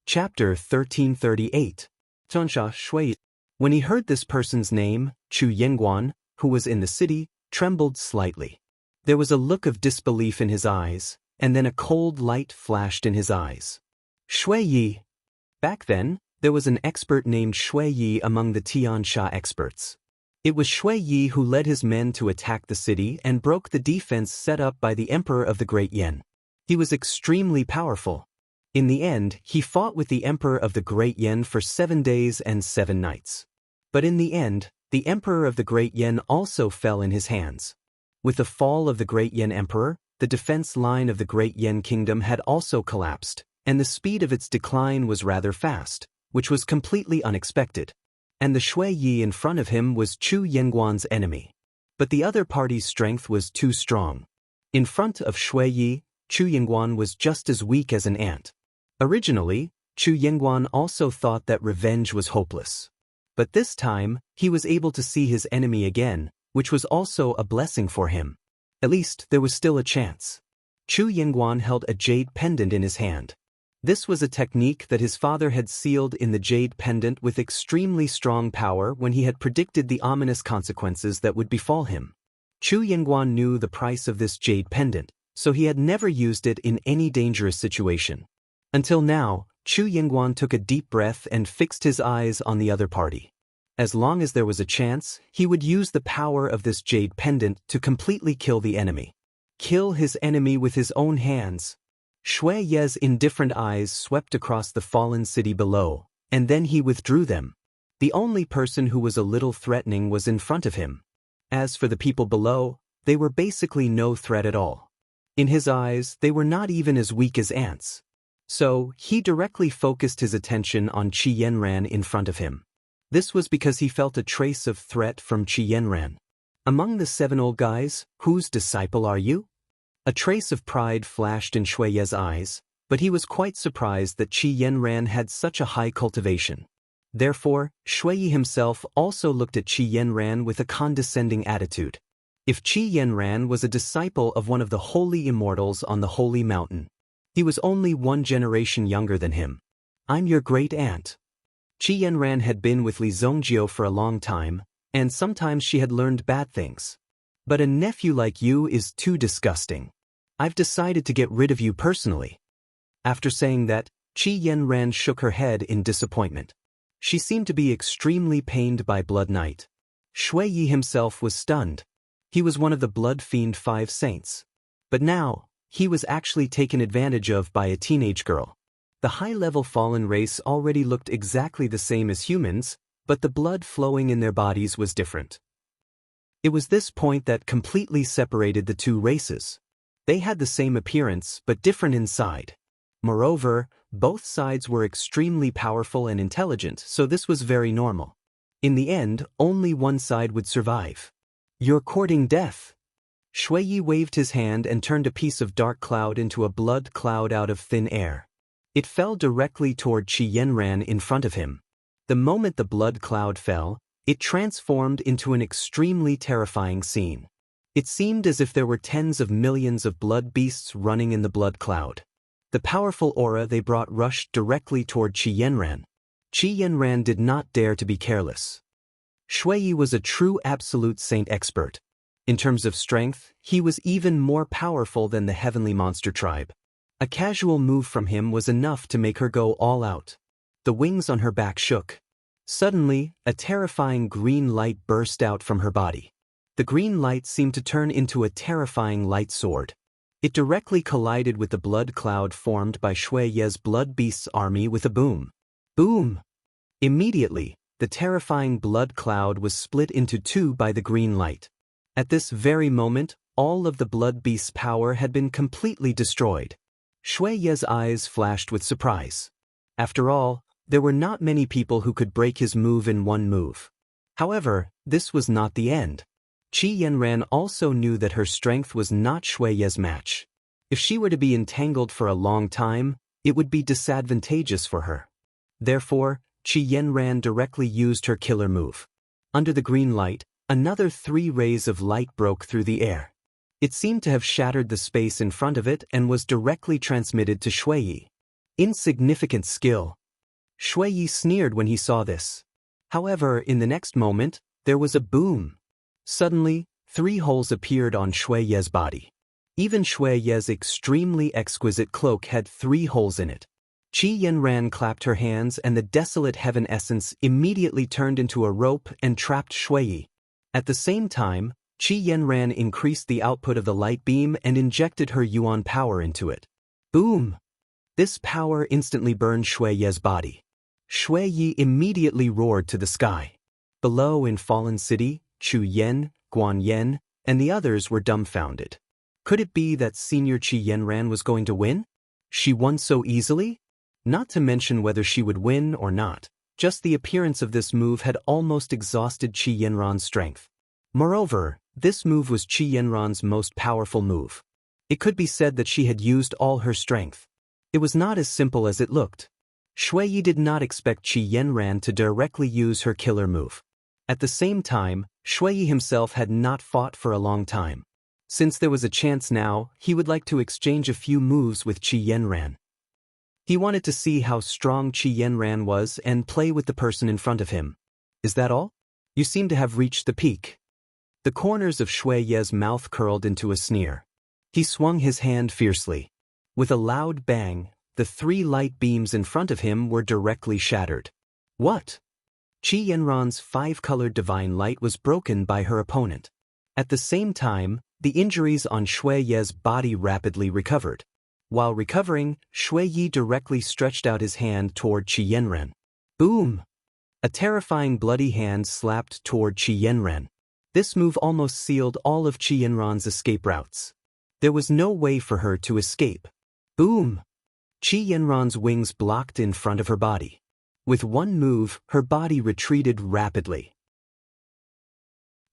Chapter 1338. Tonsha Shui. When he heard this person's name, Chu Yingguan, who was in the city, trembled slightly. There was a look of disbelief in his eyes, and then a cold light flashed in his eyes. Shui Yi. Back then, there was an expert named Shui Yi among the Tiansha experts. It was Shui Yi who led his men to attack the city and broke the defense set up by the Emperor of the Great Yen. He was extremely powerful. In the end, he fought with the Emperor of the Great Yen for 7 days and 7 nights. But in the end, the Emperor of the Great Yen also fell in his hands. With the fall of the Great Yen Emperor, the defense line of the Great Yen Kingdom had also collapsed, and the speed of its decline was rather fast, which was completely unexpected. And the Shui Yi in front of him was Chu Yingguan's enemy. But the other party's strength was too strong. In front of Shui Yi, Chu Yingguan was just as weak as an ant. Originally, Chu Yingguan also thought that revenge was hopeless. But this time, he was able to see his enemy again, which was also a blessing for him. At least, there was still a chance. Chu Yingguan held a jade pendant in his hand. This was a technique that his father had sealed in the jade pendant with extremely strong power when he had predicted the ominous consequences that would befall him. Chu Yingguan knew the price of this jade pendant, so he had never used it in any dangerous situation. Until now, Chu Yingguan took a deep breath and fixed his eyes on the other party. As long as there was a chance, he would use the power of this jade pendant to completely kill the enemy. Kill his enemy with his own hands. Shui Ye's indifferent eyes swept across the fallen city below, and then he withdrew them. The only person who was a little threatening was in front of him. As for the people below, they were basically no threat at all. In his eyes, they were not even as weak as ants. So, he directly focused his attention on Qi Yanran in front of him. This was because he felt a trace of threat from Qi Yanran. Among the 7 old guys, whose disciple are you? A trace of pride flashed in Shui Ye's eyes, but he was quite surprised that Qi Yanran had such a high cultivation. Therefore, Shui Yi himself also looked at Qi Yanran with a condescending attitude. If Qi Yanran was a disciple of one of the holy immortals on the holy mountain, he was only 1 generation younger than him. I'm your great aunt. Qi Yanran had been with Li Zongjiu for a long time, and sometimes she had learned bad things. But a nephew like you is too disgusting. I've decided to get rid of you personally. After saying that, Qi Yanran shook her head in disappointment. She seemed to be extremely pained by Blood Knight. Shui Yi himself was stunned. He was one of the Blood Fiend 5 saints. But now, he was actually taken advantage of by a teenage girl. The high-level fallen race already looked exactly the same as humans, but the blood flowing in their bodies was different. It was this point that completely separated the 2 races. They had the same appearance but different inside. Moreover, both sides were extremely powerful and intelligent, so this was very normal. In the end, only one side would survive. You're courting death. Shui Yi waved his hand and turned a piece of dark cloud into a blood cloud out of thin air. It fell directly toward Qi Yanran in front of him. The moment the blood cloud fell, it transformed into an extremely terrifying scene. It seemed as if there were tens of millions of blood beasts running in the blood cloud. The powerful aura they brought rushed directly toward Qi Yanran. Qi Yanran did not dare to be careless. Shui Yi was a true absolute saint expert. In terms of strength, he was even more powerful than the heavenly monster tribe. A casual move from him was enough to make her go all out. The wings on her back shook. Suddenly, a terrifying green light burst out from her body. The green light seemed to turn into a terrifying light sword. It directly collided with the blood cloud formed by Shui Ye's blood beast's army with a boom. Boom! Immediately, the terrifying blood cloud was split into 2 by the green light. At this very moment, all of the blood beast's power had been completely destroyed. Shui Ye's eyes flashed with surprise. After all, there were not many people who could break his move in 1 move. However, this was not the end. Qi Yanran also knew that her strength was not Shui Ye's match. If she were to be entangled for a long time, it would be disadvantageous for her. Therefore, Qi Yanran directly used her killer move. Under the green light, another 3 rays of light broke through the air. It seemed to have shattered the space in front of it and was directly transmitted to Shui Yi. Insignificant skill, Shui Yi sneered when he saw this. However, in the next moment, there was a boom. Suddenly, 3 holes appeared on Shui Ye's body. Even Shui Ye's extremely exquisite cloak had 3 holes in it. Qi Yanran clapped her hands and the desolate heaven essence immediately turned into a rope and trapped Shui Yi. At the same time, Qi Yanran increased the output of the light beam and injected her yuan power into it. Boom! This power instantly burned Shui Ye's body. Shui Yi immediately roared to the sky. Below in Fallen City, Chu Yen, Guan Yen, and the others were dumbfounded. Could it be that Senior Qi Yanran was going to win? She won so easily? Not to mention whether she would win or not, just the appearance of this move had almost exhausted Qi Yanran's strength. Moreover, this move was Qi Yanran's most powerful move. It could be said that she had used all her strength. It was not as simple as it looked. Shui Yi did not expect Qi Yanran to directly use her killer move. At the same time, Shui Yi himself had not fought for a long time. Since there was a chance now, he would like to exchange a few moves with Qi Yanran. He wanted to see how strong Qi Yanran was and play with the person in front of him. Is that all? You seem to have reached the peak. The corners of Shui Ye's mouth curled into a sneer. He swung his hand fiercely. With a loud bang, the 3 light beams in front of him were directly shattered. What? Qi Yanran's 5-colored divine light was broken by her opponent. At the same time, the injuries on Shui Ye's body rapidly recovered. While recovering, Shui Yi directly stretched out his hand toward Qi Yanran. Boom! A terrifying bloody hand slapped toward Qi Yanran. This move almost sealed all of Qi Yanran's escape routes. There was no way for her to escape. Boom! Qi Yanran's wings blocked in front of her body. With one move, her body retreated rapidly.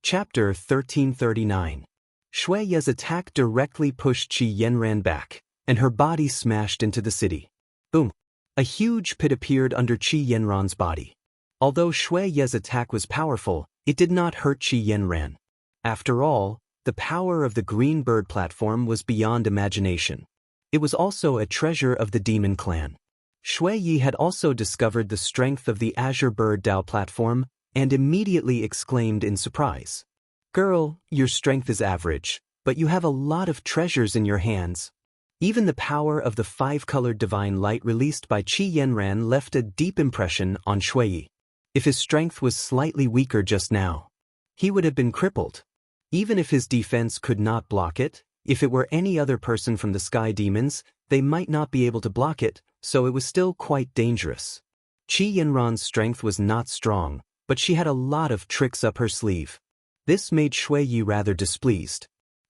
Chapter 1339. Shui Ye's attack directly pushed Qi Yanran back, and her body smashed into the city. Boom! A huge pit appeared under Qi Yanran's body. Although Shui Ye's attack was powerful, it did not hurt Qi Yanran. After all, the power of the Green Bird platform was beyond imagination. It was also a treasure of the Demon Clan. Shui Yi had also discovered the strength of the Azure Bird Dao platform and immediately exclaimed in surprise. Girl, your strength is average, but you have a lot of treasures in your hands. Even the power of the 5-colored divine light released by Qi Yanran left a deep impression on Shui Yi. If his strength was slightly weaker just now, he would have been crippled. Even if his defense could not block it, if it were any other person from the Sky Demons, they might not be able to block it, so it was still quite dangerous. Qi Yanran's strength was not strong, but she had a lot of tricks up her sleeve. This made Shui Yi rather displeased.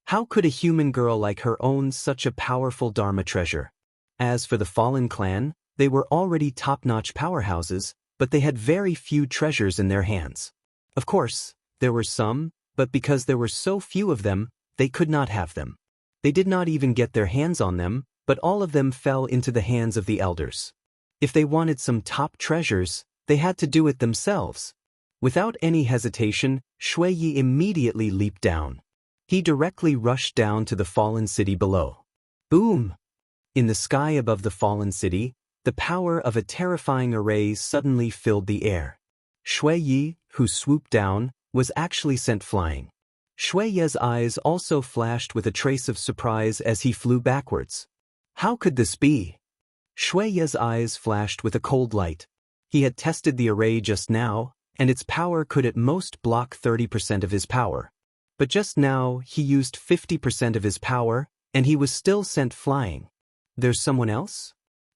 How could a human girl like her own such a powerful Dharma treasure? As for the Fallen Clan, they were already top-notch powerhouses, but they had very few treasures in their hands. Of course, there were some, but because there were so few of them, they could not have them. They did not even get their hands on them, but all of them fell into the hands of the elders. If they wanted some top treasures, they had to do it themselves. Without any hesitation, Shui Yi immediately leaped down. He directly rushed down to the fallen city below. Boom! In the sky above the fallen city, the power of a terrifying array suddenly filled the air. Shui Yi, who swooped down, was actually sent flying. Shui Ye's eyes also flashed with a trace of surprise as he flew backwards. How could this be? Shui Ye's eyes flashed with a cold light. He had tested the array just now, and its power could at most block 30% of his power. But just now, he used 50% of his power, and he was still sent flying. There's someone else?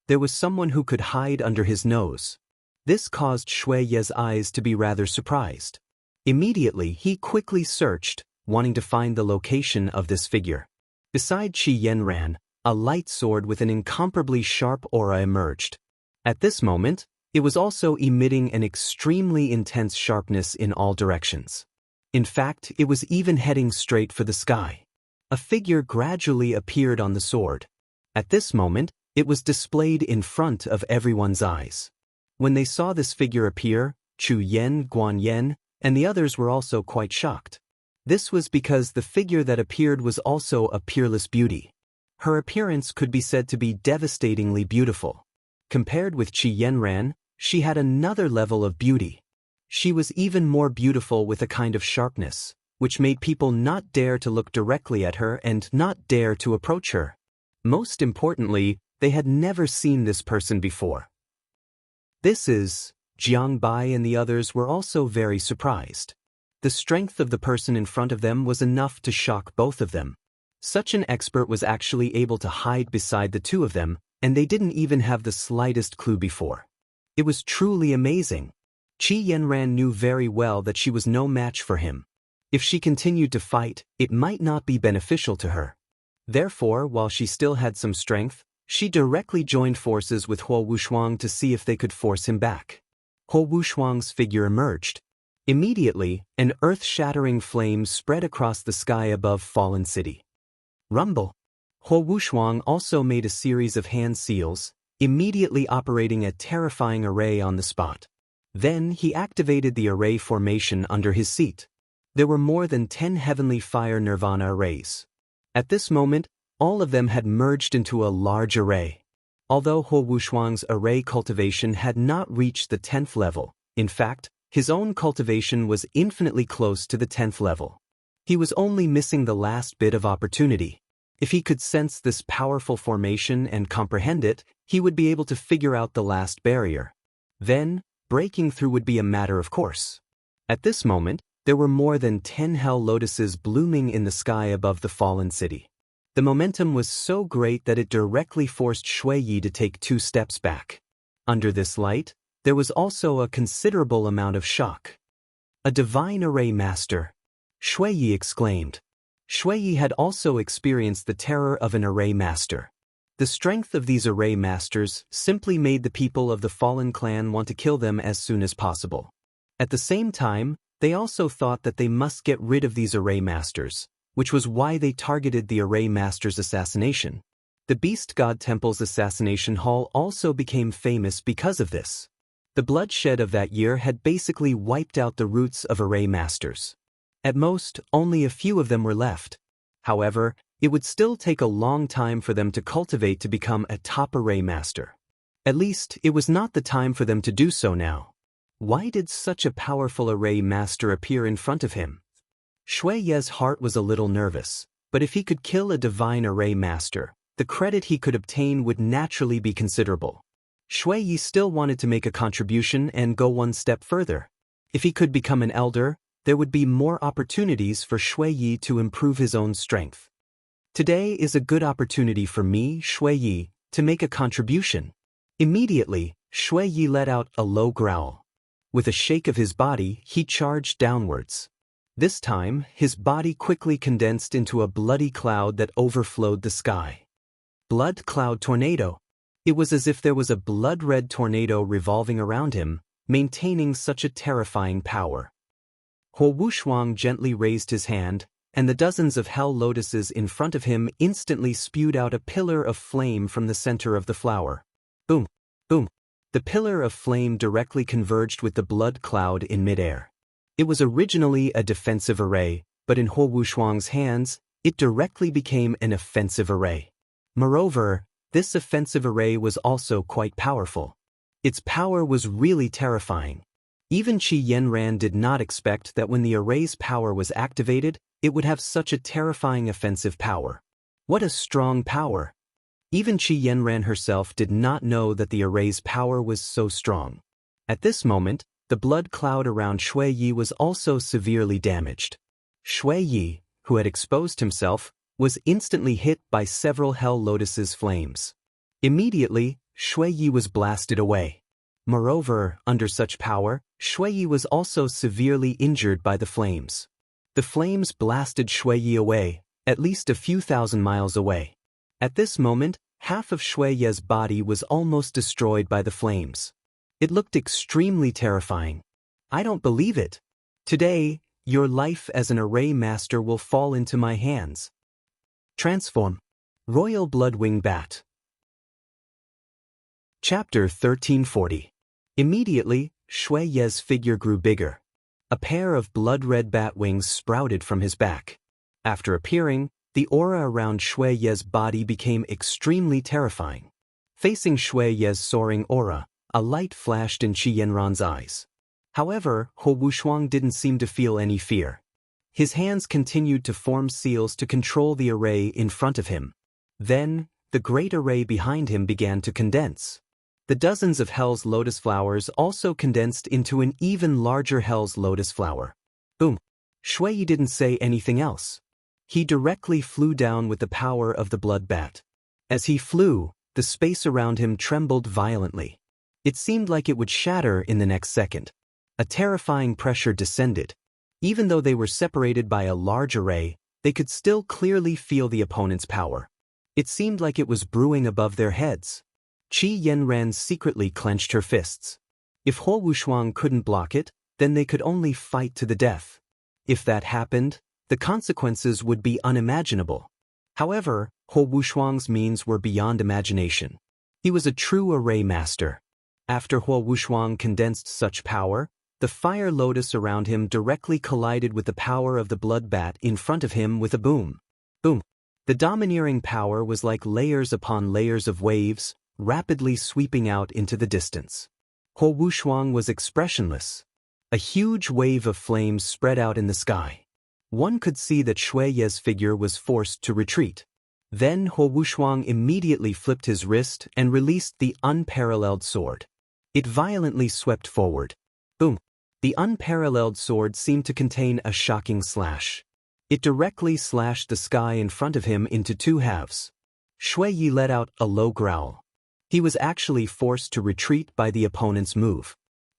There was someone who could hide under his nose. This caused Shui Ye's eyes to be rather surprised. Immediately, he quickly searched, wanting to find the location of this figure. Beside Qi Yanran, a light sword with an incomparably sharp aura emerged. At this moment, it was also emitting an extremely intense sharpness in all directions. In fact, it was even heading straight for the sky. A figure gradually appeared on the sword. At this moment, it was displayed in front of everyone's eyes. When they saw this figure appear, Chu Yen, Guan Yen, and the others were also quite shocked. This was because the figure that appeared was also a peerless beauty. Her appearance could be said to be devastatingly beautiful. Compared with Qi Yanran, she had another level of beauty. She was even more beautiful with a kind of sharpness, which made people not dare to look directly at her and not dare to approach her. Most importantly, they had never seen this person before. This is, Jiang Bai and the others were also very surprised. The strength of the person in front of them was enough to shock both of them. Such an expert was actually able to hide beside the two of them, and they didn't even have the slightest clue before. It was truly amazing. Qi Yanran knew very well that she was no match for him. If she continued to fight, it might not be beneficial to her. Therefore, while she still had some strength, she directly joined forces with Huo Wushuang to see if they could force him back. Huo Wushuang's figure emerged. Immediately, an earth-shattering flame spread across the sky above Fallen City. Rumble. Huo Wushuang also made a series of hand seals, immediately operating a terrifying array on the spot. Then he activated the array formation under his seat. There were more than 10 heavenly fire nirvana arrays. At this moment, all of them had merged into a large array. Although Huo Wushuang's array cultivation had not reached the 10th level, in fact, his own cultivation was infinitely close to the 10th level. He was only missing the last bit of opportunity. If he could sense this powerful formation and comprehend it, he would be able to figure out the last barrier. Then, breaking through would be a matter of course. At this moment, there were more than 10 hell lotuses blooming in the sky above the Fallen City. The momentum was so great that it directly forced Shui Yi to take 2 steps back. Under this light, there was also a considerable amount of shock. A divine array master, Shui Yi exclaimed. Shui Yi had also experienced the terror of an array master. The strength of these array masters simply made the people of the fallen clan want to kill them as soon as possible. At the same time, they also thought that they must get rid of these array masters, which was why they targeted the array master's assassination. The Beast God Temple's assassination hall also became famous because of this. The bloodshed of that year had basically wiped out the roots of array masters. At most, only a few of them were left. However, it would still take a long time for them to cultivate to become a top array master. At least, it was not the time for them to do so now. Why did such a powerful array master appear in front of him? Shui Ye's heart was a little nervous, but if he could kill a divine array master, the credit he could obtain would naturally be considerable. Shui Yi still wanted to make a contribution and go one step further. If he could become an elder, there would be more opportunities for Shui Yi to improve his own strength. Today is a good opportunity for me, Shui Yi, to make a contribution. Immediately, Shui Yi let out a low growl. With a shake of his body, he charged downwards. This time, his body quickly condensed into a bloody cloud that overflowed the sky. Blood Cloud Tornado. It was as if there was a blood-red tornado revolving around him, maintaining such a terrifying power. Huo Wushuang gently raised his hand, and the dozens of hell lotuses in front of him instantly spewed out a pillar of flame from the center of the flower. Boom! Boom! The pillar of flame directly converged with the blood cloud in midair. It was originally a defensive array, but in Huo Wushuang's hands, it directly became an offensive array. Moreover, this offensive array was also quite powerful. Its power was really terrifying. Even Qi Yanran did not expect that when the array's power was activated, it would have such a terrifying offensive power. What a strong power! Even Qi Yanran herself did not know that the array's power was so strong. At this moment, the blood cloud around Shui Yi was also severely damaged. Shui Yi, who had exposed himself, was instantly hit by several hell lotuses' flames. Immediately, Shui Yi was blasted away. Moreover, under such power, Shui Yi was also severely injured by the flames. The flames blasted Shui Yi away, at least a few thousand miles away. At this moment, half of Shui Ye's body was almost destroyed by the flames. It looked extremely terrifying. I don't believe it. Today, your life as an array master will fall into my hands. Transform. Royal Bloodwing Bat. Chapter 1340. Immediately, Shui Ye's figure grew bigger. A pair of blood-red bat wings sprouted from his back. After appearing, the aura around Shui Ye's body became extremely terrifying. Facing Shui Ye's soaring aura, A light flashed in Qi Yanran's eyes. However, Huo Wushuang didn't seem to feel any fear. His hands continued to form seals to control the array in front of him. Then, the great array behind him began to condense. The dozens of Hell's lotus flowers also condensed into an even larger Hell's lotus flower. Boom! Shui Yi didn't say anything else. He directly flew down with the power of the blood bat. As he flew, the space around him trembled violently. It seemed like it would shatter in the next second. A terrifying pressure descended. Even though they were separated by a large array, they could still clearly feel the opponent's power. It seemed like it was brewing above their heads. Qi Yanran secretly clenched her fists. If Huo Wushuang couldn't block it, then they could only fight to the death. If that happened, the consequences would be unimaginable. However, Huo Wushuang's means were beyond imagination. He was a true array master. After Huo Wushuang condensed such power, the fire lotus around him directly collided with the power of the blood bat in front of him with a boom. Boom! The domineering power was like layers upon layers of waves, rapidly sweeping out into the distance. Huo Wushuang was expressionless. A huge wave of flames spread out in the sky. One could see that Shui Ye's figure was forced to retreat. Then Huo Wushuang immediately flipped his wrist and released the unparalleled sword. It violently swept forward. Boom! The unparalleled sword seemed to contain a shocking slash. It directly slashed the sky in front of him into two halves. Shui Yi let out a low growl. He was actually forced to retreat by the opponent's move.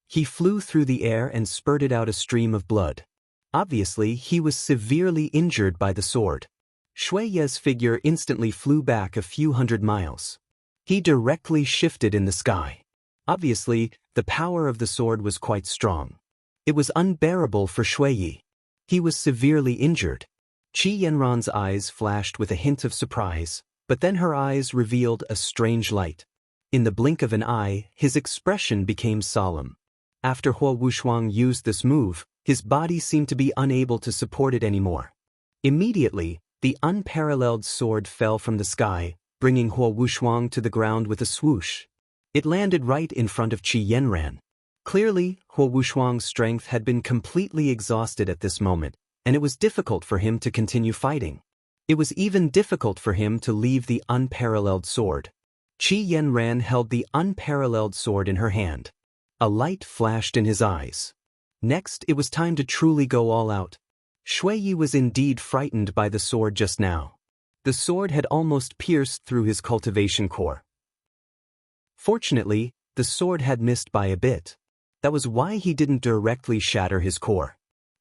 He flew through the air and spurted out a stream of blood. Obviously, he was severely injured by the sword. Shui Ye's figure instantly flew back a few hundred miles. He directly shifted in the sky. Obviously, the power of the sword was quite strong. It was unbearable for Shui Yi. He was severely injured. Qi Yanran's eyes flashed with a hint of surprise, but then her eyes revealed a strange light. In the blink of an eye, his expression became solemn. After Huo Wushuang used this move, his body seemed to be unable to support it anymore. Immediately, the unparalleled sword fell from the sky, bringing Huo Wushuang to the ground with a swoosh. It landed right in front of Qi Yanran. Clearly, Huo Wushuang's strength had been completely exhausted at this moment, and it was difficult for him to continue fighting. It was even difficult for him to leave the unparalleled sword. Qi Yanran held the unparalleled sword in her hand. A light flashed in his eyes. Next, it was time to truly go all out. Shui Yi was indeed frightened by the sword just now. The sword had almost pierced through his cultivation core. Fortunately, the sword had missed by a bit. That was why he didn't directly shatter his core.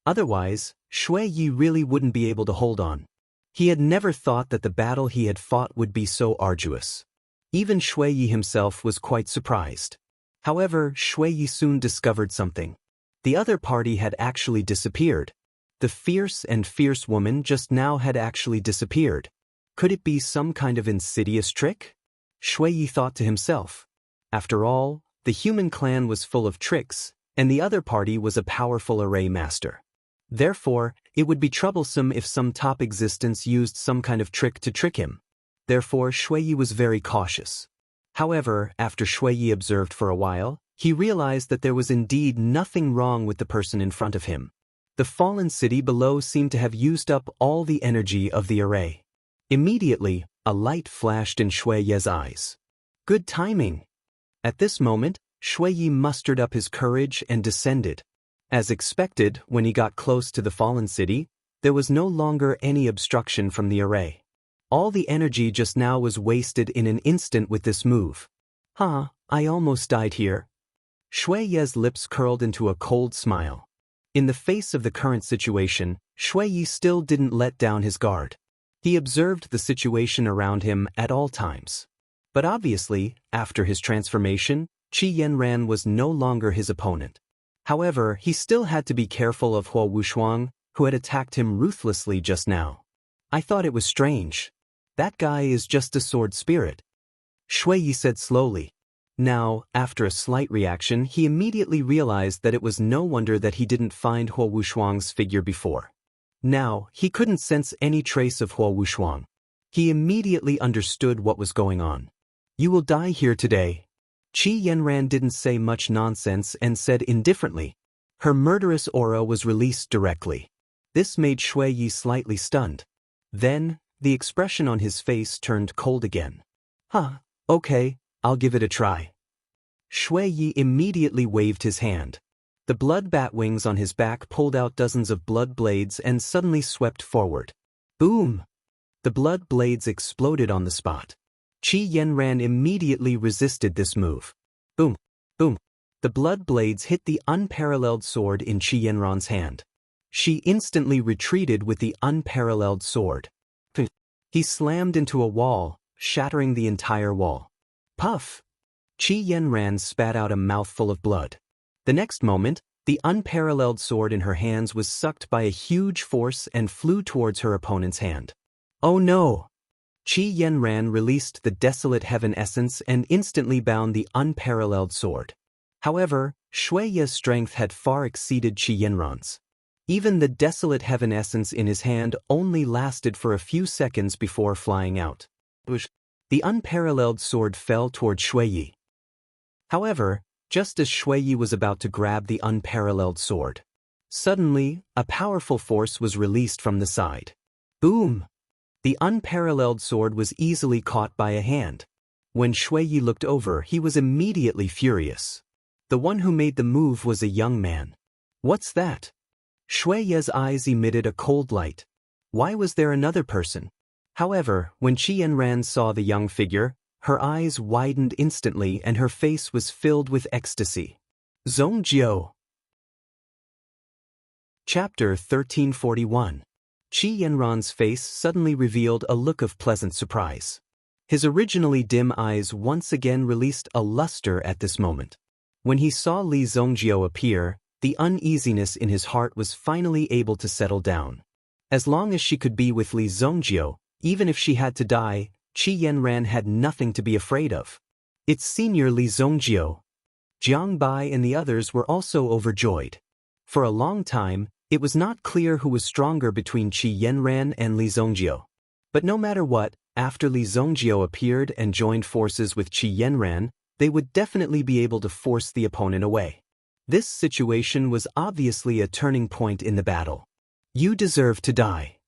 Otherwise, Shui Yi really wouldn't be able to hold on. He had never thought that the battle he had fought would be so arduous. Even Shui Yi himself was quite surprised. However, Shui Yi soon discovered something. The other party had actually disappeared. The fierce woman just now had actually disappeared. Could it be some kind of insidious trick? Shui Yi thought to himself. After all, the human clan was full of tricks, and the other party was a powerful array master. Therefore, it would be troublesome if some top existence used some kind of trick to trick him. Therefore, Shui Yi was very cautious. However, after Shui Yi observed for a while, he realized that there was indeed nothing wrong with the person in front of him. The fallen city below seemed to have used up all the energy of the array. Immediately, a light flashed in Shui Ye's eyes. Good timing. At this moment, Shui Yi mustered up his courage and descended. As expected, when he got close to the fallen city, there was no longer any obstruction from the array. All the energy just now was wasted in an instant with this move. I almost died here. Shui Ye's lips curled into a cold smile. In the face of the current situation, Shui Yi still didn't let down his guard. He observed the situation around him at all times. But obviously, after his transformation, Qi Yanran was no longer his opponent. However, he still had to be careful of Huo Wushuang, who had attacked him ruthlessly just now. I thought it was strange. That guy is just a sword spirit. Shui Yi said slowly. Now, after a slight reaction, he immediately realized that it was no wonder that he didn't find Huo Wushuang's figure before. Now, he couldn't sense any trace of Huo Wushuang. He immediately understood what was going on. You will die here today. Qi Yanran didn't say much nonsense and said indifferently. Her murderous aura was released directly. This made Shui Yi slightly stunned. Then, the expression on his face turned cold again. Huh, okay, I'll give it a try. Shui Yi immediately waved his hand. The blood bat wings on his back pulled out dozens of blood blades and suddenly swept forward. Boom! The blood blades exploded on the spot. Qi Yanran immediately resisted this move. Boom! Boom! The blood blades hit the unparalleled sword in Qi Yanran's hand. She instantly retreated with the unparalleled sword. He slammed into a wall, shattering the entire wall. Puff! Qi Yanran spat out a mouthful of blood. The next moment, the unparalleled sword in her hands was sucked by a huge force and flew towards her opponent's hand. Oh no! Qi Yanran released the desolate heaven essence and instantly bound the unparalleled sword. However, Shui Yi's strength had far exceeded Qi Yanran's. Even the desolate heaven essence in his hand only lasted for a few seconds before flying out. The unparalleled sword fell toward Shui Yi. However, just as Shui Yi was about to grab the unparalleled sword, suddenly, a powerful force was released from the side. Boom! The unparalleled sword was easily caught by a hand. When Shui Yi looked over, he was immediately furious. The one who made the move was a young man. What's that? Shui Yi's eyes emitted a cold light. Why was there another person? However, when Qi Yanran saw the young figure, her eyes widened instantly and her face was filled with ecstasy. Zongjiu. Chapter 1341. Qi Yanran's face suddenly revealed a look of pleasant surprise. His originally dim eyes once again released a luster at this moment. When he saw Li Zongjiu appear, the uneasiness in his heart was finally able to settle down. As long as she could be with Li Zongjiu, even if she had to die, Qi Yanran had nothing to be afraid of. Its senior Li Zongjiu, Jiang Bai and the others were also overjoyed. For a long time, it was not clear who was stronger between Qi Yanran and Li Zongjiu. But no matter what, after Li Zongjiu appeared and joined forces with Qi Yanran, they would definitely be able to force the opponent away. This situation was obviously a turning point in the battle. You deserve to die.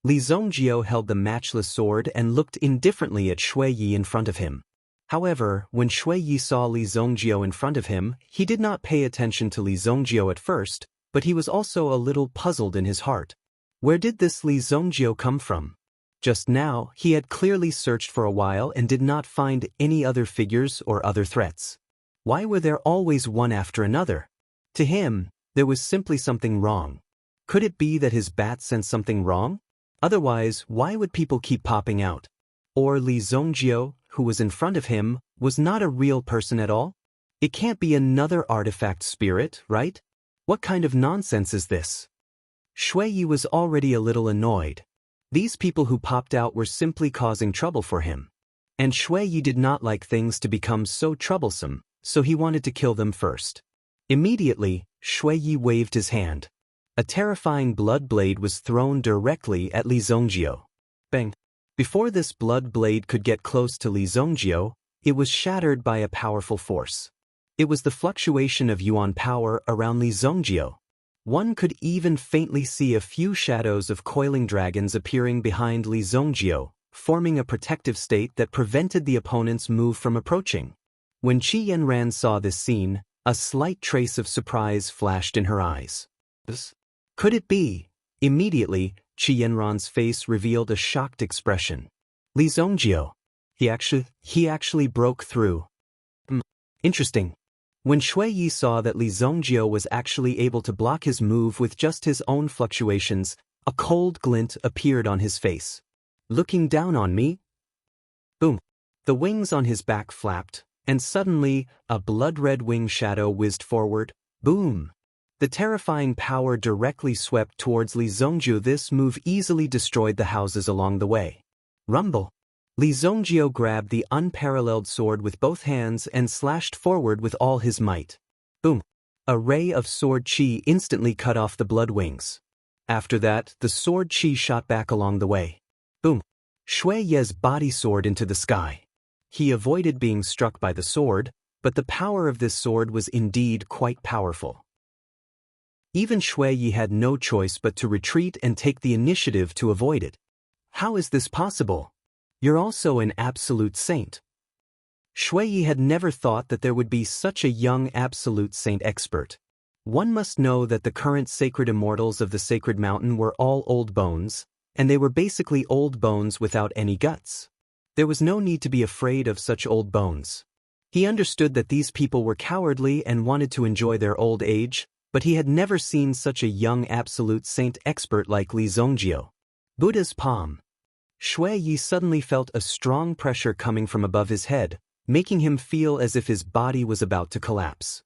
Li Zongjiu held the matchless sword and looked indifferently at Shui Yi in front of him. However, when Shui Yi saw Li Zongjiu in front of him, he did not pay attention to Li Zongjiu at first, but he was also a little puzzled in his heart. Where did this Li Zongjiu come from? Just now, he had clearly searched for a while and did not find any other figures or other threats. Why were there always one after another? To him, there was simply something wrong. Could it be that his bat sensed something wrong? Otherwise, why would people keep popping out? Or Li Zongjiu, who was in front of him, was not a real person at all? It can't be another artifact spirit, right? What kind of nonsense is this? Shui Yi was already a little annoyed. These people who popped out were simply causing trouble for him. And Shui Yi did not like things to become so troublesome, so he wanted to kill them first. Immediately, Shui Yi waved his hand. A terrifying blood blade was thrown directly at Li Zongjiu. Bang! Before this blood blade could get close to Li Zongjiu, it was shattered by a powerful force. It was the fluctuation of yuan power around Li Zongjiu. One could even faintly see a few shadows of coiling dragons appearing behind Li Zongjiu, forming a protective state that prevented the opponent's move from approaching. When Qi Yanran saw this scene, a slight trace of surprise flashed in her eyes. Could it be? Immediately, Qi Yanran's face revealed a shocked expression. Li Zongjiu. He actually broke through. Interesting. When Shui Yi saw that Li Zongjiu was actually able to block his move with just his own fluctuations, a cold glint appeared on his face. Looking down on me? Boom. The wings on his back flapped, and suddenly, a blood-red wing shadow whizzed forward. Boom. The terrifying power directly swept towards Li Zongjiu. This move easily destroyed the houses along the way. Rumble. Li Zongjiu grabbed the unparalleled sword with both hands and slashed forward with all his might. Boom! A ray of sword chi instantly cut off the blood wings. After that, the sword chi shot back along the way. Boom! Shui Yi's body soared into the sky. He avoided being struck by the sword, but the power of this sword was indeed quite powerful. Even Shui Yi had no choice but to retreat and take the initiative to avoid it. How is this possible? You're also an absolute saint. Shui Yi had never thought that there would be such a young absolute saint expert. One must know that the current sacred immortals of the sacred mountain were all old bones, and they were basically old bones without any guts. There was no need to be afraid of such old bones. He understood that these people were cowardly and wanted to enjoy their old age, but he had never seen such a young absolute saint expert like Li Zongjio. Buddha's palm. Shui Yi suddenly felt a strong pressure coming from above his head, making him feel as if his body was about to collapse.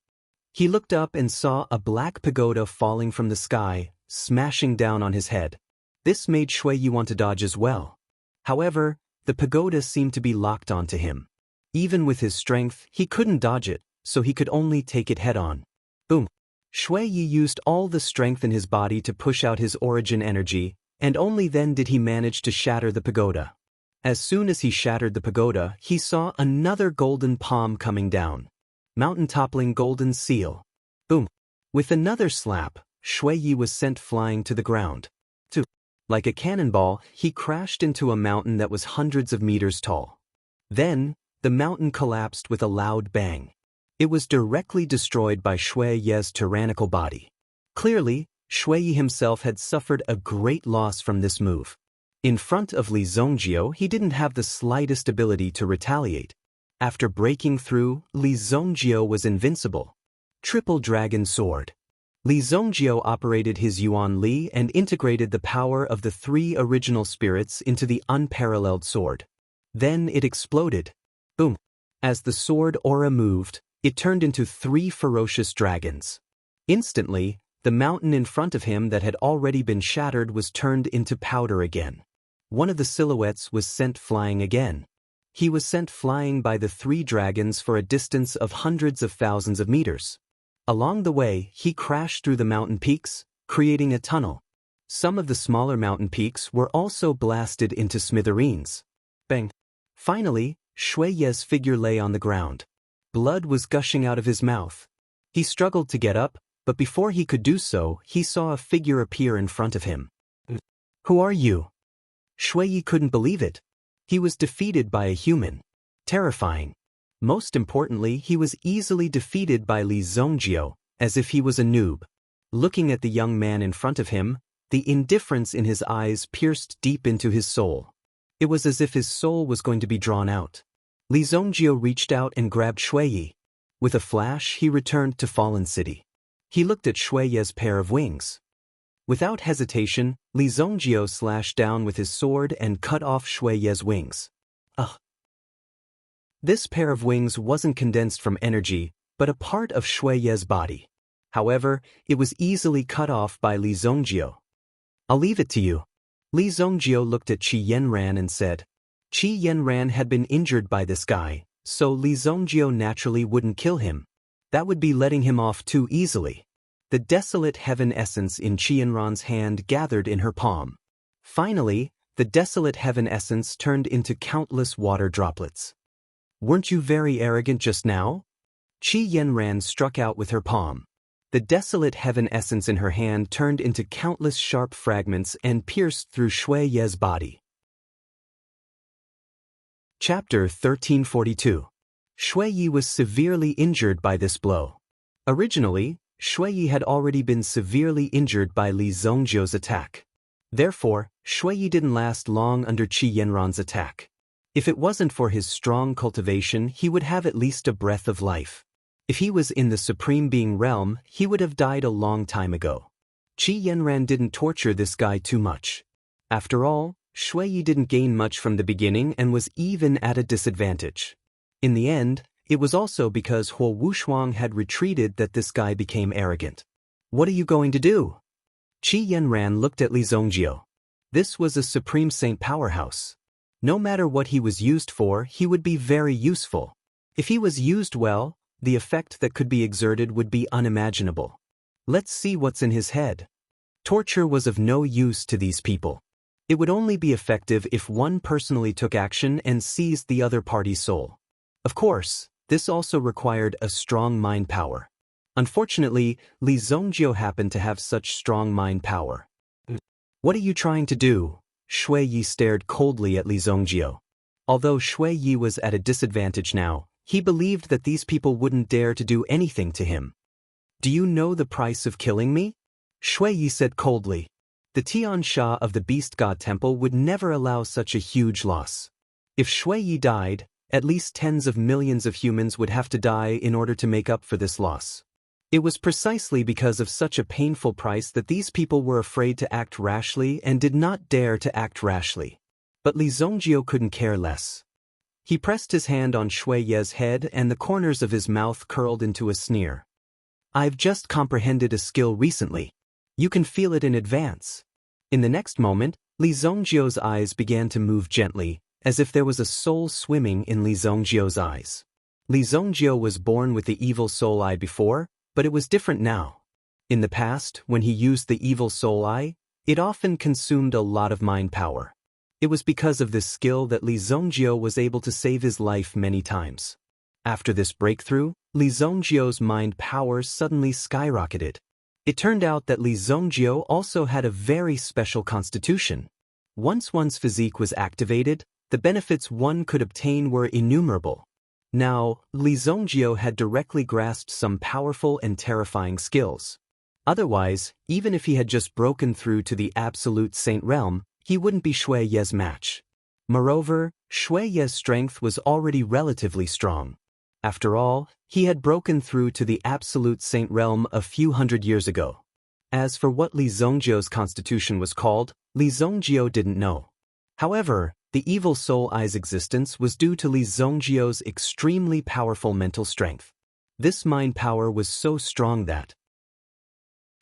He looked up and saw a black pagoda falling from the sky, smashing down on his head. This made Shui Yi want to dodge as well. However, the pagoda seemed to be locked onto him. Even with his strength, he couldn't dodge it, so he could only take it head-on. Boom! Shui Yi used all the strength in his body to push out his origin energy, and only then did he manage to shatter the pagoda. As soon as he shattered the pagoda, he saw another golden palm coming down. Mountain-toppling golden seal. Boom! With another slap, Shui Yi was sent flying to the ground. Like a cannonball, he crashed into a mountain that was hundreds of meters tall. Then, the mountain collapsed with a loud bang. It was directly destroyed by Shui Yi's tyrannical body. Clearly, Shui Yi himself had suffered a great loss from this move. In front of Li Zongjio, he didn't have the slightest ability to retaliate. After breaking through, Li Zongjio was invincible. Triple Dragon Sword. Li Zongjio operated his Yuan Li and integrated the power of the three original spirits into the unparalleled sword. Then it exploded. Boom! As the sword aura moved, it turned into three ferocious dragons. Instantly, the mountain in front of him that had already been shattered was turned into powder again. One of the silhouettes was sent flying again. He was sent flying by the three dragons for a distance of hundreds of thousands of meters. Along the way, he crashed through the mountain peaks, creating a tunnel. Some of the smaller mountain peaks were also blasted into smithereens. Bang! Finally, Shui Yi's figure lay on the ground. Blood was gushing out of his mouth. He struggled to get up, but before he could do so, he saw a figure appear in front of him. Who are you? Shui Yi couldn't believe it. He was defeated by a human. Terrifying. Most importantly, he was easily defeated by Li Zongjio, as if he was a noob. Looking at the young man in front of him, the indifference in his eyes pierced deep into his soul. It was as if his soul was going to be drawn out. Li Zongjio reached out and grabbed Shui Yi. With a flash, he returned to Fallen City. He looked at Shui Yi's pair of wings. Without hesitation, Li Zongjio slashed down with his sword and cut off Shui Yi's wings. Ugh! This pair of wings wasn't condensed from energy, but a part of Shui Yi's body. However, it was easily cut off by Li Zongjio. I'll leave it to you. Li Zongjio looked at Qi Yanran and said. Qi Yanran had been injured by this guy, so Li Zongjio naturally wouldn't kill him. That would be letting him off too easily. The desolate heaven essence in Qi Yanran's hand gathered in her palm. Finally, the desolate heaven essence turned into countless water droplets. Weren't you very arrogant just now? Qi Yanran struck out with her palm. The desolate heaven essence in her hand turned into countless sharp fragments and pierced through Shui Yi's body. Chapter 1342. Shui Yi was severely injured by this blow. Originally, Shui Yi had already been severely injured by Li Zongjio's attack. Therefore, Shui Yi didn't last long under Qi Yanran's attack. If it wasn't for his strong cultivation, he would have at least a breath of life. If he was in the Supreme Being realm, he would have died a long time ago. Qi Yanran didn't torture this guy too much. After all, Shui Yi didn't gain much from the beginning and was even at a disadvantage. In the end, it was also because Huo Wushuang had retreated that this guy became arrogant. What are you going to do? Qi Yanran looked at Li Zongjio. This was a Supreme Saint powerhouse. No matter what he was used for, he would be very useful. If he was used well, the effect that could be exerted would be unimaginable. Let's see what's in his head. Torture was of no use to these people. It would only be effective if one personally took action and seized the other party's soul. Of course, This also required a strong mind power. Unfortunately, Li Zongjio happened to have such strong mind power. What are you trying to do? Shui Yi stared coldly at Li Zongjio. Although Shui Yi was at a disadvantage now, he believed that these people wouldn't dare to do anything to him. Do you know the price of killing me? Shui Yi said coldly. The Tian Sha of the Beast God Temple would never allow such a huge loss. If Shui Yi died, at least tens of millions of humans would have to die in order to make up for this loss. It was precisely because of such a painful price that these people were afraid to act rashly and did not dare to act rashly. But Li Zongjio couldn't care less. He pressed his hand on Shui Ye's head and the corners of his mouth curled into a sneer. I've just comprehended a skill recently. You can feel it in advance. In the next moment, Li Zongjio's eyes began to move gently, as if there was a soul swimming in Li Zongjio's eyes. Li Zongjio was born with the evil soul eye before, but it was different now. In the past, when he used the evil soul eye, it often consumed a lot of mind power. It was because of this skill that Li Zongjio was able to save his life many times. After this breakthrough, Li Zongjio's mind power suddenly skyrocketed. It turned out that Li Zongjio also had a very special constitution. Once one's physique was activated, the benefits one could obtain were innumerable. Now, Li Zongjio had directly grasped some powerful and terrifying skills. Otherwise, even if he had just broken through to the absolute saint realm, he wouldn't be Shui Ye's match. Moreover, Shui Ye's strength was already relatively strong. After all, he had broken through to the absolute saint realm a few hundred years ago. As for what Li Zongjio's constitution was called, Li Zongjio didn't know. However, the evil soul eye's existence was due to Li Zongjio's extremely powerful mental strength. This mind power was so strong that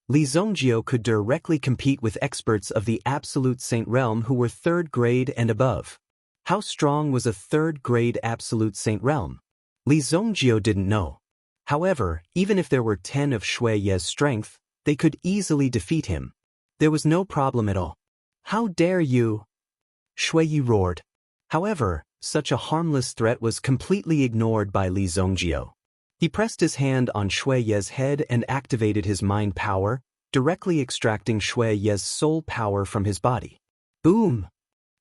Li Zongjio could directly compete with experts of the absolute saint realm who were third grade and above. How strong was a third grade absolute saint realm? Li Zongjio didn't know. However, even if there were 10 of Shui Ye's strength, they could easily defeat him. There was no problem at all. How dare you? Shui Yi roared. However, such a harmless threat was completely ignored by Li Zongjio. He pressed his hand on Shui Ye's head and activated his mind power, directly extracting Shui Ye's soul power from his body. Boom!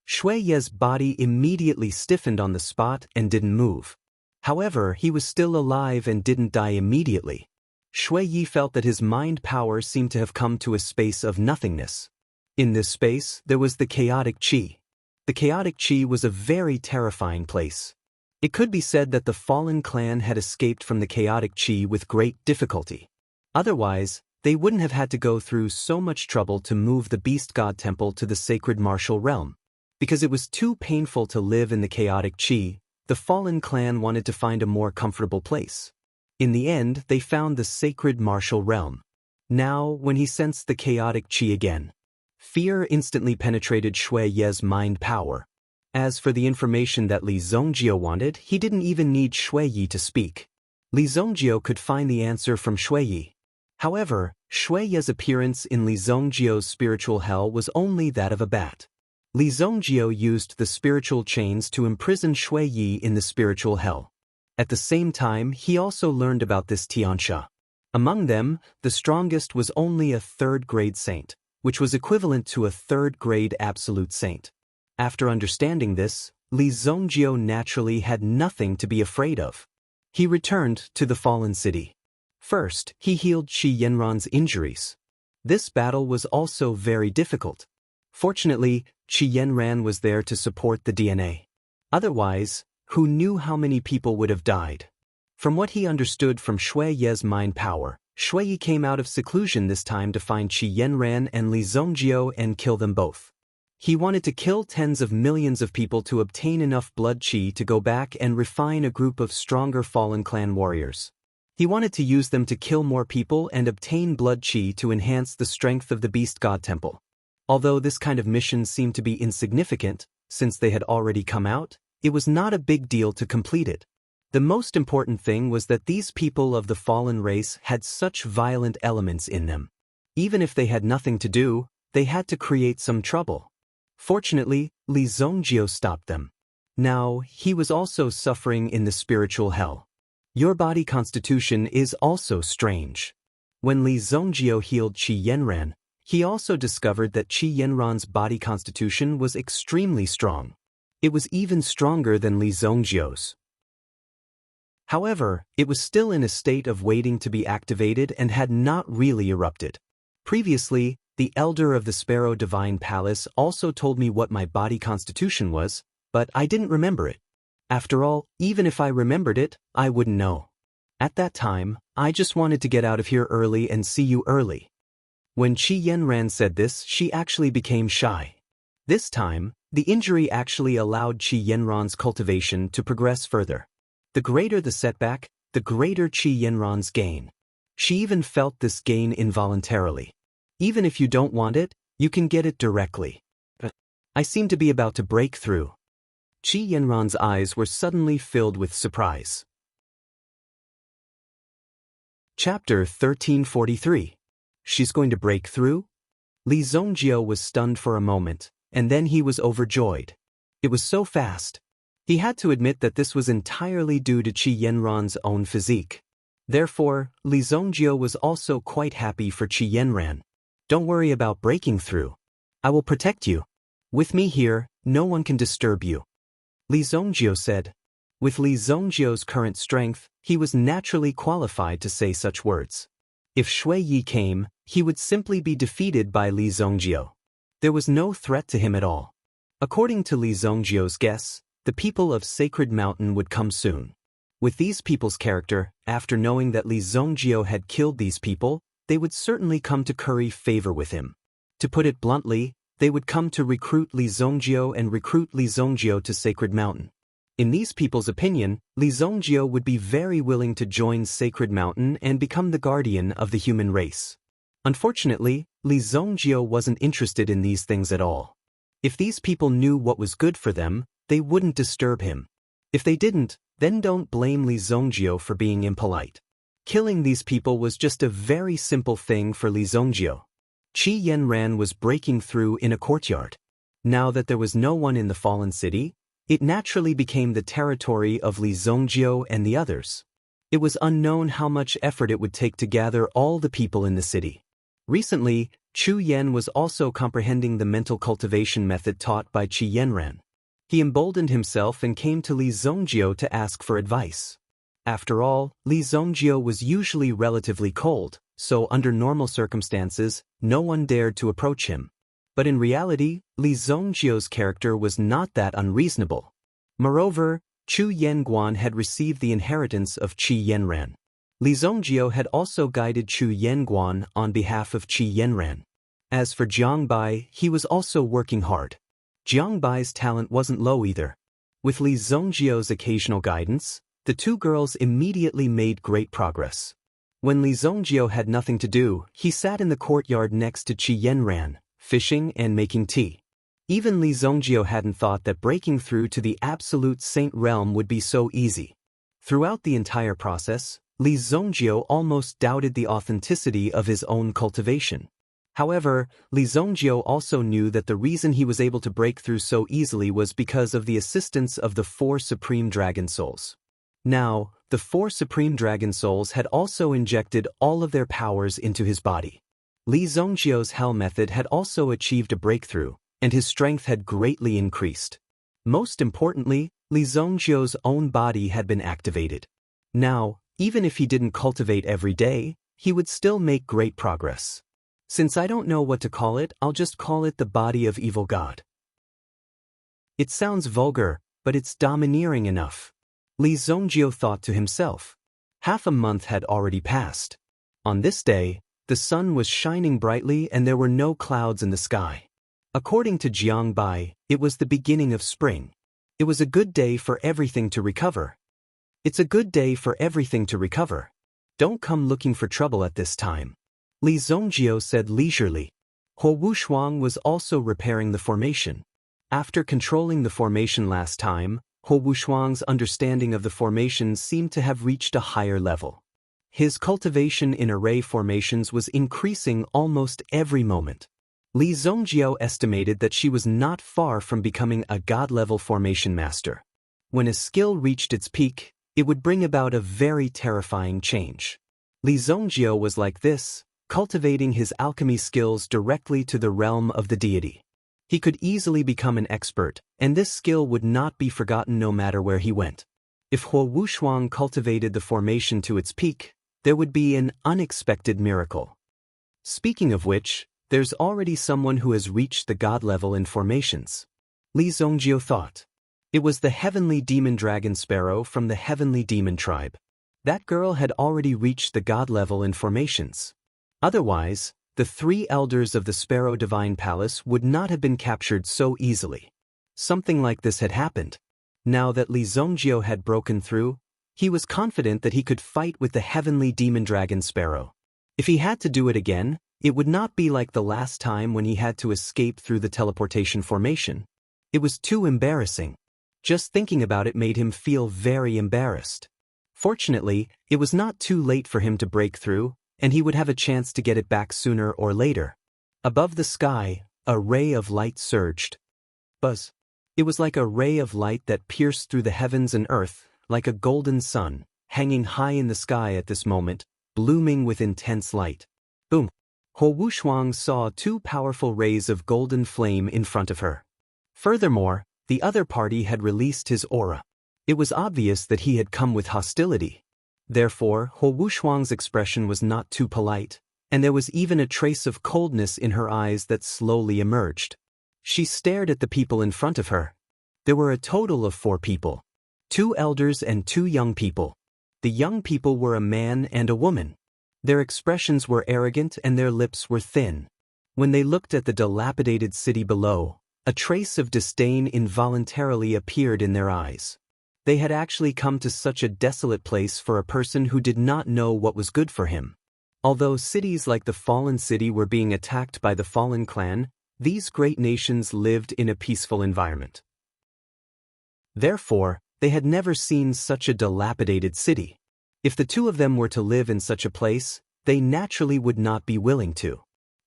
Shui Ye's body immediately stiffened on the spot and didn't move. However, he was still alive and didn't die immediately. Shui Yi felt that his mind power seemed to have come to a space of nothingness. In this space, there was the chaotic qi. The chaotic qi was a very terrifying place. It could be said that the fallen clan had escaped from the chaotic qi with great difficulty. Otherwise, they wouldn't have had to go through so much trouble to move the Beast God Temple to the sacred martial realm. Because it was too painful to live in the chaotic qi, the fallen clan wanted to find a more comfortable place. In the end, they found the sacred martial realm. Now, when he sensed the chaotic qi again, fear instantly penetrated Shui Ye's mind power. As for the information that Li Zongjio wanted, he didn't even need Shui Yi to speak. Li Zongjio could find the answer from Shui Yi. However, Shui Ye's appearance in Li Zongjio's spiritual hell was only that of a bat. Li Zongjio used the spiritual chains to imprison Shui Yi in the spiritual hell. At the same time, he also learned about this Tiansha. Among them, the strongest was only a third-grade saint, which was equivalent to a third-grade absolute saint. After understanding this, Li Zongjio naturally had nothing to be afraid of. He returned to the fallen city. First, he healed Qi Yanran's injuries. This battle was also very difficult. Fortunately, Qi Yanran was there to support the DNA. Otherwise, who knew how many people would have died? From what he understood from Shui Ye's mind power, Shui Yi came out of seclusion this time to find Qi Yanran and Li Zongjio and kill them both. He wanted to kill tens of millions of people to obtain enough blood qi to go back and refine a group of stronger fallen clan warriors. He wanted to use them to kill more people and obtain blood qi to enhance the strength of the Beast God Temple. Although this kind of mission seemed to be insignificant, since they had already come out, it was not a big deal to complete it. The most important thing was that these people of the fallen race had such violent elements in them. Even if they had nothing to do, they had to create some trouble. Fortunately, Li Zongjio stopped them. Now, he was also suffering in the spiritual hell. Your body constitution is also strange. When Li Zongjio healed Qi Yanran, he also discovered that Qi Yanran's body constitution was extremely strong. It was even stronger than Li Zongjio's. However, it was still in a state of waiting to be activated and had not really erupted. Previously, the elder of the Sparrow Divine Palace also told me what my body constitution was, but I didn't remember it. After all, even if I remembered it, I wouldn't know. At that time, I just wanted to get out of here early and see you early. When Qi Yanran said this, she actually became shy. This time, the injury actually allowed Qi Yanran's cultivation to progress further. The greater the setback, the greater Qi Yanran's gain. She even felt this gain involuntarily. Even if you don't want it, you can get it directly. I seem to be about to break through. Qi Yanran's eyes were suddenly filled with surprise. Chapter 1343. She's going to break through? Li Zongjio was stunned for a moment, and then he was overjoyed. It was so fast. He had to admit that this was entirely due to Qi Yanran's own physique. Therefore, Li Zongjio was also quite happy for Qi Yanran. Don't worry about breaking through. I will protect you. With me here, no one can disturb you. Li Zongjio said. With Li Zongjio's current strength, he was naturally qualified to say such words. If Shui Yi came, he would simply be defeated by Li Zongjio. There was no threat to him at all. According to Li Zongjio's guess, the people of Sacred Mountain would come soon. With these people's character, after knowing that Li Zongjio had killed these people, they would certainly come to curry favor with him. To put it bluntly, they would come to recruit Li Zongjio and recruit Li Zongjio to Sacred Mountain. In these people's opinion, Li Zongjio would be very willing to join Sacred Mountain and become the guardian of the human race. Unfortunately, Li Zongjio wasn't interested in these things at all. If these people knew what was good for them, they wouldn't disturb him. If they didn't, then don't blame Li Zongjio for being impolite. Killing these people was just a very simple thing for Li Zongjio. Qi Yanran was breaking through in a courtyard. Now that there was no one in the fallen city, it naturally became the territory of Li Zongjio and the others. It was unknown how much effort it would take to gather all the people in the city. Recently, Chu Yen was also comprehending the mental cultivation method taught by Qi Yanran. He emboldened himself and came to Li Zongjio to ask for advice. After all, Li Zongjio was usually relatively cold, so under normal circumstances, no one dared to approach him. But in reality, Li Zongjio's character was not that unreasonable. Moreover, Chu Yenguan had received the inheritance of Qi Yanran. Li Zongjio had also guided Chu Yenguan on behalf of Qi Yanran. As for Jiang Bai, he was also working hard. Jiang Bai's talent wasn't low either. With Li Zongjio's occasional guidance, the two girls immediately made great progress. When Li Zongjio had nothing to do, he sat in the courtyard next to Qi Yanran, fishing and making tea. Even Li Zongjio hadn't thought that breaking through to the absolute saint realm would be so easy. Throughout the entire process, Li Zongjio almost doubted the authenticity of his own cultivation. However, Li Zongjio also knew that the reason he was able to break through so easily was because of the assistance of the 4 Supreme Dragon Souls. Now, the 4 Supreme Dragon Souls had also injected all of their powers into his body. Li Zongjio's Hell method had also achieved a breakthrough, and his strength had greatly increased. Most importantly, Li Zongjio's own body had been activated. Now, even if he didn't cultivate every day, he would still make great progress. Since I don't know what to call it, I'll just call it the body of evil god. It sounds vulgar, but it's domineering enough. Li Zongjio thought to himself. Half a month had already passed. On this day, the sun was shining brightly and there were no clouds in the sky. According to Jiang Bai, it was the beginning of spring. It was a good day for everything to recover. It's a good day for everything to recover. Don't come looking for trouble at this time. Li Zongjio said leisurely. Huo Wushuang was also repairing the formation. After controlling the formation last time, Huo Wushuang's understanding of the formation seemed to have reached a higher level. His cultivation in array formations was increasing almost every moment. Li Zongjio estimated that she was not far from becoming a god-level formation master. When a skill reached its peak, It would bring about a very terrifying change. Li Zongjio was like this, cultivating his alchemy skills directly to the realm of the deity. He could easily become an expert, and this skill would not be forgotten no matter where he went. If Huo Wushuang cultivated the formation to its peak, there would be an unexpected miracle. Speaking of which, there's already someone who has reached the god level in formations. Li Zongjio thought. It was the heavenly demon dragon sparrow from the heavenly demon tribe. That girl had already reached the god level in formations. Otherwise, the 3 elders of the Sparrow Divine Palace would not have been captured so easily. Something like this had happened. Now that Li Zongjio had broken through, he was confident that he could fight with the heavenly demon dragon sparrow. If he had to do it again, it would not be like the last time when he had to escape through the teleportation formation. It was too embarrassing. Just thinking about it made him feel very embarrassed. Fortunately, it was not too late for him to break through, and he would have a chance to get it back sooner or later. Above the sky, a ray of light surged. Buzz. It was like a ray of light that pierced through the heavens and earth, like a golden sun, hanging high in the sky at this moment, blooming with intense light. Boom. Huo Wushuang saw 2 powerful rays of golden flame in front of her. Furthermore, the other party had released his aura. It was obvious that he had come with hostility. Therefore, Huo Wushuang's expression was not too polite, and there was even a trace of coldness in her eyes that slowly emerged. She stared at the people in front of her. There were a total of 4 people. 2 elders and 2 young people. The young people were a man and a woman. Their expressions were arrogant and their lips were thin. When they looked at the dilapidated city below, a trace of disdain involuntarily appeared in their eyes. They had actually come to such a desolate place for a person who did not know what was good for him. Although cities like the Fallen City were being attacked by the Fallen Clan, these great nations lived in a peaceful environment. Therefore, they had never seen such a dilapidated city. If the 2 of them were to live in such a place, they naturally would not be willing to.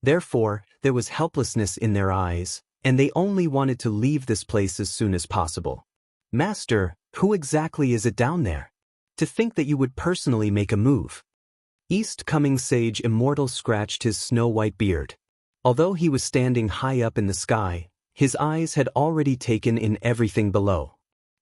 Therefore, there was helplessness in their eyes, and they only wanted to leave this place as soon as possible. Master, who exactly is it down there? To think that you would personally make a move. East-coming sage Immortal scratched his snow-white beard. Although he was standing high up in the sky, his eyes had already taken in everything below.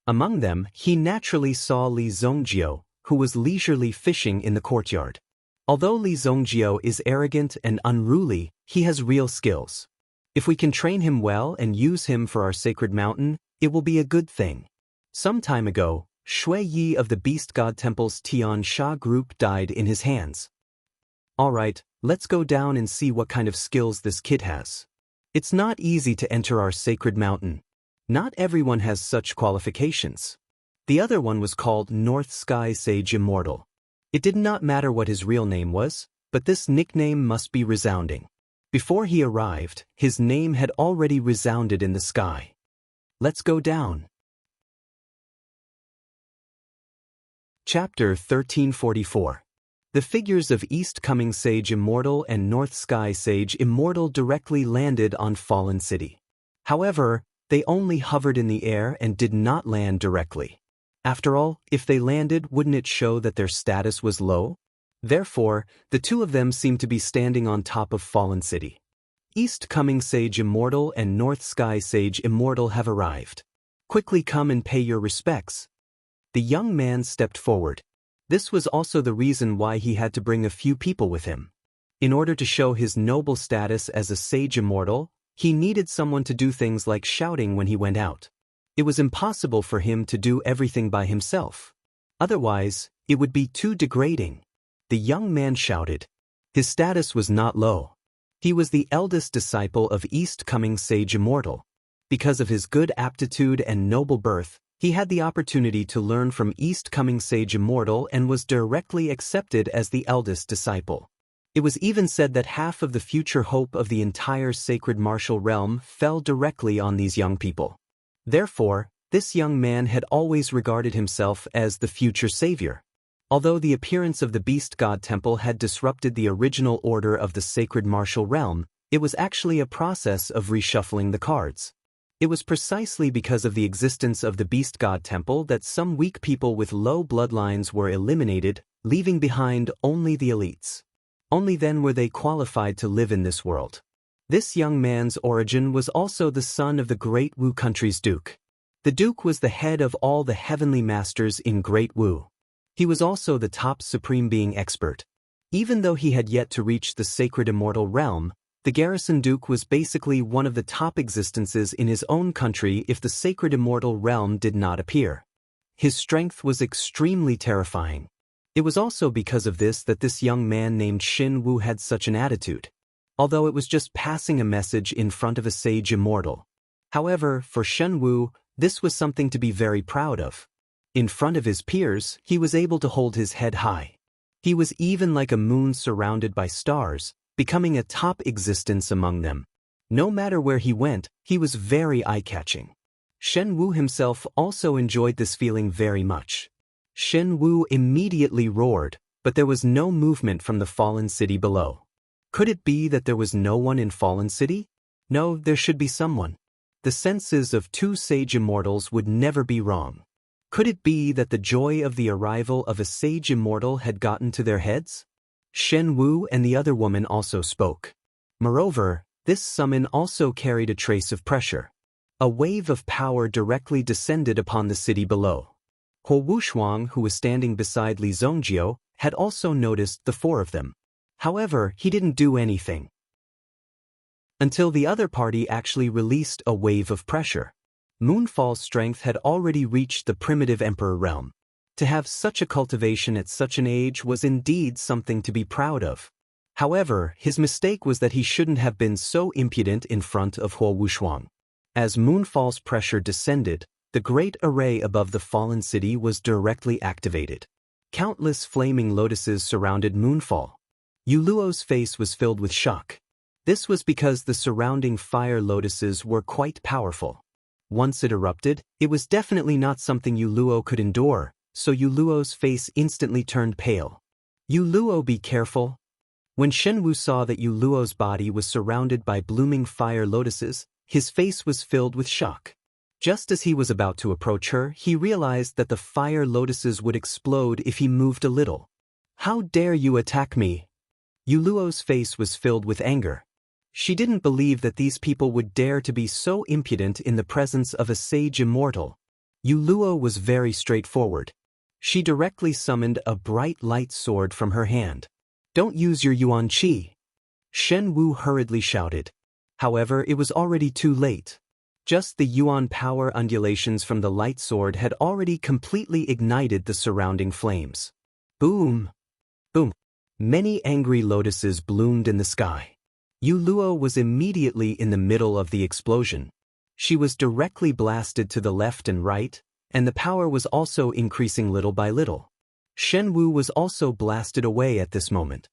Among them, he naturally saw Li Zongjio, who was leisurely fishing in the courtyard. Although Li Zongjio is arrogant and unruly, he has real skills. If we can train him well and use him for our sacred mountain, it will be a good thing. Some time ago, Shui Yi of the Beast God Temple's Tian Sha group died in his hands. Alright, let's go down and see what kind of skills this kid has. It's not easy to enter our sacred mountain. Not everyone has such qualifications. The other one was called North Sky Sage Immortal. It did not matter what his real name was, but this nickname must be resounding. Before he arrived, his name had already resounded in the sky. Let's go down. Chapter 1344. The figures of East-coming Sage Immortal and North Sky Sage Immortal directly landed on Fallen City. However, they only hovered in the air and did not land directly. After all, if they landed, wouldn't it show that their status was low? Therefore, the 2 of them seemed to be standing on top of Fallen City. East-coming Sage Immortal and North Sky Sage Immortal have arrived. Quickly come and pay your respects. The young man stepped forward. This was also the reason why he had to bring a few people with him. In order to show his noble status as a Sage Immortal, he needed someone to do things like shouting when he went out. It was impossible for him to do everything by himself. Otherwise, it would be too degrading. The young man shouted. His status was not low. He was the eldest disciple of East-coming Sage Immortal. Because of his good aptitude and noble birth, he had the opportunity to learn from East-coming Sage Immortal and was directly accepted as the eldest disciple. It was even said that half of the future hope of the entire sacred martial realm fell directly on these young people. Therefore, this young man had always regarded himself as the future savior. Although the appearance of the Beast God Temple had disrupted the original order of the sacred martial realm, it was actually a process of reshuffling the cards. It was precisely because of the existence of the Beast God Temple that some weak people with low bloodlines were eliminated, leaving behind only the elites. Only then were they qualified to live in this world. This young man's origin was also the son of the Great Wu country's duke. The duke was the head of all the heavenly masters in Great Wu. He was also the top supreme being expert. Even though he had yet to reach the sacred immortal realm, the Garrison Duke was basically one of the top existences in his own country if the sacred immortal realm did not appear. His strength was extremely terrifying. It was also because of this that this young man named Xin Wu had such an attitude, although it was just passing a message in front of a sage immortal. However, for Shen Wu, this was something to be very proud of. In front of his peers, he was able to hold his head high. He was even like a moon surrounded by stars, becoming a top existence among them. No matter where he went, he was very eye-catching. Shen Wu himself also enjoyed this feeling very much. Shen Wu immediately roared, but there was no movement from the fallen city below. Could it be that there was no one in Fallen City? No, there should be someone. The senses of two sage immortals would never be wrong. Could it be that the joy of the arrival of a sage immortal had gotten to their heads? Shen Wu and the other woman also spoke. Moreover, this summon also carried a trace of pressure. A wave of power directly descended upon the city below. Huo Wushuang, who was standing beside Li Zhongjiu, had also noticed the four of them. However, he didn't do anything until the other party actually released a wave of pressure. Moonfall's strength had already reached the primitive emperor realm. To have such a cultivation at such an age was indeed something to be proud of. However, his mistake was that he shouldn't have been so impudent in front of Huo Wushuang. As Moonfall's pressure descended, the great array above the fallen city was directly activated. Countless flaming lotuses surrounded Moonfall. Yu Luo's face was filled with shock. This was because the surrounding fire lotuses were quite powerful. Once it erupted, it was definitely not something Yu Luo could endure, so Yu Luo's face instantly turned pale. Yu Luo, be careful. When Shen Wu saw that Yu Luo's body was surrounded by blooming fire lotuses, his face was filled with shock. Just as he was about to approach her, he realized that the fire lotuses would explode if he moved a little. How dare you attack me? Yu Luo's face was filled with anger. She didn't believe that these people would dare to be so impudent in the presence of a sage immortal. Yu Luo was very straightforward. She directly summoned a bright light sword from her hand. Don't use your Yuan Qi. Shen Wu hurriedly shouted. However, it was already too late. Just the Yuan power undulations from the light sword had already completely ignited the surrounding flames. Boom! Boom! Many angry lotuses bloomed in the sky. Yu Luo was immediately in the middle of the explosion. She was directly blasted to the left and right, and the power was also increasing little by little. Shen Wu was also blasted away at this moment.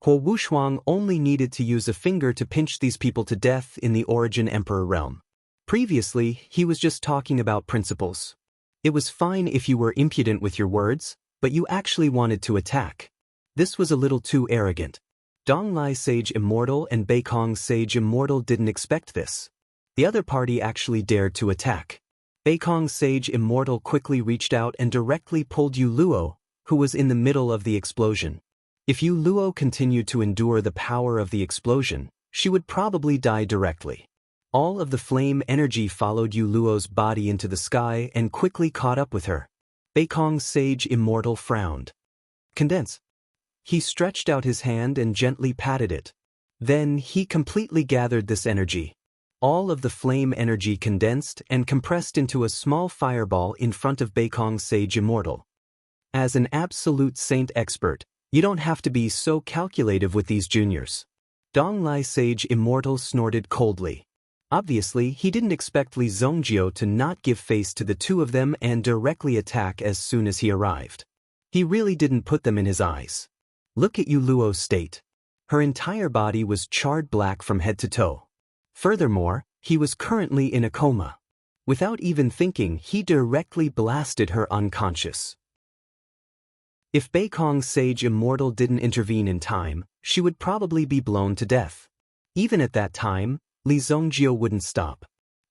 Huo Wushuang only needed to use a finger to pinch these people to death in the Origin Emperor realm. Previously, he was just talking about principles. It was fine if you were impudent with your words, but you actually wanted to attack. This was a little too arrogant. Donglai Sage Immortal and Beikong Sage Immortal didn't expect this. The other party actually dared to attack. Beikong Sage Immortal quickly reached out and directly pulled Yu Luo, who was in the middle of the explosion. If Yu Luo continued to endure the power of the explosion, she would probably die directly. All of the flame energy followed Yu Luo's body into the sky and quickly caught up with her. Beikong Sage Immortal frowned. Condense. He stretched out his hand and gently patted it. Then he completely gathered this energy. All of the flame energy condensed and compressed into a small fireball in front of Beikong Sage Immortal. As an absolute saint expert, you don't have to be so calculative with these juniors. Donglai Sage Immortal snorted coldly. Obviously, he didn't expect Li Zhongjiu to not give face to the two of them and directly attack as soon as he arrived. He really didn't put them in his eyes. Look at Yu Luo's state. Her entire body was charred black from head to toe. Furthermore, he was currently in a coma. Without even thinking, he directly blasted her unconscious. If Beikong Sage Immortal didn't intervene in time, she would probably be blown to death. Even at that time, Li Zhongjiu wouldn't stop.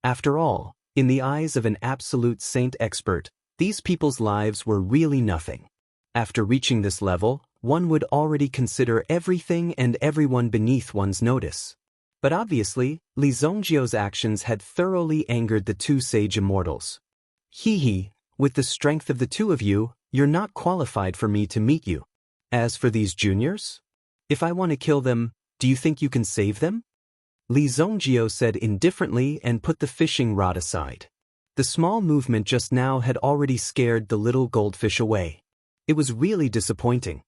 After all, in the eyes of an absolute saint expert, these people's lives were really nothing. After reaching this level, one would already consider everything and everyone beneath one's notice. But obviously, Li Zongjio's actions had thoroughly angered the two sage immortals. Hee, with the strength of the two of you, you're not qualified for me to meet you. As for these juniors? If I want to kill them, do you think you can save them? Li Zongjio said indifferently and put the fishing rod aside. The small movement just now had already scared the little goldfish away. It was really disappointing.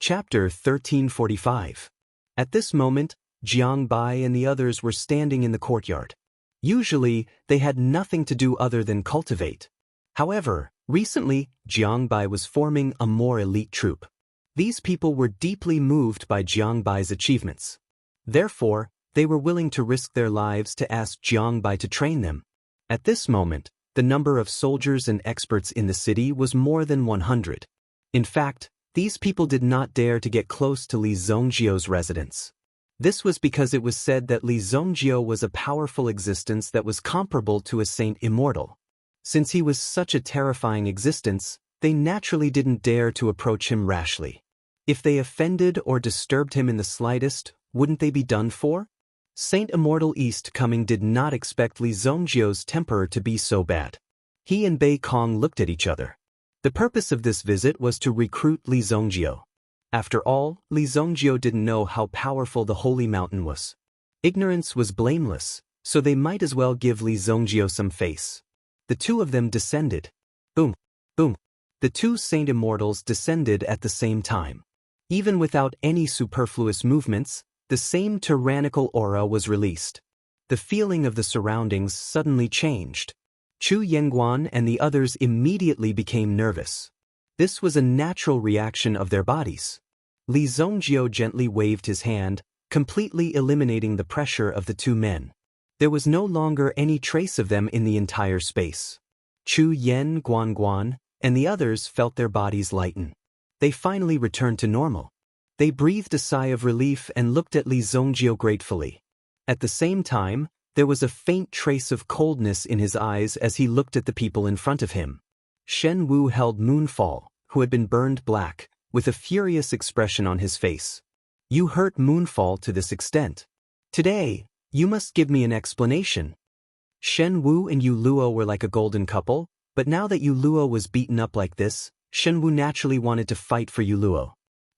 Chapter 1345. At this moment, Jiang Bai and the others were standing in the courtyard. Usually, they had nothing to do other than cultivate. However, recently, Jiang Bai was forming a more elite troop. These people were deeply moved by Jiang Bai's achievements. Therefore, they were willing to risk their lives to ask Jiang Bai to train them. At this moment, the number of soldiers and experts in the city was more than 100. In fact, these people did not dare to get close to Li Zongjio's residence. This was because it was said that Li Zongjio was a powerful existence that was comparable to a saint immortal. Since he was such a terrifying existence, they naturally didn't dare to approach him rashly. If they offended or disturbed him in the slightest, wouldn't they be done for? Saint Immortal East Coming did not expect Li Zongjio's temper to be so bad. He and Bei Kong looked at each other. The purpose of this visit was to recruit Li Zongjio. After all, Li Zongjio didn't know how powerful the holy mountain was. Ignorance was blameless, so they might as well give Li Zongjio some face. The two of them descended. Boom, boom. The two saint immortals descended at the same time. Even without any superfluous movements, the same tyrannical aura was released. The feeling of the surroundings suddenly changed. Chu Yengguan and the others immediately became nervous. This was a natural reaction of their bodies. Li Zongjio gently waved his hand, completely eliminating the pressure of the two men. There was no longer any trace of them in the entire space. Chu Guan, and the others felt their bodies lighten. They finally returned to normal. They breathed a sigh of relief and looked at Li Zongjio gratefully. At the same time, there was a faint trace of coldness in his eyes as he looked at the people in front of him. Shen Wu held Moonfall, who had been burned black, with a furious expression on his face. You hurt Moonfall to this extent. Today, you must give me an explanation. Shen Wu and Yu Luo were like a golden couple, but now that Yu Luo was beaten up like this, Shen Wu naturally wanted to fight for Yu Luo.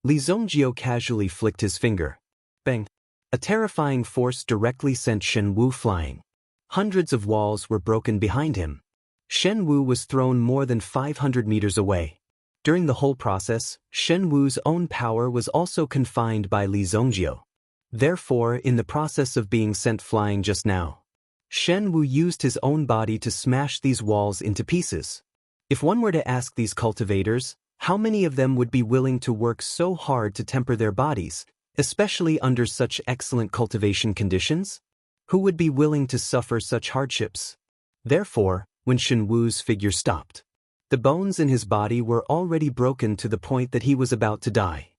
Li Zongjio casually flicked his finger. Bang! A terrifying force directly sent Shen Wu flying. Hundreds of walls were broken behind him. Shen Wu was thrown more than 500 meters away. During the whole process, Shen Wu's own power was also confined by Li Zongjio. Therefore, in the process of being sent flying just now, Shen Wu used his own body to smash these walls into pieces. If one were to ask these cultivators, how many of them would be willing to work so hard to temper their bodies, especially under such excellent cultivation conditions? Who would be willing to suffer such hardships? Therefore, when Shen Wu's figure stopped, the bones in his body were already broken to the point that he was about to die.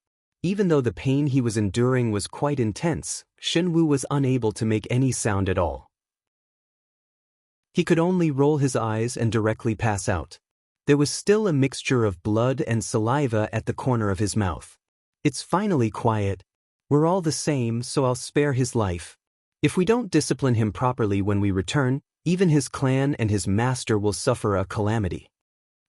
Even though the pain he was enduring was quite intense, Shen Wu was unable to make any sound at all. He could only roll his eyes and directly pass out. There was still a mixture of blood and saliva at the corner of his mouth. It's finally quiet. We're all the same, so I'll spare his life. If we don't discipline him properly when we return, even his clan and his master will suffer a calamity.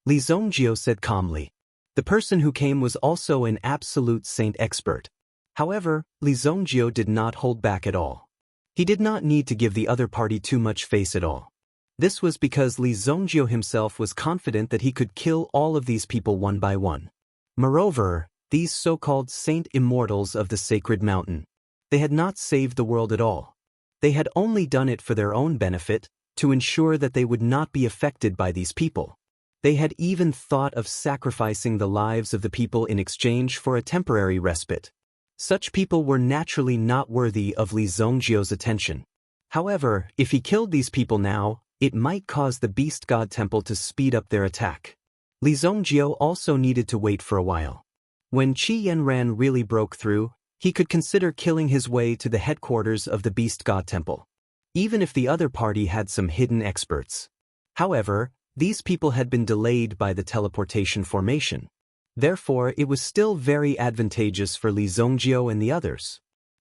Li Zongjio said calmly. The person who came was also an absolute saint expert. However, Li Zongjio did not hold back at all. He did not need to give the other party too much face at all. This was because Li Zongjio himself was confident that he could kill all of these people one by one. Moreover, these so-called saint immortals of the sacred mountain, they had not saved the world at all. They had only done it for their own benefit, to ensure that they would not be affected by these people. They had even thought of sacrificing the lives of the people in exchange for a temporary respite. Such people were naturally not worthy of Li Zongjio's attention. However, if he killed these people now, it might cause the Beast God Temple to speed up their attack. Li Zongjio also needed to wait for a while. When Qi Yanran really broke through, He could consider killing his way to the headquarters of the Beast God Temple, even if the other party had some hidden experts. However, these people had been delayed by the teleportation formation. Therefore, it was still very advantageous for Li Zongjio and the others.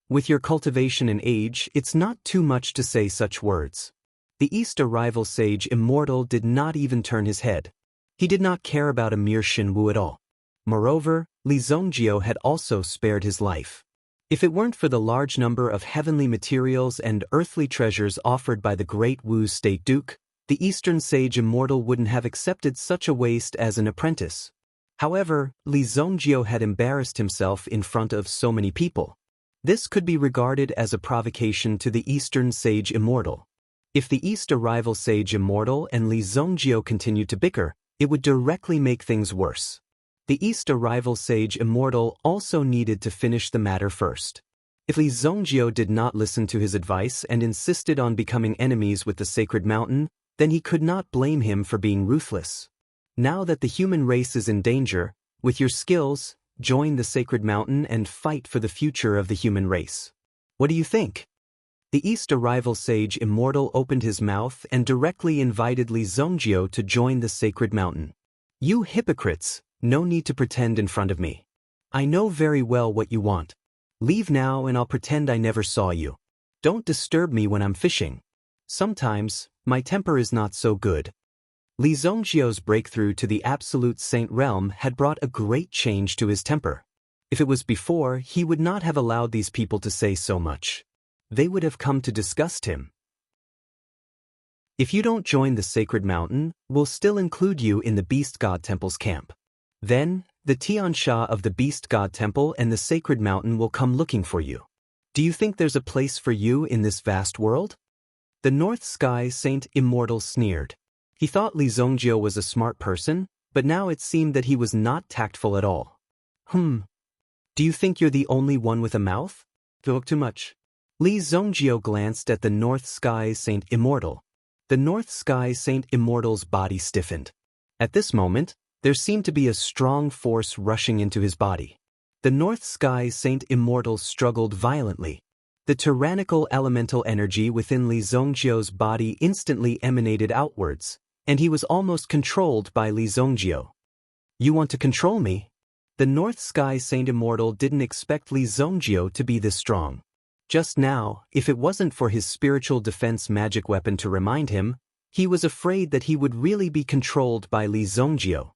With your cultivation and age, it's not too much to say such words. The East arrival sage Immortal did not even turn his head. He did not care about a mere Shinwu at all. Moreover, Li Zongjio had also spared his life. If it weren't for the large number of heavenly materials and earthly treasures offered by the great Wu's State Duke, the Eastern Sage Immortal wouldn't have accepted such a waste as an apprentice. However, Li Zongjio had embarrassed himself in front of so many people. This could be regarded as a provocation to the Eastern Sage Immortal. If the East Arrival Sage Immortal and Li Zongjio continued to bicker, it would directly make things worse. The East Arrival Sage Immortal also needed to finish the matter first. If Li Zongjio did not listen to his advice and insisted on becoming enemies with the Sacred Mountain, then he could not blame him for being ruthless. Now that the human race is in danger, with your skills, join the Sacred Mountain and fight for the future of the human race. What do you think? The East Arrival Sage Immortal opened his mouth and directly invited Li Zongjio to join the Sacred Mountain. You hypocrites, no need to pretend in front of me. I know very well what you want. Leave now and I'll pretend I never saw you. Don't disturb me when I'm fishing. Sometimes, my temper is not so good. Li Zongjio's breakthrough to the Absolute Saint realm had brought a great change to his temper. If it was before, he would not have allowed these people to say so much. They would have come to disgust him. If you don't join the Sacred Mountain, we'll still include you in the Beast God Temple's camp. Then, the Tiansha of the Beast God Temple and the Sacred Mountain will come looking for you. Do you think there's a place for you in this vast world? The North Sky Saint Immortal sneered. He thought Li Zongjio was a smart person, but now it seemed that he was not tactful at all. Do you think you're the only one with a mouth? Talk too much. Li Zongjio glanced at the North Sky Saint Immortal. The North Sky Saint Immortal's body stiffened. At this moment, there seemed to be a strong force rushing into his body. The North Sky Saint Immortal struggled violently. The tyrannical elemental energy within Li Zongjio's body instantly emanated outwards, and he was almost controlled by Li Zongjio. You want to control me? The North Sky Saint Immortal didn't expect Li Zongjio to be this strong. Just now, if it wasn't for his spiritual defense magic weapon to remind him, he was afraid that he would really be controlled by Li Zongjio.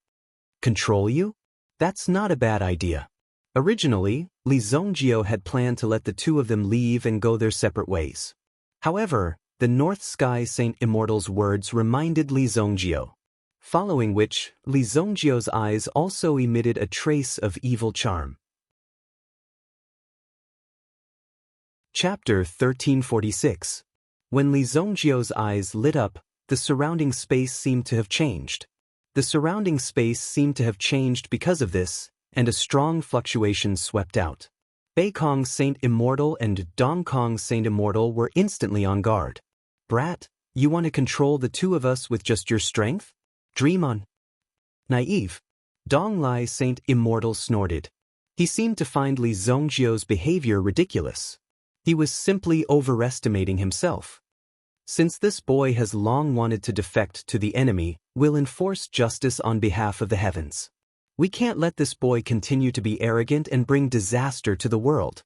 Control you? That's not a bad idea. Originally, Li Zongjio had planned to let the two of them leave and go their separate ways. However, the North Sky Saint Immortal's words reminded Li Zongjio. Following which, Li Zongjio's eyes also emitted a trace of evil charm. Chapter 1346. When Li Zongjio's eyes lit up, the surrounding space seemed to have changed. The surrounding space seemed to have changed because of this, and a strong fluctuation swept out. Beikong Saint Immortal and Dongkong Saint Immortal were instantly on guard. Brat, you want to control the two of us with just your strength? Dream on. Naive. Donglai Saint Immortal snorted. He seemed to find Li Zongjio's behavior ridiculous. He was simply overestimating himself. Since this boy has long wanted to defect to the enemy, we'll enforce justice on behalf of the heavens. We can't let this boy continue to be arrogant and bring disaster to the world.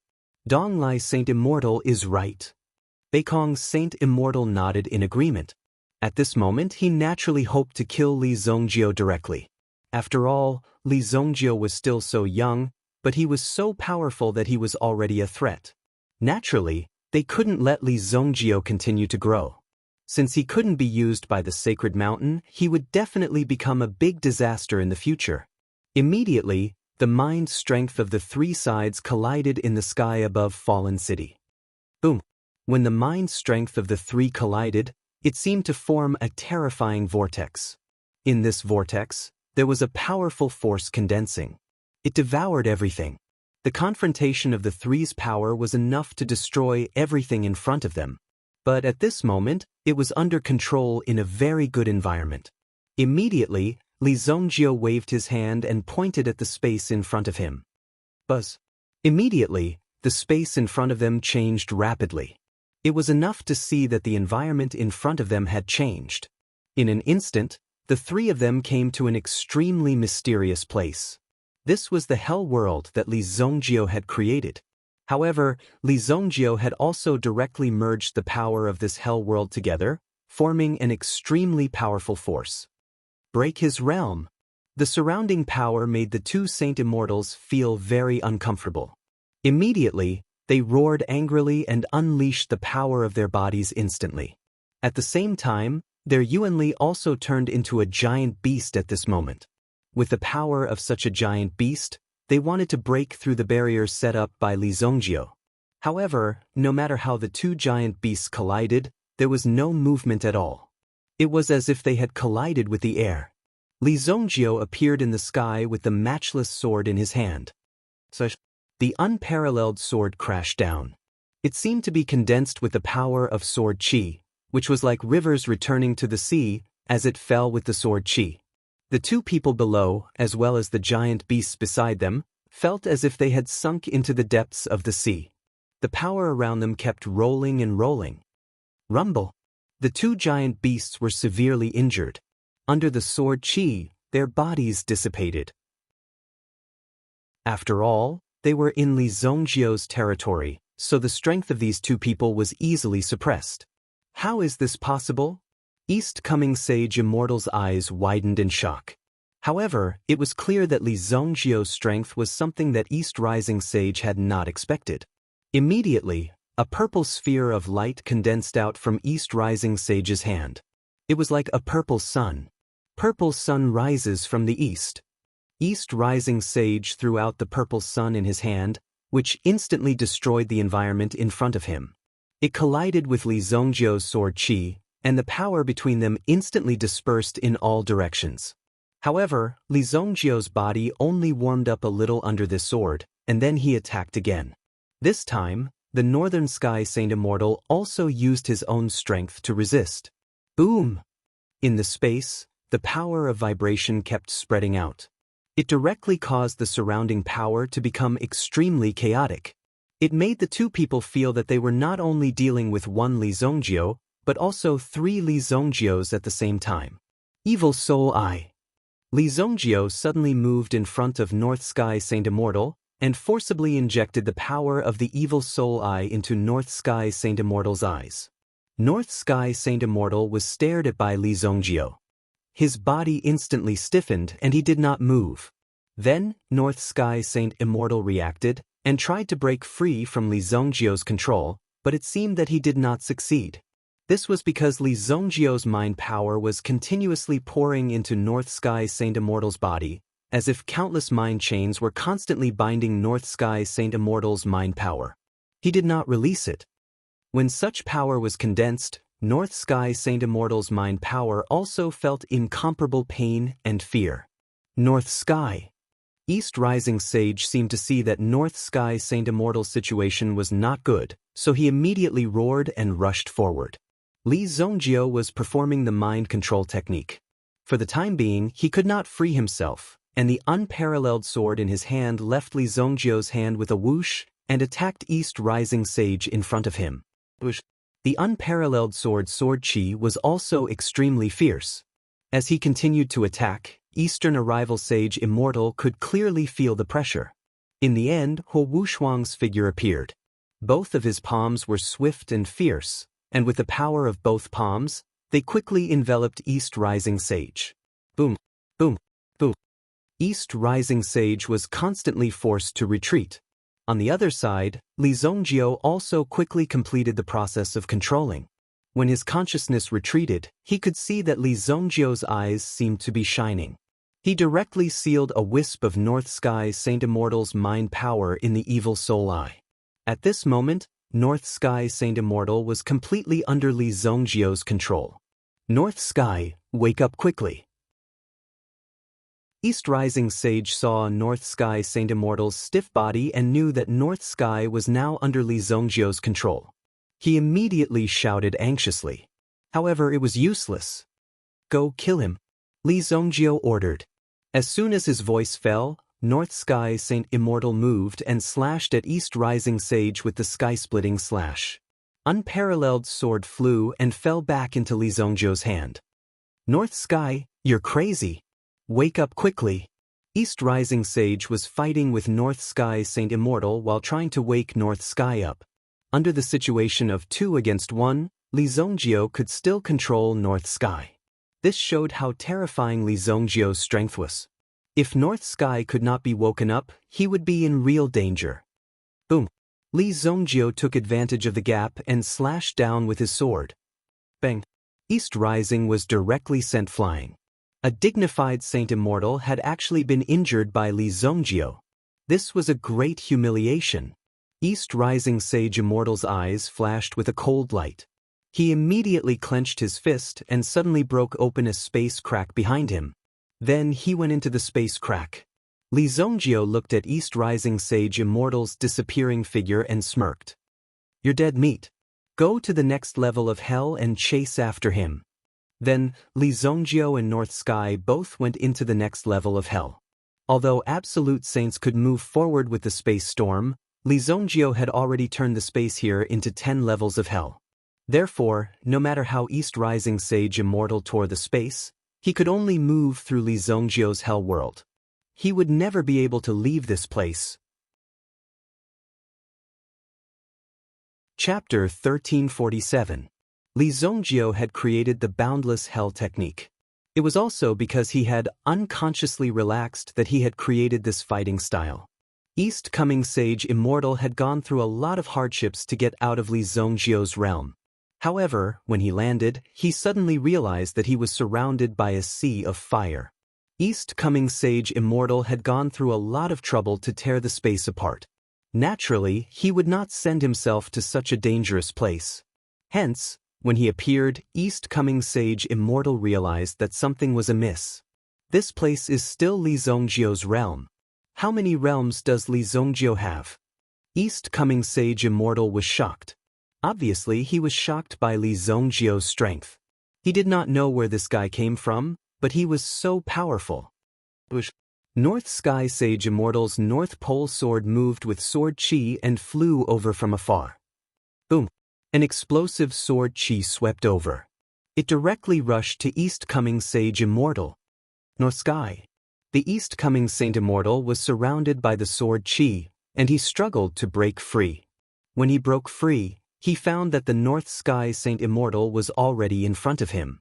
Donglai Saint Immortal is right. Beikong Saint Immortal nodded in agreement. At this moment, he naturally hoped to kill Li Zongjio directly. After all, Li Zongjio was still so young, but he was so powerful that he was already a threat. Naturally, they couldn't let Li Zongjio continue to grow. Since he couldn't be used by the Sacred Mountain, he would definitely become a big disaster in the future. Immediately, the mind strength of the three sides collided in the sky above Fallen City. Boom! When the mind strength of the three collided, it seemed to form a terrifying vortex. In this vortex, there was a powerful force condensing. It devoured everything. The confrontation of the three's power was enough to destroy everything in front of them. But at this moment, it was under control in a very good environment. Immediately, Li Zongjio waved his hand and pointed at the space in front of him. Buzz! Immediately, the space in front of them changed rapidly. It was enough to see that the environment in front of them had changed. In an instant, the three of them came to an extremely mysterious place. This was the hell world that Li Zongjio had created. However, Li Zongjio had also directly merged the power of this hell world together, forming an extremely powerful force. Break his realm. The surrounding power made the two Saint Immortals feel very uncomfortable. Immediately, they roared angrily and unleashed the power of their bodies instantly. At the same time, their Yuanli also turned into a giant beast at this moment. With the power of such a giant beast, they wanted to break through the barriers set up by Li Zongjio. However, no matter how the two giant beasts collided, there was no movement at all. It was as if they had collided with the air. Li Zongjio appeared in the sky with the matchless sword in his hand. The unparalleled sword crashed down. It seemed to be condensed with the power of sword qi, which was like rivers returning to the sea as it fell with the sword qi. The two people below, as well as the giant beasts beside them, felt as if they had sunk into the depths of the sea. The power around them kept rolling and rolling. Rumble. The two giant beasts were severely injured. Under the sword qi, their bodies dissipated. After all, they were in Li Zongjio's territory, so the strength of these two people was easily suppressed. How is this possible? East-coming Sage Immortal's eyes widened in shock. However, it was clear that Li Zongjio's strength was something that East Rising Sage had not expected. Immediately, a purple sphere of light condensed out from East Rising Sage's hand. It was like a purple sun. Purple sun rises from the east. East Rising Sage threw out the purple sun in his hand, which instantly destroyed the environment in front of him. It collided with Li Zongjio's sword qi, and the power between them instantly dispersed in all directions. However, Li Zongjio's body only warmed up a little under this sword, and then he attacked again. This time, the Northern Sky Saint Immortal also used his own strength to resist. Boom! In the space, the power of vibration kept spreading out. It directly caused the surrounding power to become extremely chaotic. It made the two people feel that they were not only dealing with one Li Zongjio, but also three Li Zongjios at the same time. Evil Soul Eye. Li Zongjio suddenly moved in front of North Sky Saint Immortal and forcibly injected the power of the Evil Soul Eye into North Sky Saint Immortal's eyes. North Sky Saint Immortal was stared at by Li Zongjio. His body instantly stiffened and he did not move. Then, North Sky Saint Immortal reacted and tried to break free from Li Zongjio's control, but it seemed that he did not succeed. This was because Li Zongjio's mind power was continuously pouring into North Sky Saint Immortal's body, as if countless mind chains were constantly binding North Sky Saint Immortal's mind power. He did not release it. When such power was condensed, North Sky Saint Immortal's mind power also felt incomparable pain and fear. North Sky. East Rising Sage seemed to see that North Sky Saint Immortal's situation was not good, so he immediately roared and rushed forward. Li Zongjio was performing the mind control technique. For the time being, he could not free himself, and the unparalleled sword in his hand left Li Zongjio's hand with a whoosh and attacked East Rising Sage in front of him. The unparalleled sword qi was also extremely fierce. As he continued to attack, Eastern Arrival Sage Immortal could clearly feel the pressure. In the end, Ho Wushuang's figure appeared. Both of his palms were swift and fierce, and with the power of both palms, they quickly enveloped East Rising Sage. Boom, boom, boom. East Rising Sage was constantly forced to retreat. On the other side, Li Zongjio also quickly completed the process of controlling. When his consciousness retreated, he could see that Li Zongjio's eyes seemed to be shining. He directly sealed a wisp of North Sky Saint Immortal's mind power in the Evil Soul Eye. At this moment, North Sky Saint Immortal was completely under Li Zongjio's control. North Sky, wake up quickly. East Rising Sage saw North Sky Saint Immortal's stiff body and knew that North Sky was now under Li Zongjio's control. He immediately shouted anxiously. However, it was useless. Go kill him, Li Zongjio ordered. As soon as his voice fell, North Sky Saint Immortal moved and slashed at East Rising Sage with the sky-splitting slash. Unparalleled sword flew and fell back into Li Zongjiu's hand. North Sky, you're crazy. Wake up quickly. East Rising Sage was fighting with North Sky Saint Immortal while trying to wake North Sky up. Under the situation of 2 against 1, Li Zongjiu could still control North Sky. This showed how terrifying Li Zongjiu's strength was. If North Sky could not be woken up, he would be in real danger. Boom! Li Zongjiu took advantage of the gap and slashed down with his sword. Bang! East Rising was directly sent flying. A dignified Saint Immortal had actually been injured by Li Zongjiu. This was a great humiliation. East Rising Sage Immortal's eyes flashed with a cold light. He immediately clenched his fist and suddenly broke open a space crack behind him. Then he went into the space crack. Li Zongjiu looked at East Rising Sage Immortal's disappearing figure and smirked. You're dead meat. Go to the next level of hell and chase after him. Then, Li Zongjiu and North Sky both went into the next level of hell. Although Absolute Saints could move forward with the space storm, Li Zongjiu had already turned the space here into 10 levels of hell. Therefore, no matter how East Rising Sage Immortal tore the space, he could only move through Li Zongjiu's hell world. He would never be able to leave this place. Chapter 1347. Li Zongjiu had created the boundless hell technique. It was also because he had unconsciously relaxed that he had created this fighting style. East Coming Sage Immortal had gone through a lot of hardships to get out of Li Zongjiu's realm. However, when he landed, he suddenly realized that he was surrounded by a sea of fire. East Coming Sage Immortal had gone through a lot of trouble to tear the space apart. Naturally, he would not send himself to such a dangerous place. Hence, when he appeared, East Coming Sage Immortal realized that something was amiss. This place is still Li Zongjiu's realm. How many realms does Li Zongjiu have? East Coming Sage Immortal was shocked. Obviously, he was shocked by Li Zongjiu's strength. He did not know where this guy came from, but he was so powerful. North Sky Sage Immortal's North Pole sword moved with sword chi and flew over from afar. Boom! An explosive sword chi swept over. It directly rushed to East Coming Sage Immortal. North Sky. The East Coming Saint Immortal was surrounded by the sword chi, and he struggled to break free. When he broke free, he found that the North Sky Saint Immortal was already in front of him.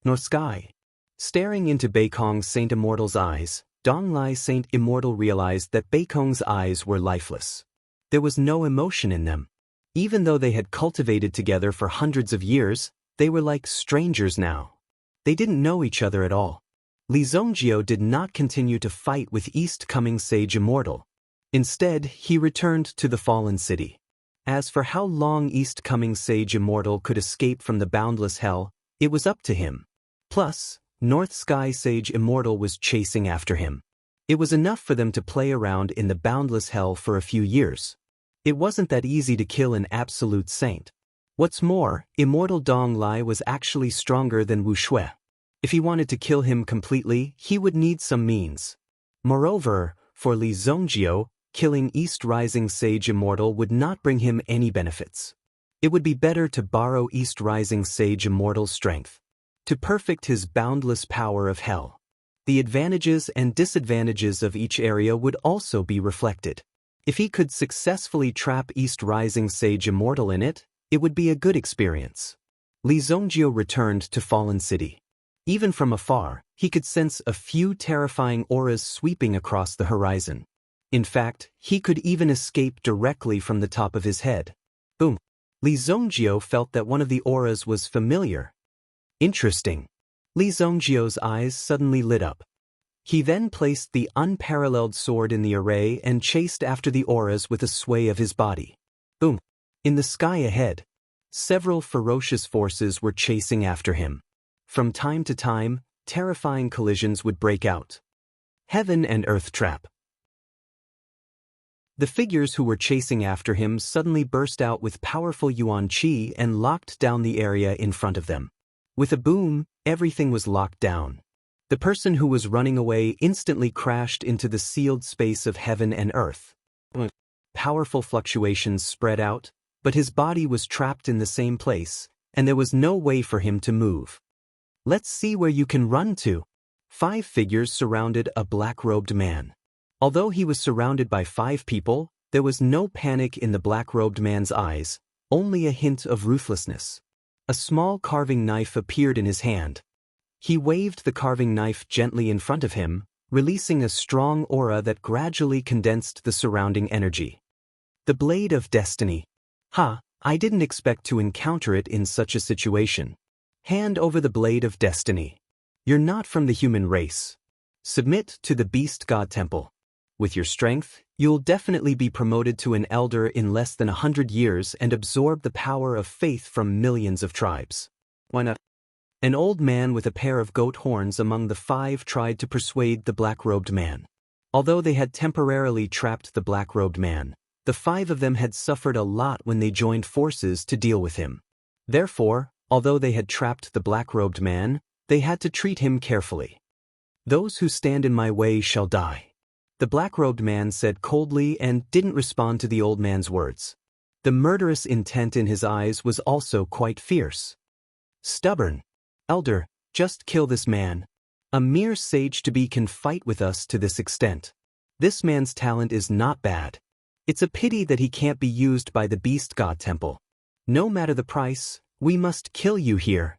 North Sky. Staring into Beikong's Saint Immortal's eyes, Donglai Saint Immortal realized that Beikong's eyes were lifeless. There was no emotion in them. Even though they had cultivated together for hundreds of years, they were like strangers now. They didn't know each other at all. Li Zongjiu did not continue to fight with East Coming Sage Immortal. Instead, he returned to the fallen city. As for how long East Coming Sage Immortal could escape from the boundless hell, it was up to him. Plus, North Sky Sage Immortal was chasing after him. It was enough for them to play around in the boundless hell for a few years. It wasn't that easy to kill an absolute saint. What's more, Immortal Dong Lai was actually stronger than Wu Shui. If he wanted to kill him completely, he would need some means. Moreover, for Li Zongjiu, killing East Rising Sage Immortal would not bring him any benefits. It would be better to borrow East Rising Sage Immortal's strength to perfect his boundless power of hell. The advantages and disadvantages of each area would also be reflected. If he could successfully trap East Rising Sage Immortal in it, it would be a good experience. Li Zongjiu returned to Fallen City. Even from afar, he could sense a few terrifying auras sweeping across the horizon. In fact, he could even escape directly from the top of his head. Boom! Li Zongjiu felt that one of the auras was familiar. Interesting. Li Zongjiu's eyes suddenly lit up. He then placed the unparalleled sword in the array and chased after the auras with a sway of his body. Boom! In the sky ahead, several ferocious forces were chasing after him. From time to time, terrifying collisions would break out. Heaven and Earth Trap. The figures who were chasing after him suddenly burst out with powerful Yuan Qi and locked down the area in front of them. With a boom, everything was locked down. The person who was running away instantly crashed into the sealed space of heaven and earth. Powerful fluctuations spread out, but his body was trapped in the same place, and there was no way for him to move. Let's see where you can run to. 5 figures surrounded a black-robed man. Although he was surrounded by 5 people, there was no panic in the black-robed man's eyes, only a hint of ruthlessness. A small carving knife appeared in his hand. He waved the carving knife gently in front of him, releasing a strong aura that gradually condensed the surrounding energy. The Blade of Destiny. I didn't expect to encounter it in such a situation. Hand over the Blade of Destiny. You're not from the human race. Submit to the Beast God Temple. With your strength, you'll definitely be promoted to an elder in less than 100 years and absorb the power of faith from millions of tribes. Why not? An old man with a pair of goat horns among the 5 tried to persuade the black-robed man. Although they had temporarily trapped the black-robed man, the 5 of them had suffered a lot when they joined forces to deal with him. Therefore, although they had trapped the black-robed man, they had to treat him carefully. Those who stand in my way shall die. The black-robed man said coldly and didn't respond to the old man's words. The murderous intent in his eyes was also quite fierce. Stubborn. Elder, just kill this man. A mere sage-to-be can fight with us to this extent. This man's talent is not bad. It's a pity that he can't be used by the Beast God Temple. No matter the price, we must kill you here.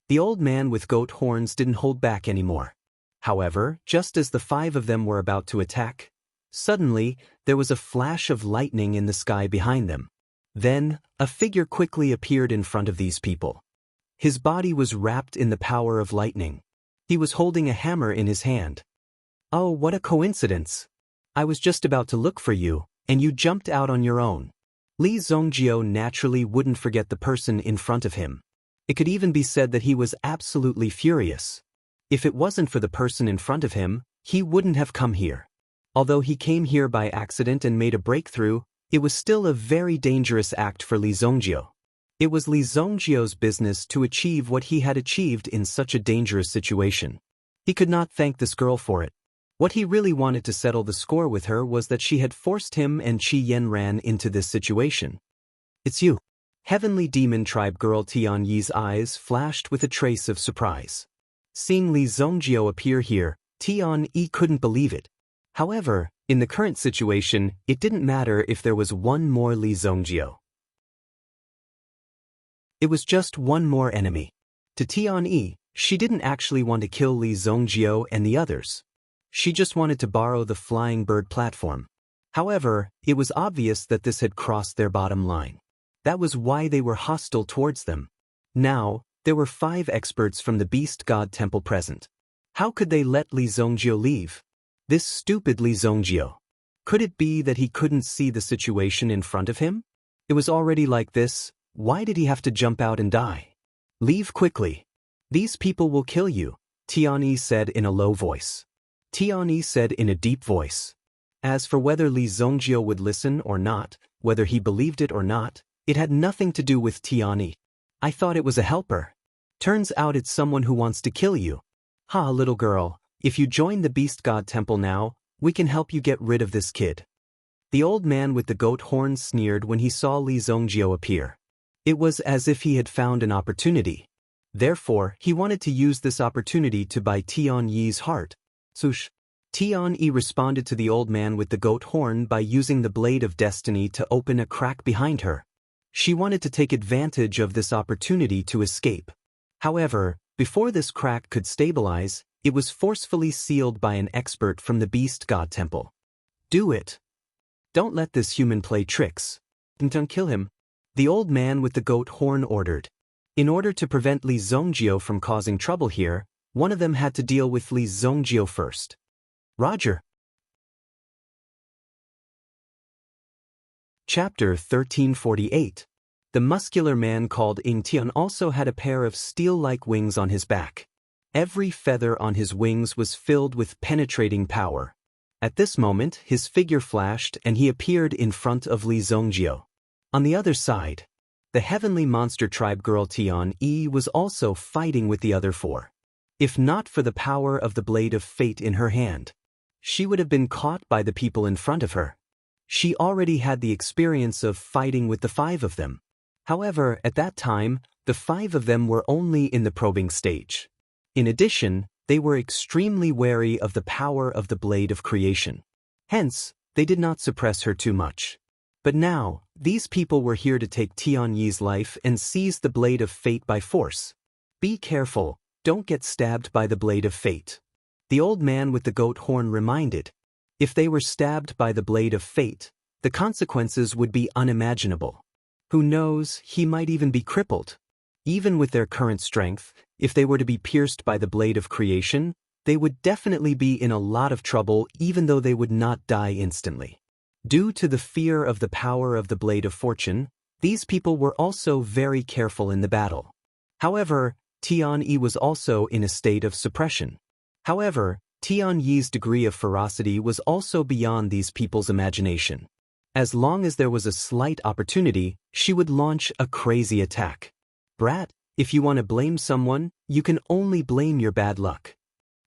The old man with goat horns didn't hold back anymore. However, just as the 5 of them were about to attack, suddenly, there was a flash of lightning in the sky behind them. Then, a figure quickly appeared in front of these people. His body was wrapped in the power of lightning. He was holding a hammer in his hand. Oh, what a coincidence! I was just about to look for you, and you jumped out on your own. Li Zongjio naturally wouldn't forget the person in front of him. It could even be said that he was absolutely furious. If it wasn't for the person in front of him, he wouldn't have come here. Although he came here by accident and made a breakthrough, it was still a very dangerous act for Li Zongjio. It was Li Zongjio's business to achieve what he had achieved in such a dangerous situation. He could not thank this girl for it. What he really wanted to settle the score with her was that she had forced him and Qi Yan ran into this situation. It's you. Heavenly Demon Tribe girl Tian Yi's eyes flashed with a trace of surprise. Seeing Li Zongjio appear here, Tian Yi couldn't believe it. However, in the current situation, it didn't matter if there was one more Li Zongjio. It was just one more enemy. To Tian Yi, she didn't actually want to kill Li Zongjio and the others. She just wanted to borrow the flying bird platform. However, it was obvious that this had crossed their bottom line. That was why they were hostile towards them. Now, there were 5 experts from the Beast God Temple present. How could they let Li Zongjio leave? This stupid Li Zongjio. Could it be that he couldn't see the situation in front of him? It was already like this. Why did he have to jump out and die? Leave quickly. These people will kill you, Tian Yi said in a low voice. Tian Yi said in a deep voice. As for whether Li Zongjio would listen or not, whether he believed it or not, it had nothing to do with Tian Yi. I thought it was a helper. Turns out it's someone who wants to kill you. Ha, little girl, if you join the Beast God Temple now, we can help you get rid of this kid. The old man with the goat horns sneered when he saw Li Zongjio appear. It was as if he had found an opportunity. Therefore, he wanted to use this opportunity to buy Tian Yi's heart. Sush. Tian Yi responded to the old man with the goat horn by using the Blade of Destiny to open a crack behind her. She wanted to take advantage of this opportunity to escape. However, before this crack could stabilize, it was forcefully sealed by an expert from the Beast God Temple. Do it. Don't let this human play tricks. Don't kill him. The old man with the goat horn ordered. In order to prevent Li Zongjio from causing trouble here, one of them had to deal with Li Zongjio first. Roger. Chapter 1348. The muscular man called Ing Tian also had a pair of steel-like wings on his back. Every feather on his wings was filled with penetrating power. At this moment, his figure flashed and he appeared in front of Li Zongjio. On the other side, the heavenly monster tribe girl Tian Yi was also fighting with the other 4. If not for the power of the blade of fate in her hand, she would have been caught by the people in front of her. She already had the experience of fighting with the 5 of them. However, at that time, the 5 of them were only in the probing stage. In addition, they were extremely wary of the power of the blade of creation. Hence, they did not suppress her too much. But now, these people were here to take Tianyi's life and seize the blade of fate by force. Be careful, don't get stabbed by the blade of fate. The old man with the goat horn reminded. If they were stabbed by the blade of fate, the consequences would be unimaginable. Who knows, he might even be crippled. Even with their current strength, if they were to be pierced by the blade of creation, they would definitely be in a lot of trouble even though they would not die instantly. Due to the fear of the power of the blade of fortune, these people were also very careful in the battle. However, Tianyi was also in a state of suppression. However, Tianyi's degree of ferocity was also beyond these people's imagination. As long as there was a slight opportunity, she would launch a crazy attack. Brat, if you want to blame someone, you can only blame your bad luck.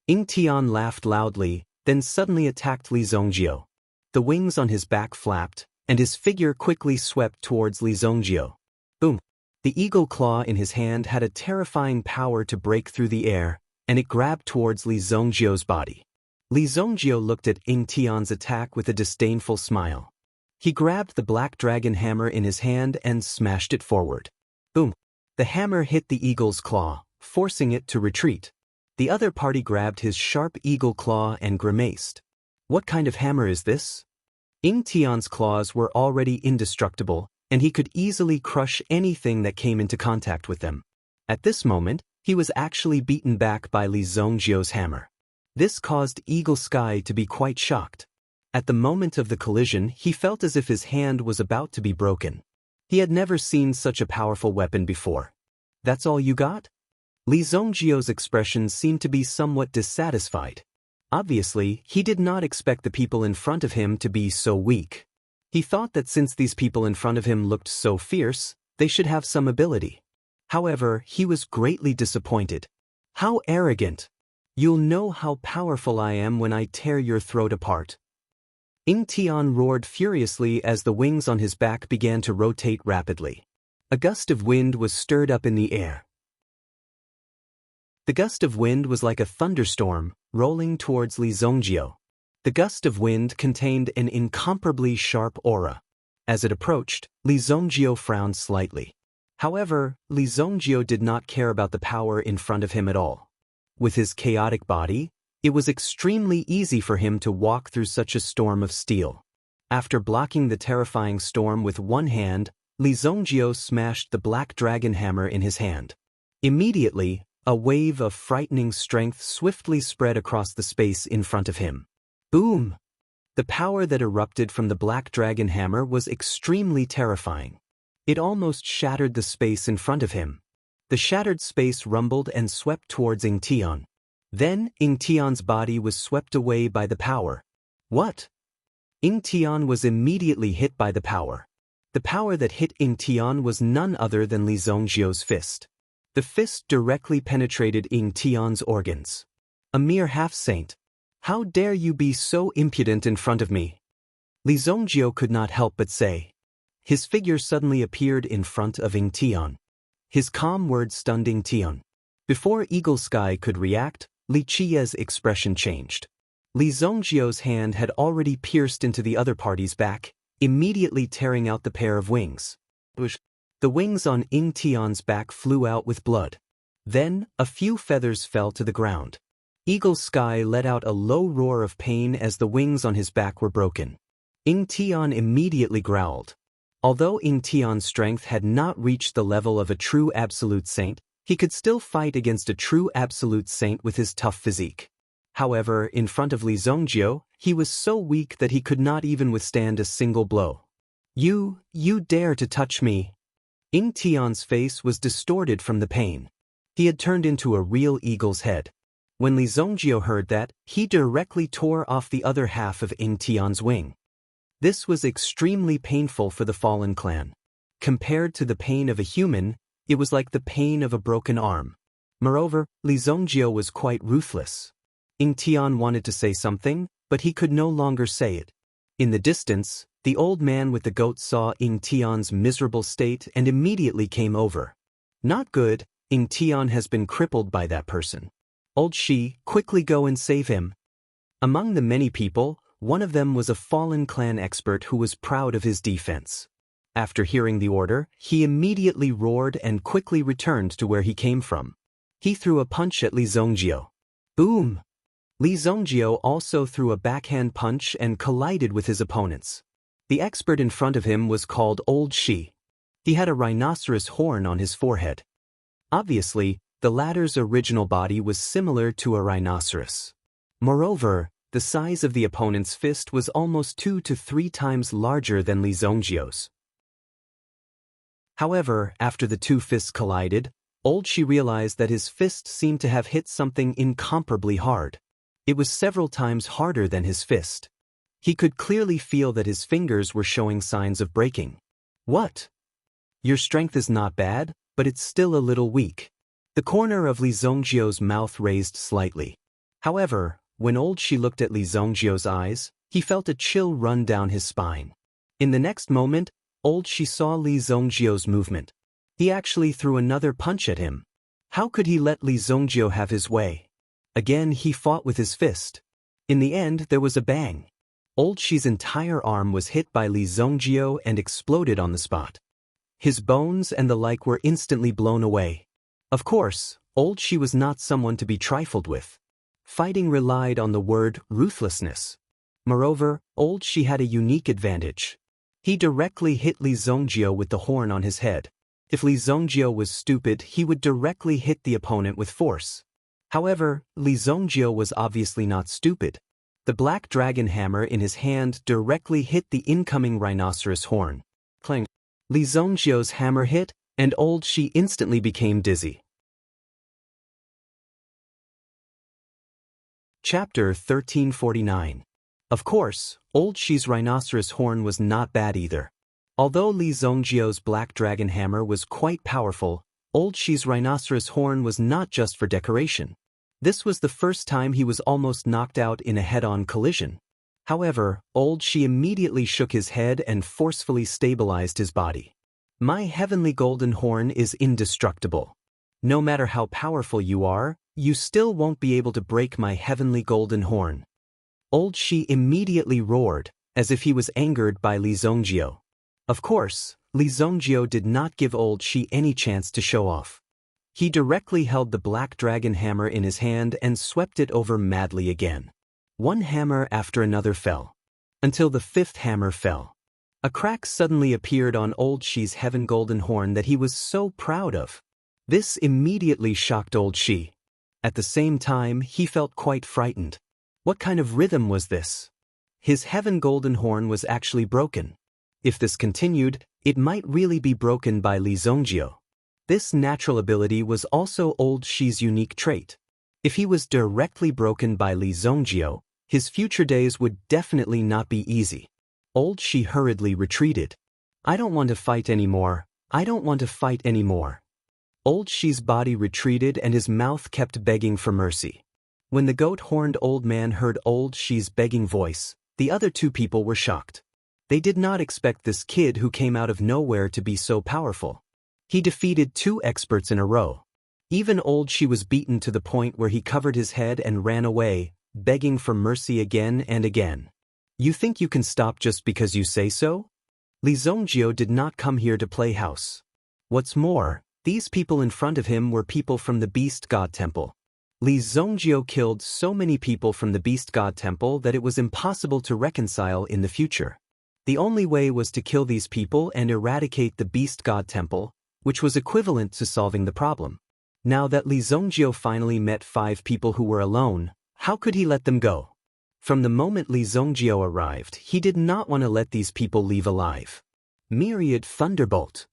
Ying Tian laughed loudly, then suddenly attacked Li Zongjio. The wings on his back flapped, and his figure quickly swept towards Li Zongjio. Boom! The eagle claw in his hand had a terrifying power to break through the air, and it grabbed towards Li Zongjio's body. Li Zongjio looked at Ying Tian's attack with a disdainful smile. He grabbed the black dragon hammer in his hand and smashed it forward. Boom! The hammer hit the eagle's claw, forcing it to retreat. The other party grabbed his sharp eagle claw and grimaced. What kind of hammer is this? Ying Tian's claws were already indestructible, and he could easily crush anything that came into contact with them. At this moment, he was actually beaten back by Li Zongjio's hammer. This caused Eagle Sky to be quite shocked. At the moment of the collision, he felt as if his hand was about to be broken. He had never seen such a powerful weapon before. That's all you got? Li Zongjio's expression seemed to be somewhat dissatisfied. Obviously, he did not expect the people in front of him to be so weak. He thought that since these people in front of him looked so fierce, they should have some ability. However, he was greatly disappointed. How arrogant! You'll know how powerful I am when I tear your throat apart. Ying Tian roared furiously as the wings on his back began to rotate rapidly. A gust of wind was stirred up in the air. The gust of wind was like a thunderstorm, rolling towards Li Zongjio. The gust of wind contained an incomparably sharp aura. As it approached, Li Zongjio frowned slightly. However, Li Zongjio did not care about the power in front of him at all. With his chaotic body, it was extremely easy for him to walk through such a storm of steel. After blocking the terrifying storm with one hand, Li Zongjio smashed the black dragon hammer in his hand. Immediately, a wave of frightening strength swiftly spread across the space in front of him. Boom! The power that erupted from the black dragon hammer was extremely terrifying. It almost shattered the space in front of him. The shattered space rumbled and swept towards Ying Tian. Then, Ying Tian's body was swept away by the power. What? Ying Tian was immediately hit by the power. The power that hit Ying Tian was none other than Li Zongjio's fist. The fist directly penetrated Ying Tian's organs. A mere half-saint. How dare you be so impudent in front of me? Li Zongjio could not help but say. His figure suddenly appeared in front of Ying Tian. His calm words stunned Ying Tian. Before Eagle Sky could react, Li Qiye's expression changed. Li Zongjio's hand had already pierced into the other party's back, immediately tearing out the pair of wings. The wings on Ying Tian's back flew out with blood. Then, a few feathers fell to the ground. Eagle Sky let out a low roar of pain as the wings on his back were broken. Ying Tian immediately growled. Although Ying Tian's strength had not reached the level of a true absolute saint, he could still fight against a true absolute saint with his tough physique. However, in front of Li Zongjio, he was so weak that he could not even withstand a single blow. You dare to touch me? Ying Tian's face was distorted from the pain. He had turned into a real eagle's head. When Li Zongjio heard that, he directly tore off the other half of Ying Tian's wing. This was extremely painful for the fallen clan. Compared to the pain of a human, it was like the pain of a broken arm. Moreover, Li Zongjio was quite ruthless. Ying Tian wanted to say something, but he could no longer say it. In the distance, the old man with the goat saw Ying Tian's miserable state and immediately came over. Not good, Ying Tian has been crippled by that person. Old Shi, quickly go and save him. Among the many people, one of them was a fallen clan expert who was proud of his defense. After hearing the order, he immediately roared and quickly returned to where he came from. He threw a punch at Li Zongjio. Boom! Li Zongjio also threw a backhand punch and collided with his opponents. The expert in front of him was called Old Shi. He had a rhinoceros horn on his forehead. Obviously, the latter's original body was similar to a rhinoceros. Moreover, the size of the opponent's fist was almost 2 to 3 times larger than Li Zongjio's. However, after the two fists collided, Old Shi realized that his fist seemed to have hit something incomparably hard. It was several times harder than his fist. He could clearly feel that his fingers were showing signs of breaking. What? Your strength is not bad, but it's still a little weak. The corner of Li Zongjio's mouth raised slightly. However, when Old Shi looked at Li Zongjio's eyes, he felt a chill run down his spine. In the next moment, Old Shi saw Li Zongjio's movement. He actually threw another punch at him. How could he let Li Zongjio have his way? Again he fought with his fist. In the end there was a bang. Old Shi's entire arm was hit by Li Zongjio and exploded on the spot. His bones and the like were instantly blown away. Of course, Old Shi was not someone to be trifled with. Fighting relied on the word ruthlessness. Moreover, Old Shi had a unique advantage. He directly hit Li Zongjio with the horn on his head. If Li Zongjio was stupid, he would directly hit the opponent with force. However, Li Zongjio was obviously not stupid. The black dragon hammer in his hand directly hit the incoming rhinoceros horn. Clang! Li Zongjio's hammer hit, and Old Shi instantly became dizzy. Chapter 1349. Of course, Old Shi's rhinoceros horn was not bad either. Although Li Zongjio's black dragon hammer was quite powerful, Old Shi's rhinoceros horn was not just for decoration. This was the first time he was almost knocked out in a head-on collision. However, Old Shi immediately shook his head and forcefully stabilized his body. My heavenly golden horn is indestructible. No matter how powerful you are, you still won't be able to break my heavenly golden horn. Old Shi immediately roared, as if he was angered by Li Zongjio. Of course, Li Zongjio did not give Old Shi any chance to show off. He directly held the black dragon hammer in his hand and swept it over madly again. One hammer after another fell, until the fifth hammer fell. A crack suddenly appeared on Old Shi's heaven golden horn that he was so proud of. This immediately shocked Old Shi. At the same time, he felt quite frightened. What kind of rhythm was this? His heaven golden horn was actually broken. If this continued, it might really be broken by Li Zongjio. This natural ability was also Old Shi's unique trait. If he was directly broken by Li Zongjio, his future days would definitely not be easy. Old Shi hurriedly retreated. I don't want to fight anymore. I don't want to fight anymore. Old Shi's body retreated and his mouth kept begging for mercy. When the goat-horned old man heard Old Shi's begging voice, the other two people were shocked. They did not expect this kid who came out of nowhere to be so powerful. He defeated 2 experts in a row. Even Old Shi was beaten to the point where he covered his head and ran away, begging for mercy again and again. You think you can stop just because you say so? Li Zongjio did not come here to play house. What's more, these people in front of him were people from the Beast God Temple. Li Zongjio killed so many people from the Beast God Temple that it was impossible to reconcile in the future. The only way was to kill these people and eradicate the Beast God Temple, which was equivalent to solving the problem. Now that Li Zongjio finally met 5 people who were alone, how could he let them go? From the moment Li Zongjio arrived, he did not want to let these people leave alive. Myriad Thunderbolt.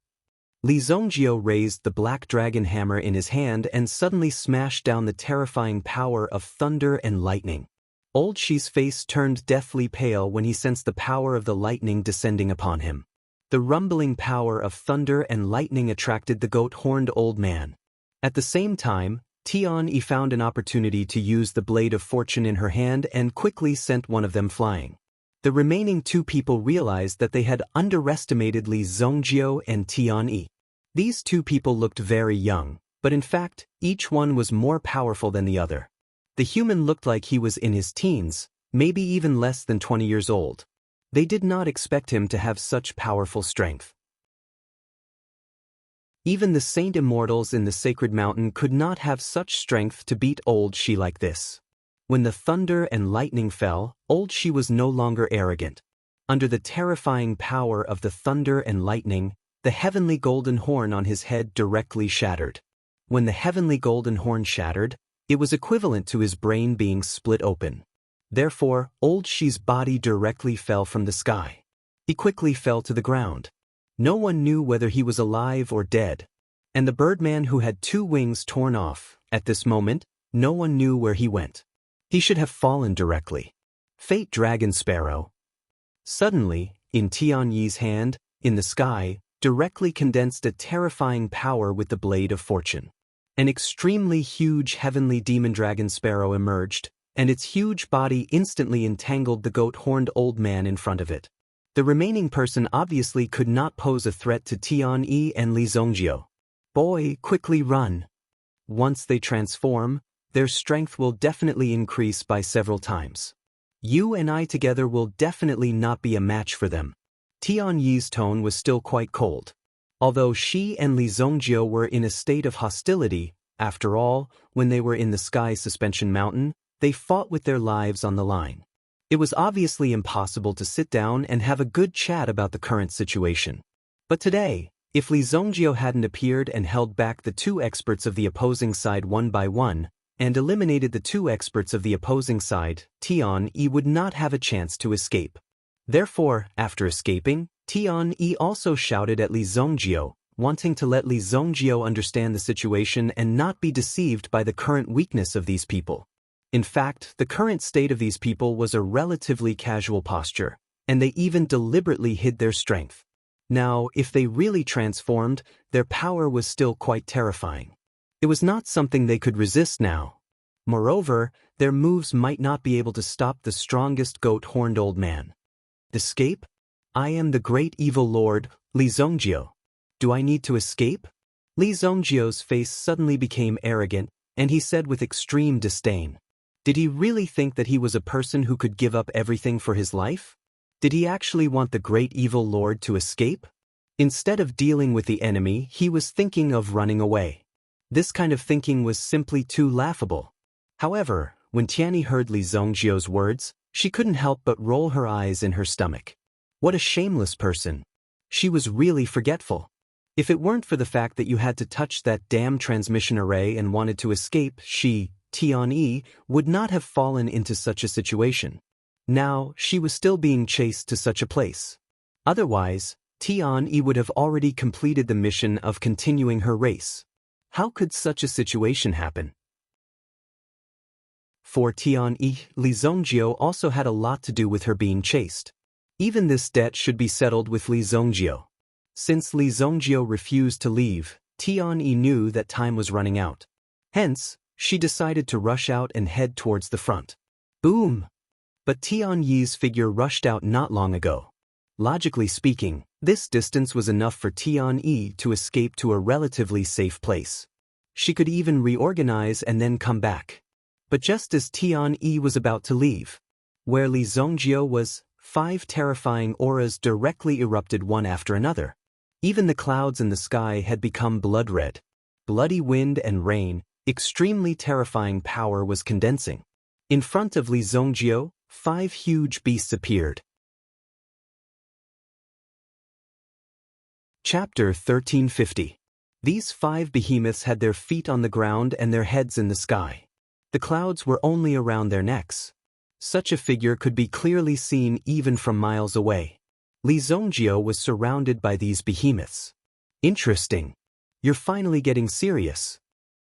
Li Zongjio raised the black dragon hammer in his hand and suddenly smashed down the terrifying power of thunder and lightning. Old Shi's face turned deathly pale when he sensed the power of the lightning descending upon him. The rumbling power of thunder and lightning attracted the goat-horned old man. At the same time, Tian found an opportunity to use the blade of fortune in her hand and quickly sent one of them flying. The remaining two people realized that they had underestimated Li Zhongjiu and Tian. These two people looked very young, but in fact, each one was more powerful than the other. The human looked like he was in his teens, maybe even less than 20 years old. They did not expect him to have such powerful strength. Even the saint immortals in the sacred mountain could not have such strength to beat old Shi like this. When the thunder and lightning fell, old Shi was no longer arrogant. Under the terrifying power of the thunder and lightning, the heavenly golden horn on his head directly shattered. When the heavenly golden horn shattered, it was equivalent to his brain being split open. Therefore, old Shi's body directly fell from the sky. He quickly fell to the ground. No one knew whether he was alive or dead. And the birdman who had 2 wings torn off, at this moment, no one knew where he went. He should have fallen directly. Fate Dragon Sparrow. Suddenly, in Tianyi's hand, in the sky, directly condensed a terrifying power with the blade of fortune. An extremely huge heavenly demon dragon sparrow emerged, and its huge body instantly entangled the goat-horned old man in front of it. The remaining person obviously could not pose a threat to Tian and Li Zhongjiu. Boy, quickly run. Once they transform, their strength will definitely increase by several times. You and I together will definitely not be a match for them. Tianyi's tone was still quite cold. Although Shi and Li Zhongjiu were in a state of hostility, after all, when they were in the Sky Suspension Mountain, they fought with their lives on the line. It was obviously impossible to sit down and have a good chat about the current situation. But today, if Li Zhongjiu hadn't appeared and held back the 2 experts of the opposing side one by one, and eliminated the 2 experts of the opposing side, Tian would not have a chance to escape. Therefore, after escaping, Tian also shouted at Li Zhongjiu, wanting to let Li Zhongjiu understand the situation and not be deceived by the current weakness of these people. In fact, the current state of these people was a relatively casual posture, and they even deliberately hid their strength. Now, if they really transformed, their power was still quite terrifying. It was not something they could resist now. Moreover, their moves might not be able to stop the strongest goat-horned old man. Escape? I am the great evil lord, Li Zhongjiu. Do I need to escape? Li Zhongjiu's face suddenly became arrogant, and he said with extreme disdain. Did he really think that he was a person who could give up everything for his life? Did he actually want the great evil lord to escape? Instead of dealing with the enemy, he was thinking of running away. This kind of thinking was simply too laughable. However, when Tianyi heard Li Zhongjiu's words, she couldn't help but roll her eyes in her stomach. What a shameless person. She was really forgetful. If it weren't for the fact that you had to touch that damn transmission array and wanted to escape, Tianyi, would not have fallen into such a situation. Now, she was still being chased to such a place. Otherwise, Tianyi would have already completed the mission of continuing her race. How could such a situation happen? For Tianyi, Li Zhongjiu also had a lot to do with her being chased. Even this debt should be settled with Li Zhongjiu. Since Li Zhongjiu refused to leave, Tianyi knew that time was running out. Hence, she decided to rush out and head towards the front. Boom! But Tianyi's figure rushed out not long ago. Logically speaking, this distance was enough for Tianyi to escape to a relatively safe place. She could even reorganize and then come back. But just as Tianyi was about to leave, where Li Zhongjiu was, 5 terrifying auras directly erupted one after another. Even the clouds in the sky had become blood red. Bloody wind and rain, extremely terrifying power was condensing. In front of Li Zhongjiu, 5 huge beasts appeared. Chapter 1350. These 5 behemoths had their feet on the ground and their heads in the sky. The clouds were only around their necks. Such a figure could be clearly seen even from miles away. Li Zhongjiu was surrounded by these behemoths. Interesting. You're finally getting serious.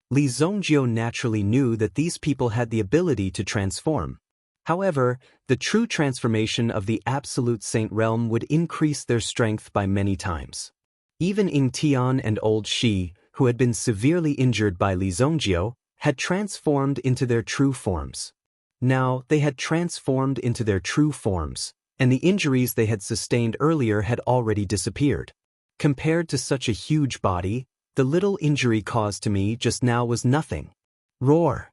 Li Zhongjiu naturally knew that these people had the ability to transform. However, the true transformation of the absolute saint realm would increase their strength by many times. Even Ying Tian and old Shi, who had been severely injured by Li Zhongjiu, had transformed into their true forms. Now, they had transformed into their true forms, and the injuries they had sustained earlier had already disappeared. Compared to such a huge body, the little injury caused to me just now was nothing. Roar!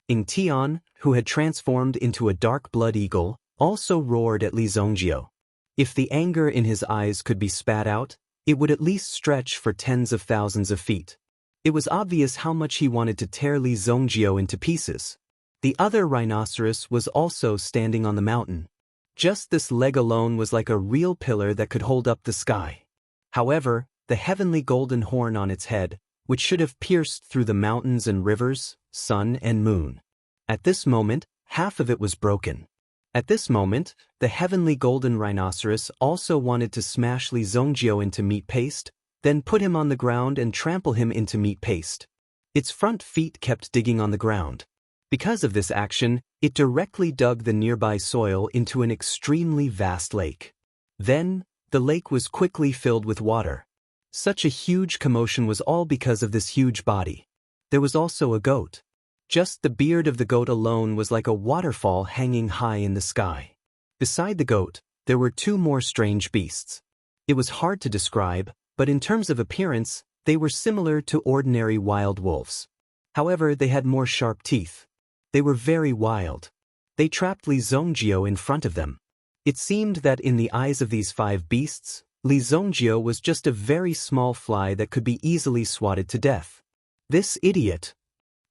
Ing Tian, who had transformed into a dark blood eagle, also roared at Li Zongjio. If the anger in his eyes could be spat out, it would at least stretch for tens of thousands of feet. It was obvious how much he wanted to tear Li Zongjio into pieces. The other rhinoceros was also standing on the mountain. Just this leg alone was like a real pillar that could hold up the sky. However, the heavenly golden horn on its head, which should have pierced through the mountains and rivers, sun and moon. At this moment, half of it was broken. At this moment, the heavenly golden rhinoceros also wanted to smash Li Zongjio into meat paste, then put him on the ground and trample him into meat paste. Its front feet kept digging on the ground. Because of this action, it directly dug the nearby soil into an extremely vast lake. Then, the lake was quickly filled with water. Such a huge commotion was all because of this huge body. There was also a goat. Just the beard of the goat alone was like a waterfall hanging high in the sky. Beside the goat, there were two more strange beasts. It was hard to describe, but in terms of appearance, they were similar to ordinary wild wolves. However, they had more sharp teeth. They were very wild. They trapped Li Zongjio in front of them. It seemed that in the eyes of these 5 beasts, Li Zongjio was just a very small fly that could be easily swatted to death. This idiot!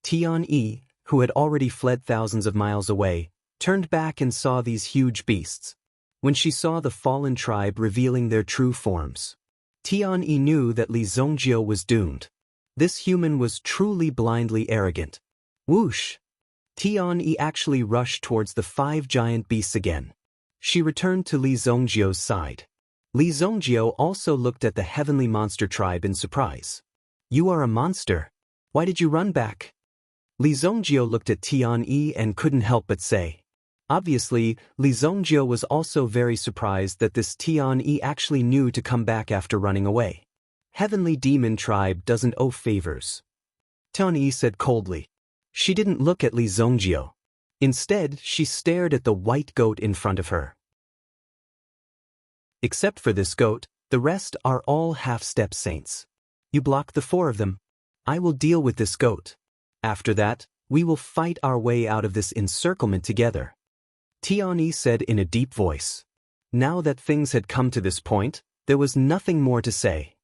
Tian Yi, who had already fled thousands of miles away, turned back and saw these huge beasts. When she saw the fallen tribe revealing their true forms, Tian Yi knew that Li Zongjio was doomed. This human was truly blindly arrogant. Whoosh! Tian Yi actually rushed towards the 5 giant beasts again. She returned to Li Zongjio's side. Li Zongjio also looked at the heavenly monster tribe in surprise. You are a monster. Why did you run back? Li Zongjio looked at Tian Yi and couldn't help but say. Obviously, Li Zongjio was also very surprised that this Tian Yi actually knew to come back after running away. Heavenly demon tribe doesn't owe favors. Tian Yi said coldly. She didn't look at Li Zongjio. Instead, she stared at the white goat in front of her. Except for this goat, the rest are all half-step saints. You block the 4 of them. I will deal with this goat. After that, we will fight our way out of this encirclement together. Tian Yi said in a deep voice. Now that things had come to this point, there was nothing more to say.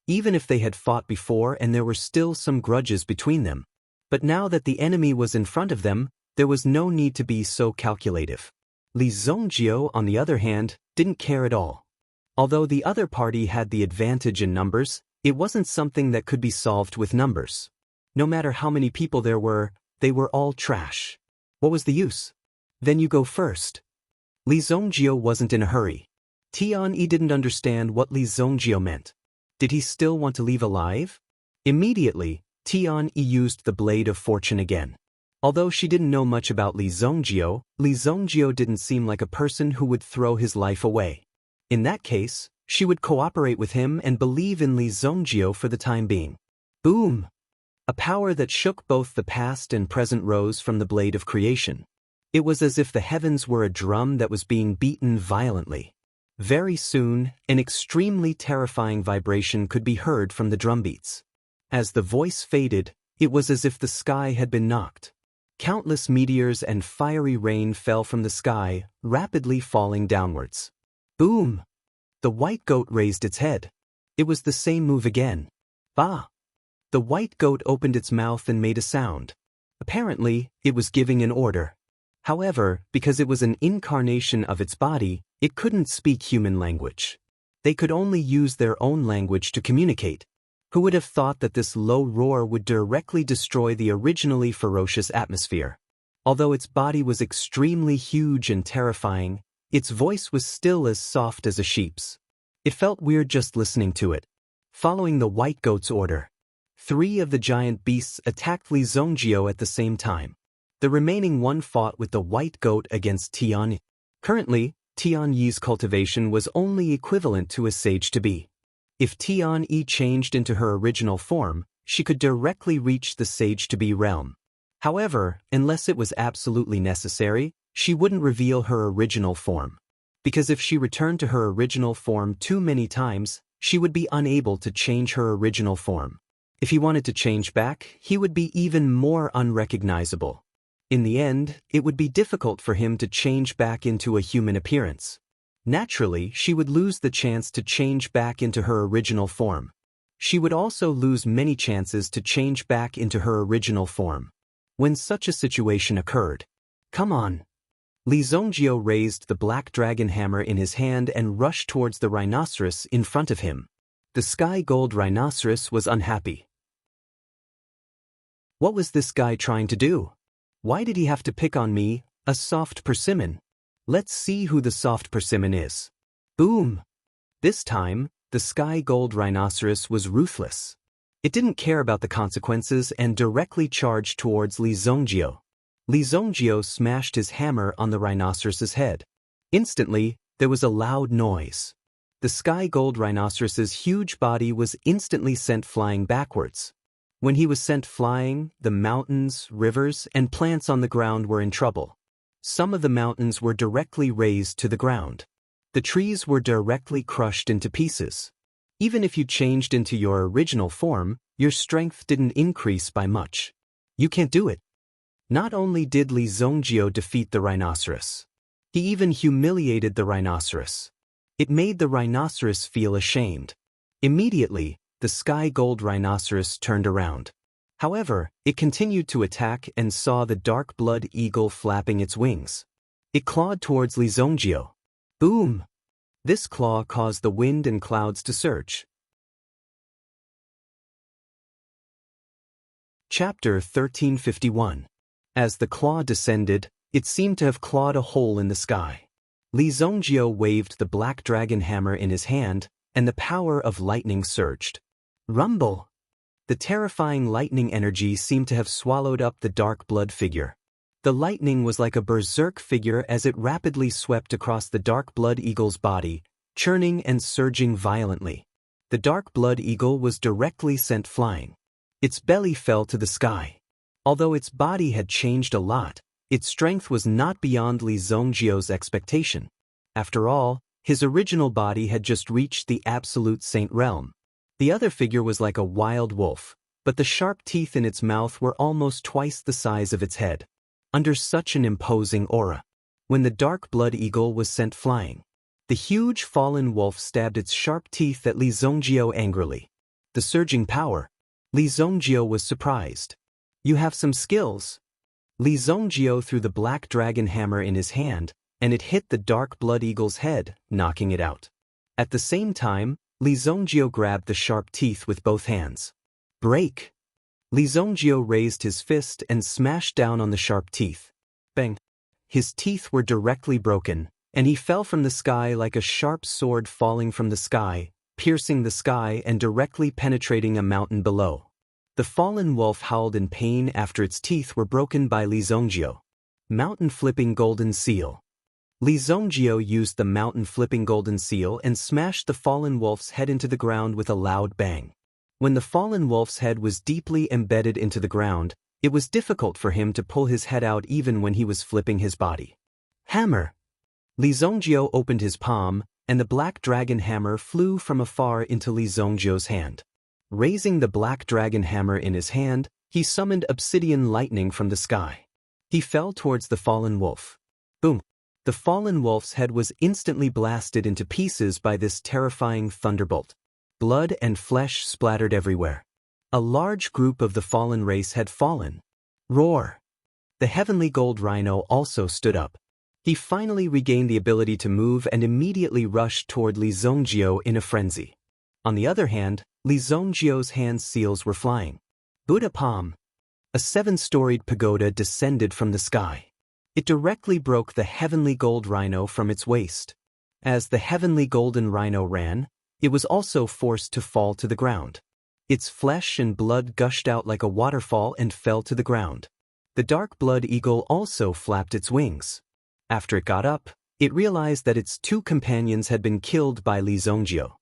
Even if they had fought before and there were still some grudges between them. But now that the enemy was in front of them, there was no need to be so calculative. Li Zongjio, on the other hand, didn't care at all. Although the other party had the advantage in numbers, it wasn't something that could be solved with numbers. No matter how many people there were, they were all trash. What was the use? Then you go first. Li Zongjio wasn't in a hurry. Tian Yi didn't understand what Li Zongjio meant. Did he still want to leave alive? Immediately, Tian Yi used the blade of fortune again. Although she didn't know much about Li Zongjio didn't seem like a person who would throw his life away. In that case, she would cooperate with him and believe in Li Zongjio for the time being. Boom! A power that shook both the past and present rose from the blade of creation. It was as if the heavens were a drum that was being beaten violently. Very soon, an extremely terrifying vibration could be heard from the drumbeats. As the voice faded, it was as if the sky had been knocked. Countless meteors and fiery rain fell from the sky, rapidly falling downwards. Boom! The white goat raised its head. It was the same move again. Bah! The white goat opened its mouth and made a sound. Apparently, it was giving an order. However, because it was an incarnation of its body, it couldn't speak human language. They could only use their own language to communicate. Who would have thought that this low roar would directly destroy the originally ferocious atmosphere? Although its body was extremely huge and terrifying, its voice was still as soft as a sheep's. It felt weird just listening to it. Following the white goat's order, 3 of the giant beasts attacked Li Zongjio at the same time. The remaining one fought with the white goat against Tian Yi. Currently, Tian Yi's cultivation was only equivalent to a sage-to-be. If Tian Yi changed into her original form, she could directly reach the sage-to-be realm. However, unless it was absolutely necessary, she wouldn't reveal her original form. Because if she returned to her original form too many times, she would be unable to change her original form. If he wanted to change back, he would be even more unrecognizable. In the end, it would be difficult for him to change back into a human appearance. Naturally, she would lose the chance to change back into her original form. She would also lose many chances to change back into her original form. When such a situation occurred, "Come on." Li Zongjio raised the black dragon hammer in his hand and rushed towards the rhinoceros in front of him. The sky gold rhinoceros was unhappy. What was this guy trying to do? Why did he have to pick on me, a soft persimmon? Let's see who the soft persimmon is. Boom! This time, the sky gold rhinoceros was ruthless. It didn't care about the consequences and directly charged towards Li Zongjio. Li Zongjio smashed his hammer on the rhinoceros's head. Instantly, there was a loud noise. The sky gold rhinoceros's huge body was instantly sent flying backwards. When he was sent flying, the mountains, rivers, and plants on the ground were in trouble. Some of the mountains were directly razed to the ground. The trees were directly crushed into pieces. Even if you changed into your original form, your strength didn't increase by much. You can't do it. Not only did Li Zongjio defeat the rhinoceros, he even humiliated the rhinoceros. It made the rhinoceros feel ashamed. Immediately, the sky gold rhinoceros turned around. However, it continued to attack and saw the dark blood eagle flapping its wings. It clawed towards Li Zongjio. Boom! This claw caused the wind and clouds to surge. Chapter 1351. As the claw descended, it seemed to have clawed a hole in the sky. Li Zongjio waved the black dragon hammer in his hand, and the power of lightning surged. Rumble! The terrifying lightning energy seemed to have swallowed up the dark blood figure. The lightning was like a berserk figure as it rapidly swept across the dark blood eagle's body, churning and surging violently. The dark blood eagle was directly sent flying. Its belly fell to the sky. Although its body had changed a lot, its strength was not beyond Li Zongjio's expectation. After all, his original body had just reached the absolute saint realm. The other figure was like a wild wolf, but the sharp teeth in its mouth were almost twice the size of its head. Under such an imposing aura, when the dark blood eagle was sent flying, the huge fallen wolf stabbed its sharp teeth at Li Zongjio angrily. The surging power. Li Zongjio was surprised. You have some skills. Li Zongjio threw the black dragon hammer in his hand, and it hit the dark blood eagle's head, knocking it out. At the same time, Li Zongjio grabbed the sharp teeth with both hands. Break! Li Zongjio raised his fist and smashed down on the sharp teeth. Bang! His teeth were directly broken, and he fell from the sky like a sharp sword falling from the sky, piercing the sky and directly penetrating a mountain below. The fallen wolf howled in pain after its teeth were broken by Li Zongjio. Mountain-flipping golden seal. Li Zongjio used the mountain-flipping golden seal and smashed the fallen wolf's head into the ground with a loud bang. When the fallen wolf's head was deeply embedded into the ground, it was difficult for him to pull his head out even when he was flipping his body. Hammer! Li Zongjio opened his palm, and the black dragon hammer flew from afar into Li Zongjio's hand. Raising the black dragon hammer in his hand, he summoned obsidian lightning from the sky. He fell towards the fallen wolf. Boom! The fallen wolf's head was instantly blasted into pieces by this terrifying thunderbolt. Blood and flesh splattered everywhere. A large group of the fallen race had fallen. Roar! The heavenly gold rhino also stood up. He finally regained the ability to move and immediately rushed toward Li Zongjio in a frenzy. On the other hand, Li Zongjio's hand seals were flying. Buddha palm. A 7-storied pagoda descended from the sky. It directly broke the heavenly gold rhino from its waist. As the heavenly golden rhino ran, it was also forced to fall to the ground. Its flesh and blood gushed out like a waterfall and fell to the ground. The dark blood eagle also flapped its wings. After it got up, it realized that its 2 companions had been killed by Li Zongjio.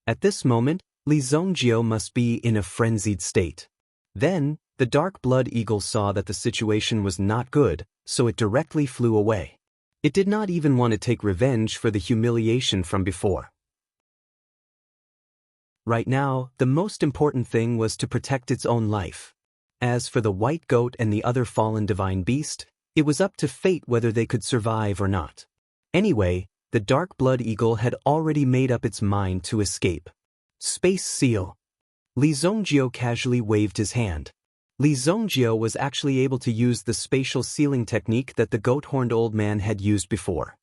At this moment, Li Zongjio must be in a frenzied state. Then, The dark blood eagle saw that the situation was not good, so it directly flew away. It did not even want to take revenge for the humiliation from before. Right now, the most important thing was to protect its own life. As for the white goat and the other fallen divine beast, it was up to fate whether they could survive or not. Anyway, the dark blood eagle had already made up its mind to escape. Space seal. Li Zongjio casually waved his hand. Li Zongjio was actually able to use the spatial sealing technique that the goat-horned old man had used before.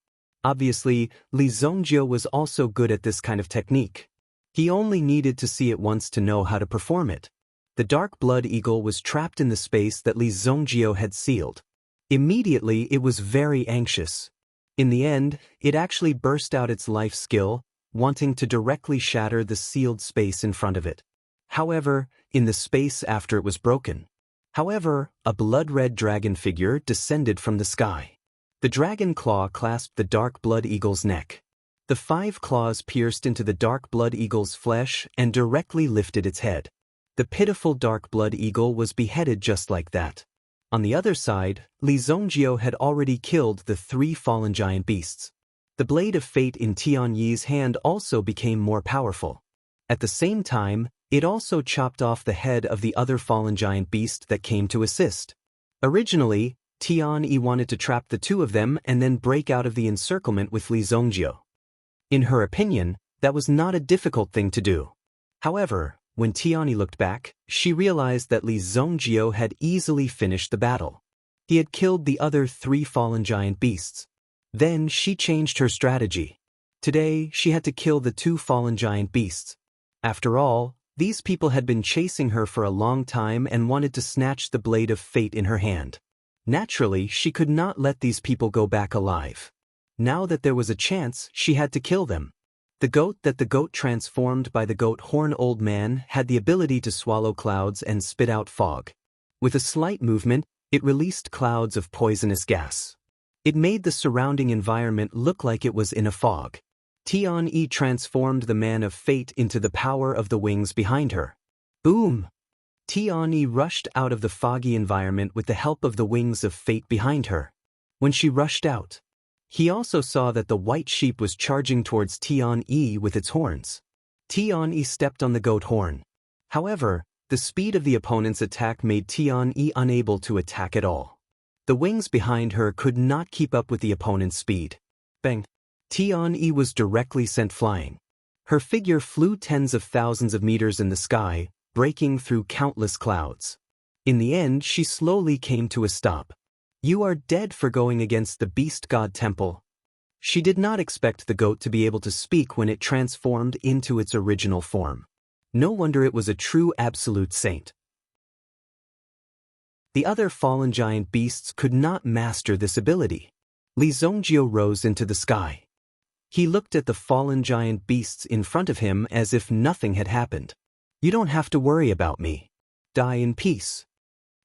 Obviously, Li Zongjio was also good at this kind of technique. He only needed to see it once to know how to perform it. The dark blood eagle was trapped in the space that Li Zongjio had sealed. Immediately, it was very anxious. In the end, it actually burst out its life skill, wanting to directly shatter the sealed space in front of it. However, in the space after it was broken. However, a blood-red dragon figure descended from the sky. The dragon claw clasped the dark blood eagle's neck. The 5 claws pierced into the dark blood eagle's flesh and directly lifted its head. The pitiful dark blood eagle was beheaded just like that. On the other side, Li Zongjio had already killed the 3 fallen giant beasts. The blade of fate in Tian Yi's hand also became more powerful. At the same time, it also chopped off the head of the other fallen giant beast that came to assist. Originally, Tian Yi wanted to trap the 2 of them and then break out of the encirclement with Li Zongjio. In her opinion, that was not a difficult thing to do. However, when Tian Yi looked back, she realized that Li Zongjio had easily finished the battle. He had killed the other 3 fallen giant beasts. Then she changed her strategy. Today, she had to kill the 2 fallen giant beasts. After all, these people had been chasing her for a long time and wanted to snatch the blade of fate in her hand. Naturally, she could not let these people go back alive. Now that there was a chance, she had to kill them. The goat that the goat transformed by the goat horn old man had the ability to swallow clouds and spit out fog. With a slight movement, it released clouds of poisonous gas. It made the surrounding environment look like it was in a fog. Tian Yi transformed the man of fate into the power of the wings behind her. Boom! Tian Yi rushed out of the foggy environment with the help of the wings of fate behind her. When she rushed out, he also saw that the white sheep was charging towards Tian Yi with its horns. Tian Yi stepped on the goat horn. However, the speed of the opponent's attack made Tian Yi unable to attack at all. The wings behind her could not keep up with the opponent's speed. Bang! Tian Yi was directly sent flying. Her figure flew tens of thousands of meters in the sky, breaking through countless clouds. In the end, she slowly came to a stop. You are dead for going against the Beast God Temple. She did not expect the goat to be able to speak when it transformed into its original form. No wonder it was a true absolute saint. The other fallen giant beasts could not master this ability. Li Zongjio rose into the sky. He looked at the fallen giant beasts in front of him as if nothing had happened. You don't have to worry about me. Die in peace.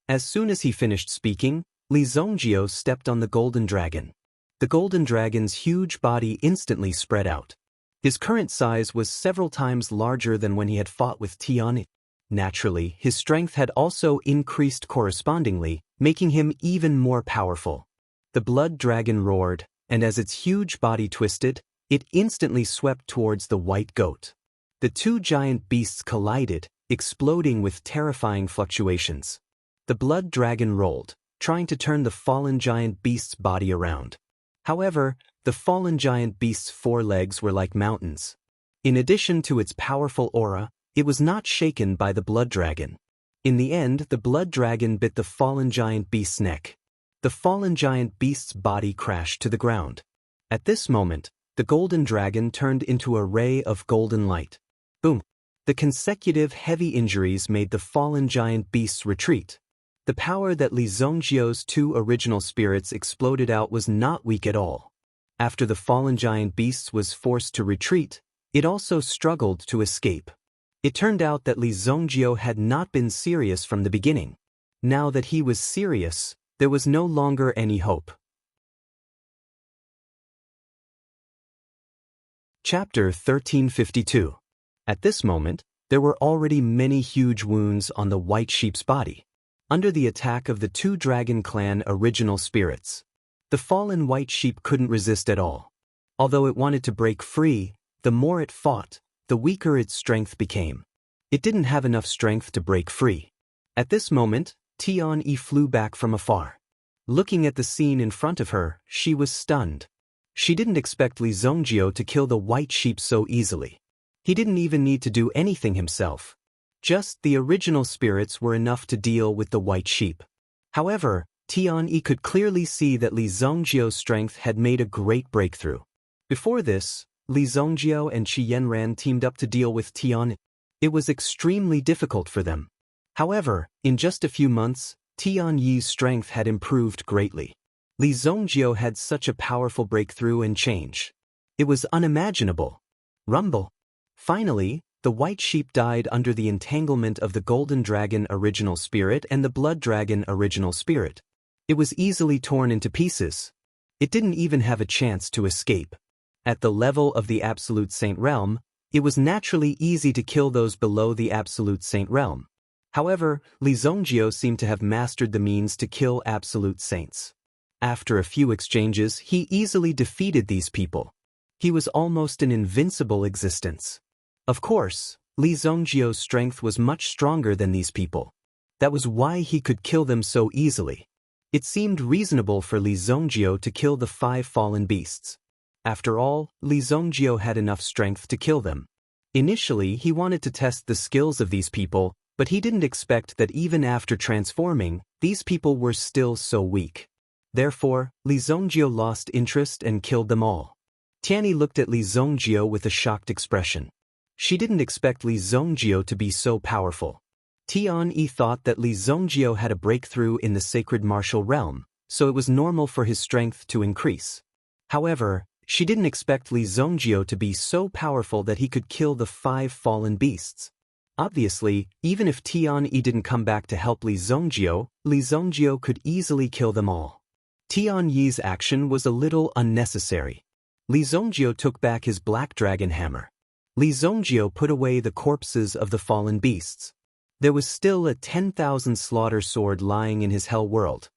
As soon as he finished speaking, Li Zongjio stepped on the golden dragon. The golden dragon's huge body instantly spread out. His current size was several times larger than when he had fought with Tian Yi. Naturally, his strength had also increased correspondingly, making him even more powerful. The blood dragon roared, and as its huge body twisted, it instantly swept towards the white goat. The 2 giant beasts collided, exploding with terrifying fluctuations. The blood dragon rolled, trying to turn the fallen giant beast's body around. However, the fallen giant beast's 4 legs were like mountains. In addition to its powerful aura, it was not shaken by the blood dragon. In the end, the blood dragon bit the fallen giant beast's neck. The fallen giant beast's body crashed to the ground. At this moment, the golden dragon turned into a ray of golden light. Boom! The consecutive heavy injuries made the fallen giant beasts retreat. The power that Li Zongjio's 2 original spirits exploded out was not weak at all. After the fallen giant beasts was forced to retreat, it also struggled to escape. It turned out that Li Zongjio had not been serious from the beginning. Now that he was serious, there was no longer any hope. Chapter 1352. At this moment, there were already many huge wounds on the white sheep's body. under the attack of the two Dragon Clan original spirits. The fallen white sheep couldn't resist at all. Although it wanted to break free, the more it fought, the weaker its strength became. It didn't have enough strength to break free. At this moment, Tian-Yi flew back from afar. Looking at the scene in front of her, she was stunned. She didn't expect Li Zongjio to kill the white sheep so easily. He didn't even need to do anything himself. Just the original spirits were enough to deal with the white sheep. However, Tian-Yi could clearly see that Li Zongjio's strength had made a great breakthrough. Before this, Li Zongjio and Qi Yanran teamed up to deal with Tian-Yi. It was extremely difficult for them. However, in just a few months, Tian-Yi's strength had improved greatly. Li Zongjio had such a powerful breakthrough and change. It was unimaginable. Rumble. Finally, the white sheep died under the entanglement of the Golden Dragon original spirit and the Blood Dragon original spirit. It was easily torn into pieces. It didn't even have a chance to escape. At the level of the Absolute Saint Realm, it was naturally easy to kill those below the Absolute Saint Realm. However, Li Zongjio seemed to have mastered the means to kill Absolute Saints. After a few exchanges, he easily defeated these people. He was almost an invincible existence. Of course, Li Zongjio's strength was much stronger than these people. That was why he could kill them so easily. It seemed reasonable for Li Zongjio to kill the 5 fallen beasts. After all, Li Zongjio had enough strength to kill them. Initially, he wanted to test the skills of these people, but he didn't expect that even after transforming, these people were still so weak. Therefore, Li Zongjio lost interest and killed them all. Tian-Yi looked at Li Zongjio with a shocked expression. She didn't expect Li Zongjio to be so powerful. Tian-Yi thought that Li Zongjio had a breakthrough in the sacred martial realm, so it was normal for his strength to increase. However, she didn't expect Li Zongjio to be so powerful that he could kill the 5 fallen beasts. Obviously, even if Tian-Yi didn't come back to help Li Zongjio could easily kill them all. Tian-Yi's action was a little unnecessary. Li Zongjio took back his black dragon hammer. Li Zongjio put away the corpses of the fallen beasts. There was still a 10,000 slaughter sword lying in his hell world.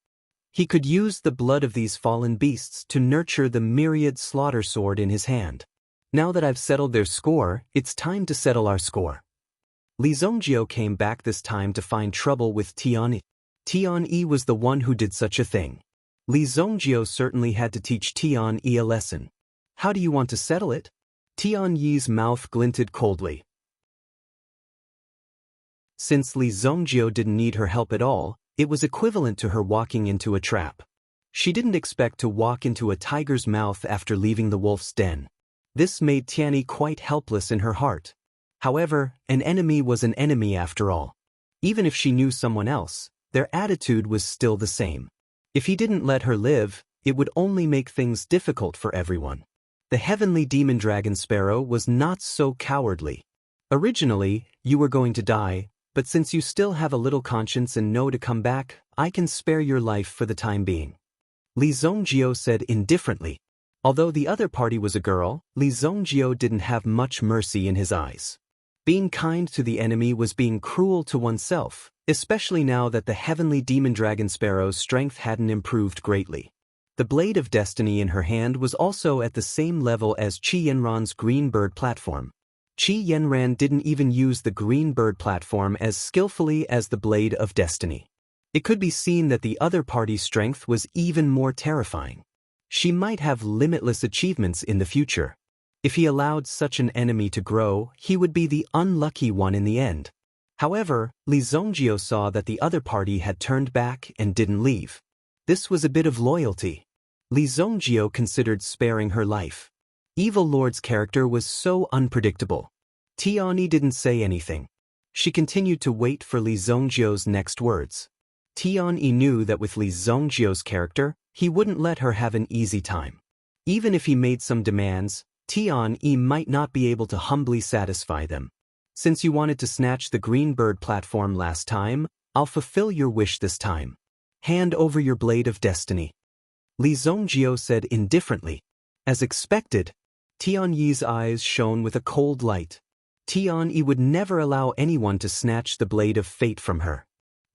He could use the blood of these fallen beasts to nurture the myriad slaughter sword in his hand. Now that I've settled their score, it's time to settle our score. Li Zongjio came back this time to find trouble with Tian-Yi. Tian-Yi was the one who did such a thing. Li Zongjio certainly had to teach Tian-Yi a lesson. How do you want to settle it? Tian-Yi's mouth glinted coldly. Since Li Zongjio didn't need her help at all, it was equivalent to her walking into a trap. She didn't expect to walk into a tiger's mouth after leaving the wolf's den. This made Tian-Yi quite helpless in her heart. However, an enemy was an enemy after all. Even if she knew someone else, their attitude was still the same. If he didn't let her live, it would only make things difficult for everyone. The heavenly demon dragon sparrow was not so cowardly. Originally, you were going to die, but since you still have a little conscience and know to come back, I can spare your life for the time being. Li Zongjio said indifferently. Although the other party was a girl, Li Zongjio didn't have much mercy in his eyes. Being kind to the enemy was being cruel to oneself, especially now that the heavenly demon dragon sparrow's strength hadn't improved greatly. The blade of destiny in her hand was also at the same level as Qi Yanran's green bird platform. Qi Yanran didn't even use the green bird platform as skillfully as the blade of destiny. It could be seen that the other party's strength was even more terrifying. She might have limitless achievements in the future. If he allowed such an enemy to grow, he would be the unlucky one in the end. However, Li Zongjio saw that the other party had turned back and didn't leave. This was a bit of loyalty. Li Zongjio considered sparing her life. Evil Lord's character was so unpredictable. Tian-Yi didn't say anything. She continued to wait for Li Zongjio's next words. Tian-Yi knew that with Li Zongjio's character, he wouldn't let her have an easy time. Even if he made some demands, Tian-Yi might not be able to humbly satisfy them. Since you wanted to snatch the green bird platform last time, I'll fulfill your wish this time. Hand over your blade of destiny. Li Zongjio said indifferently. As expected, Tian-Yi's eyes shone with a cold light. Tian-Yi would never allow anyone to snatch the blade of fate from her.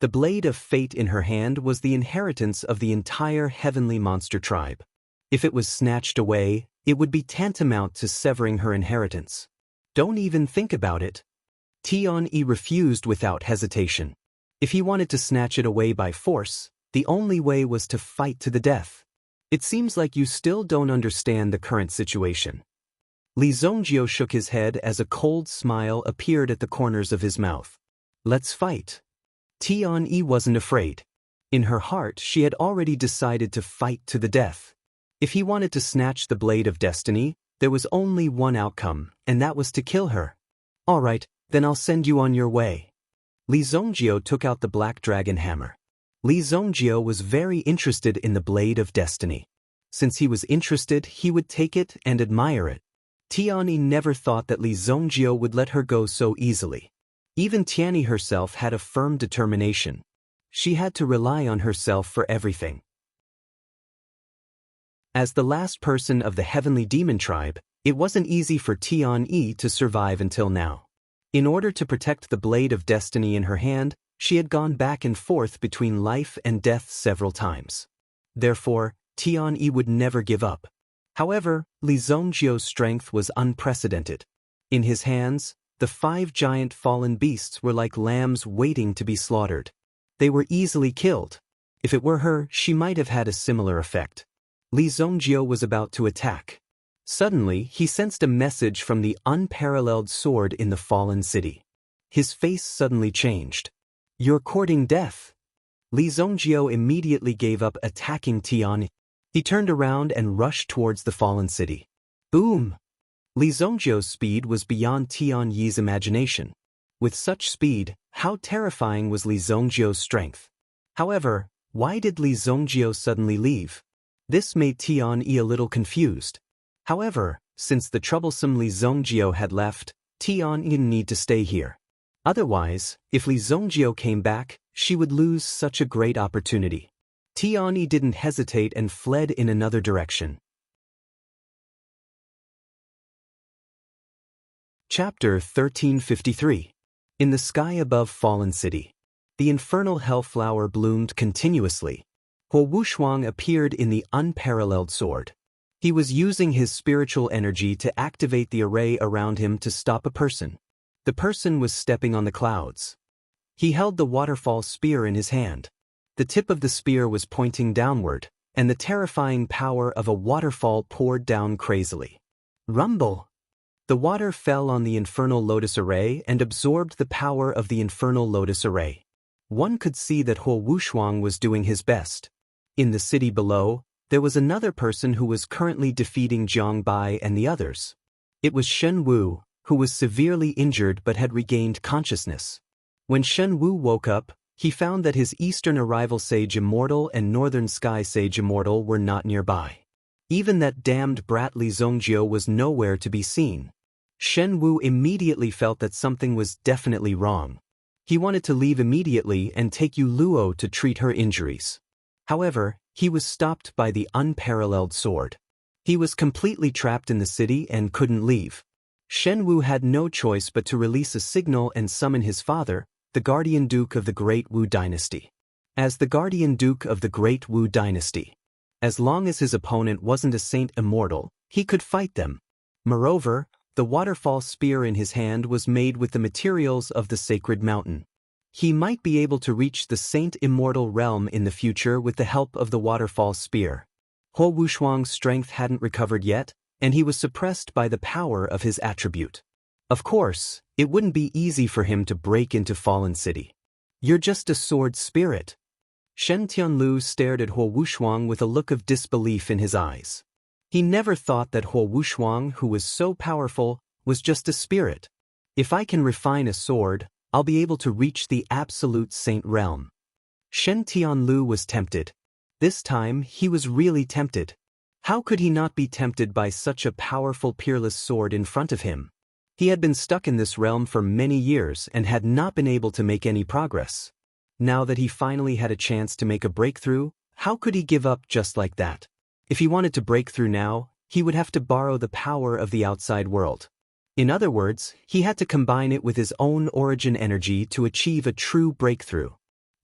The blade of fate in her hand was the inheritance of the entire heavenly monster tribe. If it was snatched away, it would be tantamount to severing her inheritance. Don't even think about it. Tian-yi refused without hesitation. If he wanted to snatch it away by force, the only way was to fight to the death. It seems like you still don't understand the current situation. Li Zongjio shook his head as a cold smile appeared at the corners of his mouth. Let's fight. Tian-yi wasn't afraid. In her heart, she had already decided to fight to the death. If he wanted to snatch the blade of destiny, there was only one outcome, and that was to kill her. All right, then I'll send you on your way. Li Zongjio took out the black dragon hammer. Li Zongjio was very interested in the blade of destiny. Since he was interested, he would take it and admire it. Tian-yi never thought that Li Zongjio would let her go so easily. Even Tian-yi herself had a firm determination. She had to rely on herself for everything. As the last person of the heavenly demon tribe, it wasn't easy for Tian-yi to survive until now. In order to protect the blade of destiny in her hand, she had gone back and forth between life and death several times. Therefore, Tian-yi would never give up. However, Li Zongjio's strength was unprecedented. In his hands, the 5 giant fallen beasts were like lambs waiting to be slaughtered. They were easily killed. If it were her, she might have had a similar effect. Li Zongjio was about to attack. Suddenly, he sensed a message from the unparalleled sword in the fallen city. His face suddenly changed. You're courting death. Li Zongjio immediately gave up attacking Tian-yi. He turned around and rushed towards the fallen city. Boom! Li Zongjio's speed was beyond Tian-yi's imagination. With such speed, how terrifying was Li Zongjio's strength? However, why did Li Zongjio suddenly leave? This made Tian-yi a little confused. However, since the troublesome Li Zongjio had left, Tian-yi didn't need to stay here. Otherwise, if Li Zongjio came back, she would lose such a great opportunity. Tian-yi didn't hesitate and fled in another direction. Chapter 1353. In the sky above Fallen City. The infernal hellflower bloomed continuously. Huo Wushuang appeared in the unparalleled sword. He was using his spiritual energy to activate the array around him to stop a person. The person was stepping on the clouds. He held the waterfall spear in his hand. The tip of the spear was pointing downward, and the terrifying power of a waterfall poured down crazily. Rumble! The water fell on the infernal lotus array and absorbed the power of the infernal lotus array. One could see that Huo Wushuang was doing his best. In the city below, there was another person who was currently defeating Jiang Bai and the others. It was Shen Wu, who was severely injured but had regained consciousness. When Shen Wu woke up, he found that his Eastern Arrival Sage Immortal and Northern Sky Sage Immortal were not nearby. Even that damned brat Li Zongjio was nowhere to be seen. Shen Wu immediately felt that something was definitely wrong. He wanted to leave immediately and take Yu Luo to treat her injuries. However, he was stopped by the unparalleled sword. He was completely trapped in the city and couldn't leave. Shen Wu had no choice but to release a signal and summon his father, the Guardian Duke of the Great Wu Dynasty. As the Guardian Duke of the Great Wu Dynasty, as long as his opponent wasn't a Saint Immortal, he could fight them. Moreover, the waterfall spear in his hand was made with the materials of the sacred mountain. He might be able to reach the Saint Immortal realm in the future with the help of the waterfall spear. Huo Wushuang's strength hadn't recovered yet, and he was suppressed by the power of his attribute. Of course, it wouldn't be easy for him to break into Fallen City. You're just a sword spirit. Shen Tianlu stared at Huo Wushuang with a look of disbelief in his eyes. He never thought that Huo Wushuang, who was so powerful, was just a spirit. If I can refine a sword, I'll be able to reach the absolute saint realm. Shen Tianlu was tempted. This time, he was really tempted. How could he not be tempted by such a powerful peerless sword in front of him? He had been stuck in this realm for many years and had not been able to make any progress. Now that he finally had a chance to make a breakthrough, how could he give up just like that? If he wanted to break through now, he would have to borrow the power of the outside world. In other words, he had to combine it with his own origin energy to achieve a true breakthrough.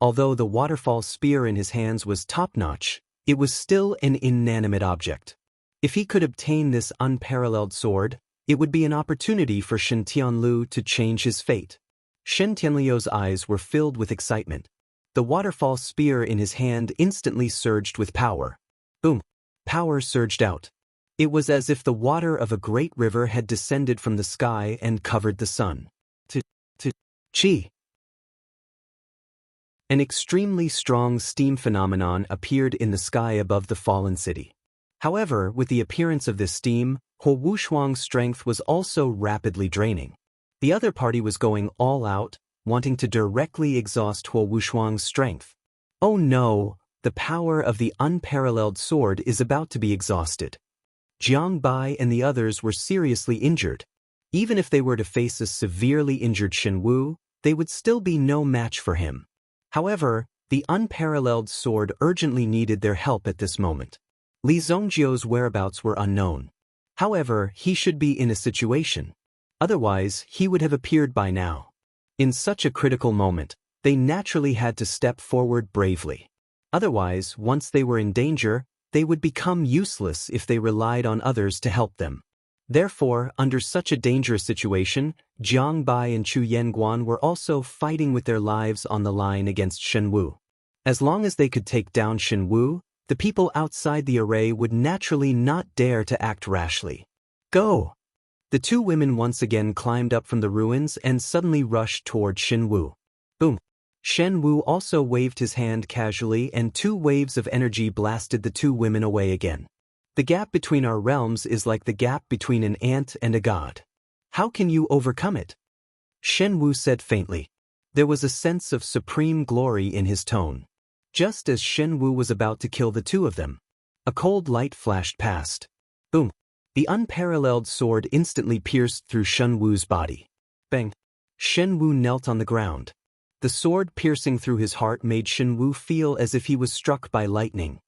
Although the waterfall spear in his hands was top-notch, it was still an inanimate object. If he could obtain this unparalleled sword, it would be an opportunity for Shen Tianlu to change his fate. Shen Tianliu's eyes were filled with excitement. The waterfall spear in his hand instantly surged with power. Boom! Power surged out. It was as if the water of a great river had descended from the sky and covered the sun. Chi! An extremely strong steam phenomenon appeared in the sky above the fallen city. However, with the appearance of this steam, Huo Wushuang's strength was also rapidly draining. The other party was going all out, wanting to directly exhaust Huo Wushuang's strength. Oh no, the power of the unparalleled sword is about to be exhausted. Jiang Bai and the others were seriously injured. Even if they were to face a severely injured Shen Wu, they would still be no match for him. However, the unparalleled sword urgently needed their help at this moment. Li Zongjiu's whereabouts were unknown. However, he should be in a situation. Otherwise, he would have appeared by now. In such a critical moment, they naturally had to step forward bravely. Otherwise, once they were in danger, they would become useless if they relied on others to help them. Therefore, under such a dangerous situation, Jiang Bai and Chu Yanguan were also fighting with their lives on the line against Shen Wu. As long as they could take down Shen Wu, the people outside the array would naturally not dare to act rashly. Go! The two women once again climbed up from the ruins and suddenly rushed toward Shen Wu. Boom! Shen Wu also waved his hand casually and 2 waves of energy blasted the 2 women away again. The gap between our realms is like the gap between an ant and a god. How can you overcome it? Shen Wu said faintly. There was a sense of supreme glory in his tone. Just as Shen Wu was about to kill the 2 of them, a cold light flashed past. Boom! The unparalleled sword instantly pierced through Shen Wu's body. Bang! Shen Wu knelt on the ground. The sword piercing through his heart made Shen Wu feel as if he was struck by lightning.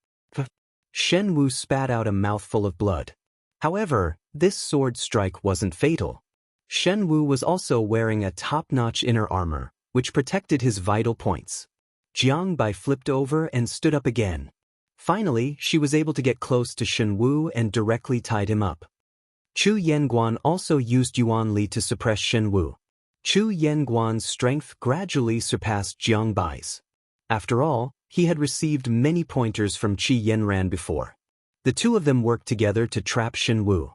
Shen Wu spat out a mouthful of blood. However, this sword strike wasn't fatal. Shen Wu was also wearing a top-notch inner armor, which protected his vital points. Jiang Bai flipped over and stood up again. Finally, she was able to get close to Shen Wu and directly tied him up. Chu Yanguan also used Yuan Li to suppress Shen Wu. Chu Yanguan's strength gradually surpassed Jiang Bai's. After all, he had received many pointers from Qi Yanran before. The 2 of them worked together to trap Shen Wu.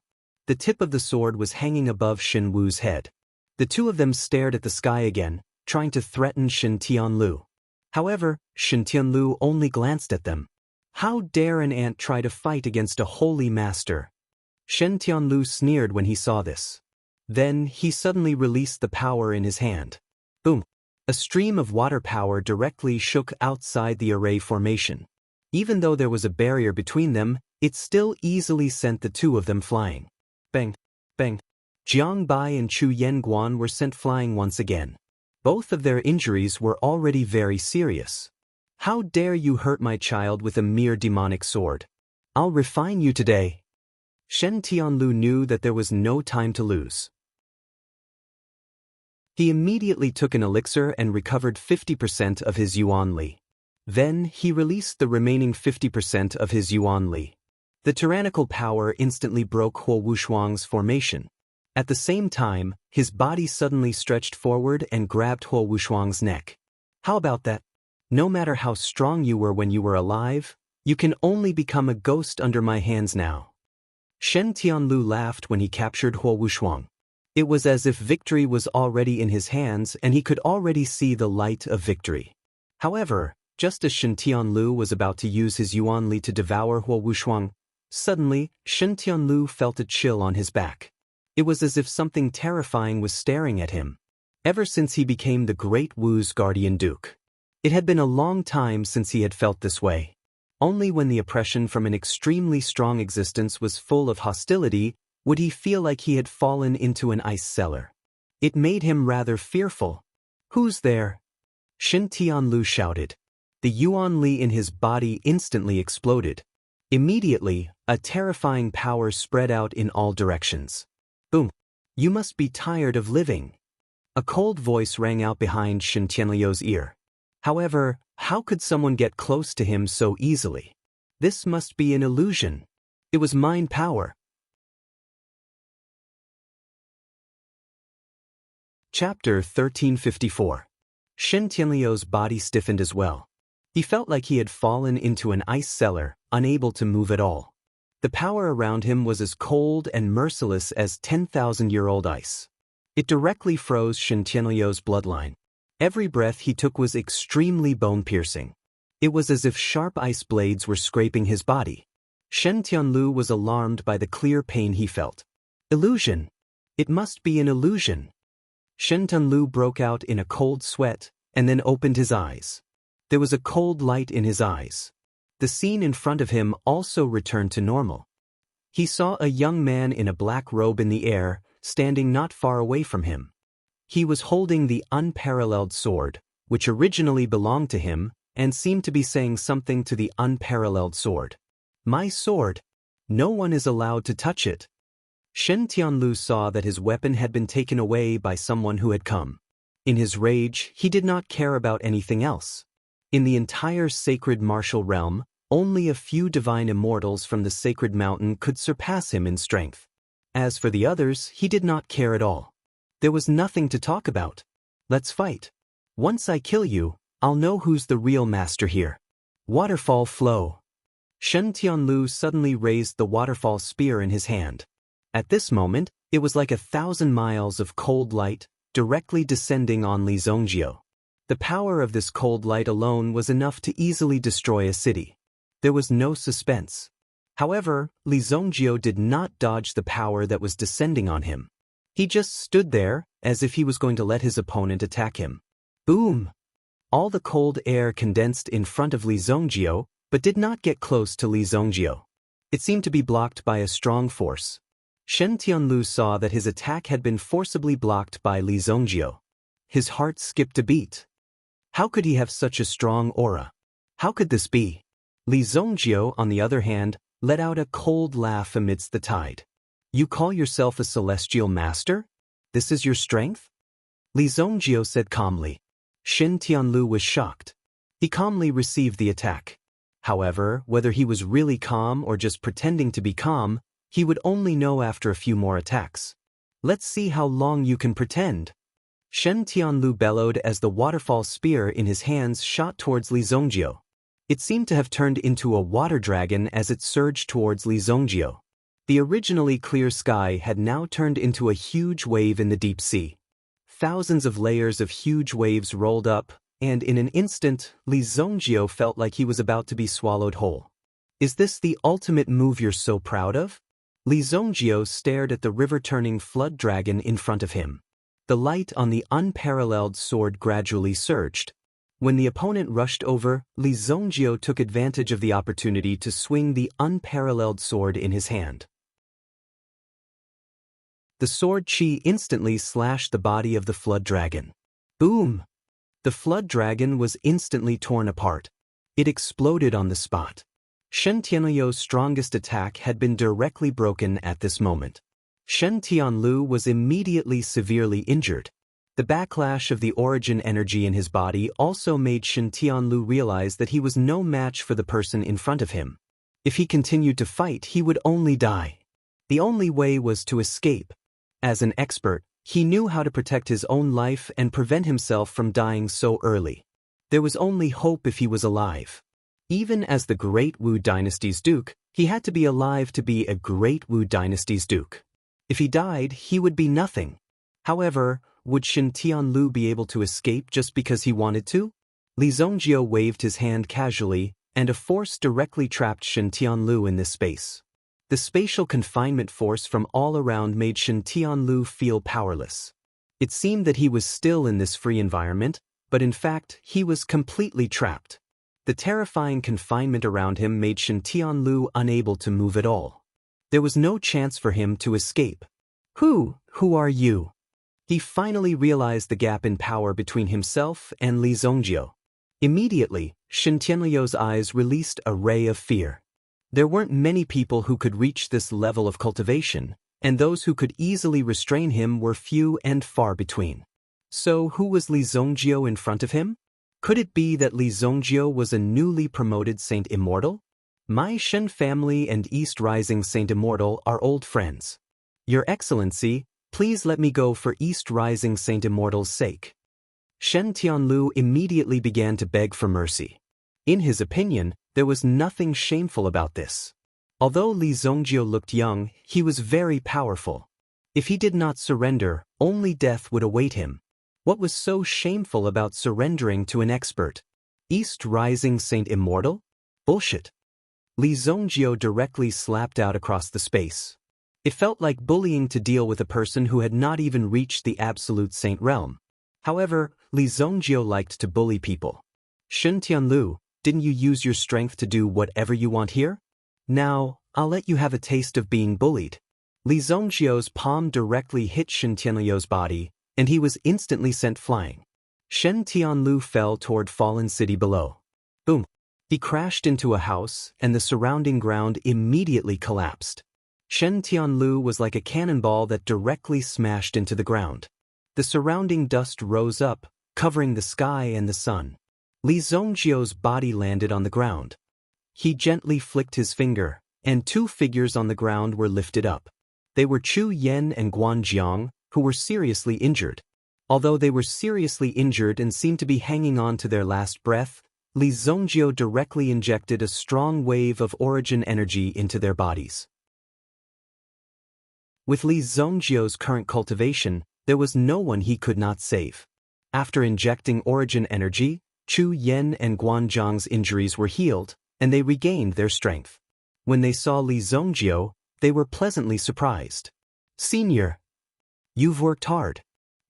The tip of the sword was hanging above Shen Wu's head. The 2 of them stared at the sky again, trying to threaten Shen Tianlu. However, Shen Tianlu only glanced at them. How dare an ant try to fight against a holy master? Shen Tianlu sneered when he saw this. Then, he suddenly released the power in his hand. Boom! A stream of water power directly shook outside the array formation. Even though there was a barrier between them, it still easily sent the 2 of them flying. Bang! Bang! Jiang Bai and Chu Yanguan were sent flying once again. Both of their injuries were already very serious. How dare you hurt my child with a mere demonic sword? I'll refine you today. Shen Tianlu knew that there was no time to lose. He immediately took an elixir and recovered 50% of his Yuan Li. Then, he released the remaining 50% of his Yuan Li. The tyrannical power instantly broke Huo Wushuang's formation. At the same time, his body suddenly stretched forward and grabbed Huo Wushuang's neck. How about that? No matter how strong you were when you were alive, you can only become a ghost under my hands now. Shen Tianlu laughed when he captured Huo Wushuang. It was as if victory was already in his hands and he could already see the light of victory. However, just as Shen Tianlu was about to use his Yuan Li to devour Huo Wushuang, suddenly, Shen Tianlu felt a chill on his back. It was as if something terrifying was staring at him. Ever since he became the Great Wu's guardian duke, it had been a long time since he had felt this way. Only when the oppression from an extremely strong existence was full of hostility would he feel like he had fallen into an ice cellar. It made him rather fearful. Who's there? Shen Tianlu shouted. The Yuan Li in his body instantly exploded. Immediately, a terrifying power spread out in all directions. Boom! You must be tired of living. A cold voice rang out behind Shen Tianliu's ear. However, How could someone get close to him so easily? This must be an illusion. It was mind power. Chapter 1354. Shen Tianliu's body stiffened as well. He felt like he had fallen into an ice cellar, unable to move at all. The power around him was as cold and merciless as 10,000-year-old ice. It directly froze Shen Tianliu's bloodline. Every breath he took was extremely bone-piercing. It was as if sharp ice blades were scraping his body. Shen Tianliu was alarmed by the clear pain he felt. Illusion! It must be an illusion! Shen Tianliu broke out in a cold sweat and then opened his eyes. There was a cold light in his eyes. The scene in front of him also returned to normal. He saw a young man in a black robe in the air, standing not far away from him. He was holding the unparalleled sword, which originally belonged to him, and seemed to be saying something to the unparalleled sword. "My sword! No one is allowed to touch it." Shen Tianliu saw that his weapon had been taken away by someone who had come. In his rage, he did not care about anything else. In the entire sacred martial realm, only a few divine immortals from the sacred mountain could surpass him in strength. As for the others, he did not care at all. There was nothing to talk about. Let's fight. Once I kill you, I'll know who's the real master here. Waterfall flow. Shen Tianliu suddenly raised the waterfall spear in his hand. At this moment, it was like 1,000 miles of cold light, directly descending on Li Zongjiu. The power of this cold light alone was enough to easily destroy a city. There was no suspense. However, Li Zongjiu did not dodge the power that was descending on him. He just stood there, as if he was going to let his opponent attack him. Boom! All the cold air condensed in front of Li Zongjiu, but did not get close to Li Zongjiu. It seemed to be blocked by a strong force. Shen Tianliu saw that his attack had been forcibly blocked by Li Zongjiu. His heart skipped a beat. How could he have such a strong aura? How could this be? Li Zongjiu, on the other hand, let out a cold laugh amidst the tide. You call yourself a celestial master? This is your strength? Li Zongjiu said calmly. Shen Tianliu was shocked. He calmly received the attack. However, whether he was really calm or just pretending to be calm, he would only know after a few more attacks. Let's see how long you can pretend. Shen Tianliu bellowed as the waterfall spear in his hands shot towards Li Zongjiu. It seemed to have turned into a water dragon as it surged towards Li Zongjiu. The originally clear sky had now turned into a huge wave in the deep sea. Thousands of layers of huge waves rolled up, and in an instant, Li Zongjiu felt like he was about to be swallowed whole. Is this the ultimate move you're so proud of? Li Zongjiu stared at the river-turning flood dragon in front of him. The light on the unparalleled sword gradually surged. When the opponent rushed over, Li Zongjiu took advantage of the opportunity to swing the unparalleled sword in his hand. The sword qi instantly slashed the body of the flood dragon. Boom! The flood dragon was instantly torn apart. It exploded on the spot. Shen Tianliu's strongest attack had been directly broken at this moment. Shen Tianliu was immediately severely injured. The backlash of the origin energy in his body also made Shen Tianliu realize that he was no match for the person in front of him. If he continued to fight, he would only die. The only way was to escape. As an expert, he knew how to protect his own life and prevent himself from dying so early. There was only hope if he was alive. Even as the Great Wu Dynasty's Duke, he had to be alive to be a Great Wu Dynasty's Duke. If he died, he would be nothing. However, would Shen Tianliu be able to escape just because he wanted to? Li Zongjiu waved his hand casually, and a force directly trapped Shen Tianliu in this space. The spatial confinement force from all around made Shen Tianliu feel powerless. It seemed that he was still in this free environment, but in fact, he was completely trapped. The terrifying confinement around him made Shen Tianliu unable to move at all. There was no chance for him to escape. Who are you? He finally realized the gap in power between himself and Li Zongjiu. Immediately, Shen Tianliu's eyes released a ray of fear. There weren't many people who could reach this level of cultivation, and those who could easily restrain him were few and far between. So who was Li Zongjiu in front of him? Could it be that Li Zongjio was a newly promoted Saint Immortal? My Shen family and East Rising Saint Immortal are old friends. Your Excellency, please let me go for East Rising Saint Immortal's sake. Shen Tianlu immediately began to beg for mercy. In his opinion, there was nothing shameful about this. Although Li Zongjio looked young, he was very powerful. If he did not surrender, only death would await him. What was so shameful about surrendering to an expert? East Rising Saint Immortal? Bullshit. Li Zongjio directly slapped out across the space. It felt like bullying to deal with a person who had not even reached the absolute saint realm. However, Li Zongjio liked to bully people. Shen Tianlu, didn't you use your strength to do whatever you want here? Now, I'll let you have a taste of being bullied. Li Zongjio's palm directly hit Shen Tianlu's body, and he was instantly sent flying. Shen Tianlu fell toward fallen city below. Boom. He crashed into a house, and the surrounding ground immediately collapsed. Shen Tianlu was like a cannonball that directly smashed into the ground. The surrounding dust rose up, covering the sky and the sun. Li Zongjio's body landed on the ground. He gently flicked his finger, and two figures on the ground were lifted up. They were Chu Yen and Guan Jiang, who were seriously injured. Although they were seriously injured and seemed to be hanging on to their last breath, Li Zongjio directly injected a strong wave of origin energy into their bodies. With Li Zongjio's current cultivation, there was no one he could not save. After injecting origin energy, Chu Yen and Guan Jiang's injuries were healed, and they regained their strength. When they saw Li Zongjio, they were pleasantly surprised. Senior, you've worked hard.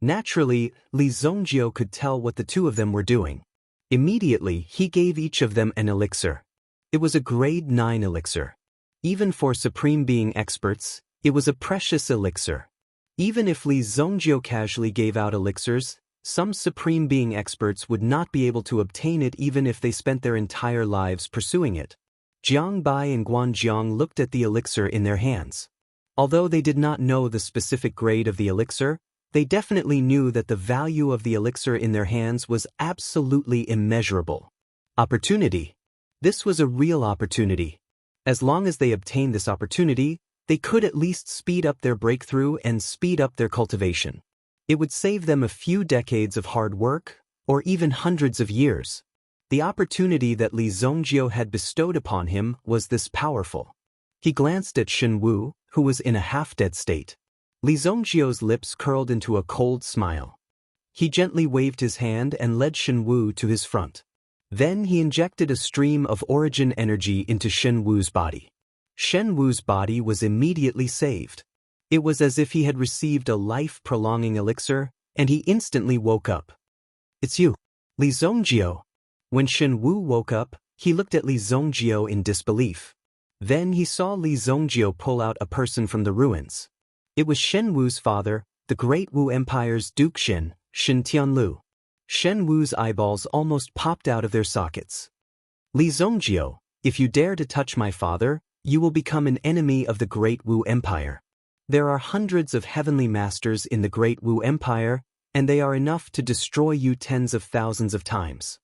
Naturally, Li Zongjio could tell what the two of them were doing. Immediately, he gave each of them an elixir. It was a grade 9 elixir. Even for Supreme Being experts, it was a precious elixir. Even if Li Zongjio casually gave out elixirs, some Supreme Being experts would not be able to obtain it even if they spent their entire lives pursuing it. Jiang Bai and Guan Jiang looked at the elixir in their hands. Although they did not know the specific grade of the elixir, they definitely knew that the value of the elixir in their hands was absolutely immeasurable. Opportunity. This was a real opportunity. As long as they obtained this opportunity, they could at least speed up their breakthrough and speed up their cultivation. It would save them a few decades of hard work, or even hundreds of years. The opportunity that Li Zongjio had bestowed upon him was this powerful. He glanced at Shen Wu, who was in a half-dead state. Li Zongjio's lips curled into a cold smile. He gently waved his hand and led Shen Wu to his front. Then he injected a stream of origin energy into Shen Wu's body. Shen Wu's body was immediately saved. It was as if he had received a life-prolonging elixir, and he instantly woke up. It's you, Li Zongjio. When Shen Wu woke up, he looked at Li Zongjio in disbelief. Then he saw Li Zongjio pull out a person from the ruins. It was Shen Wu's father, the Great Wu Empire's Duke Shen Tianlu. Shen Wu's eyeballs almost popped out of their sockets. Li Zongjio, if you dare to touch my father, you will become an enemy of the Great Wu Empire. There are hundreds of heavenly masters in the Great Wu Empire, and they are enough to destroy you tens of thousands of times.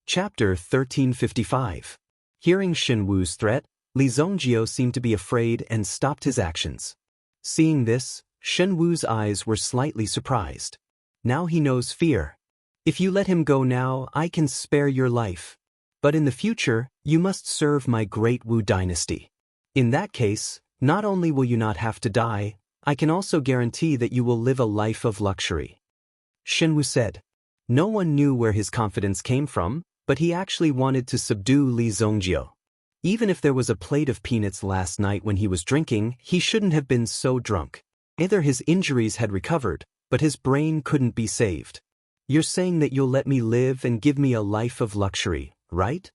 Chapter 1355. Hearing Shen Wu's threat, Li Zongjio seemed to be afraid and stopped his actions. Seeing this, Shen Wu's eyes were slightly surprised. Now he knows fear. If you let him go now, I can spare your life. But in the future, you must serve my Great Wu dynasty. In that case, not only will you not have to die, I can also guarantee that you will live a life of luxury. Shen Wu said. No one knew where his confidence came from, but he actually wanted to subdue Li Zongjio. Even if there was a plate of peanuts last night when he was drinking, he shouldn't have been so drunk. Either his injuries had recovered, but his brain couldn't be saved. You're saying that you'll let me live and give me a life of luxury, right?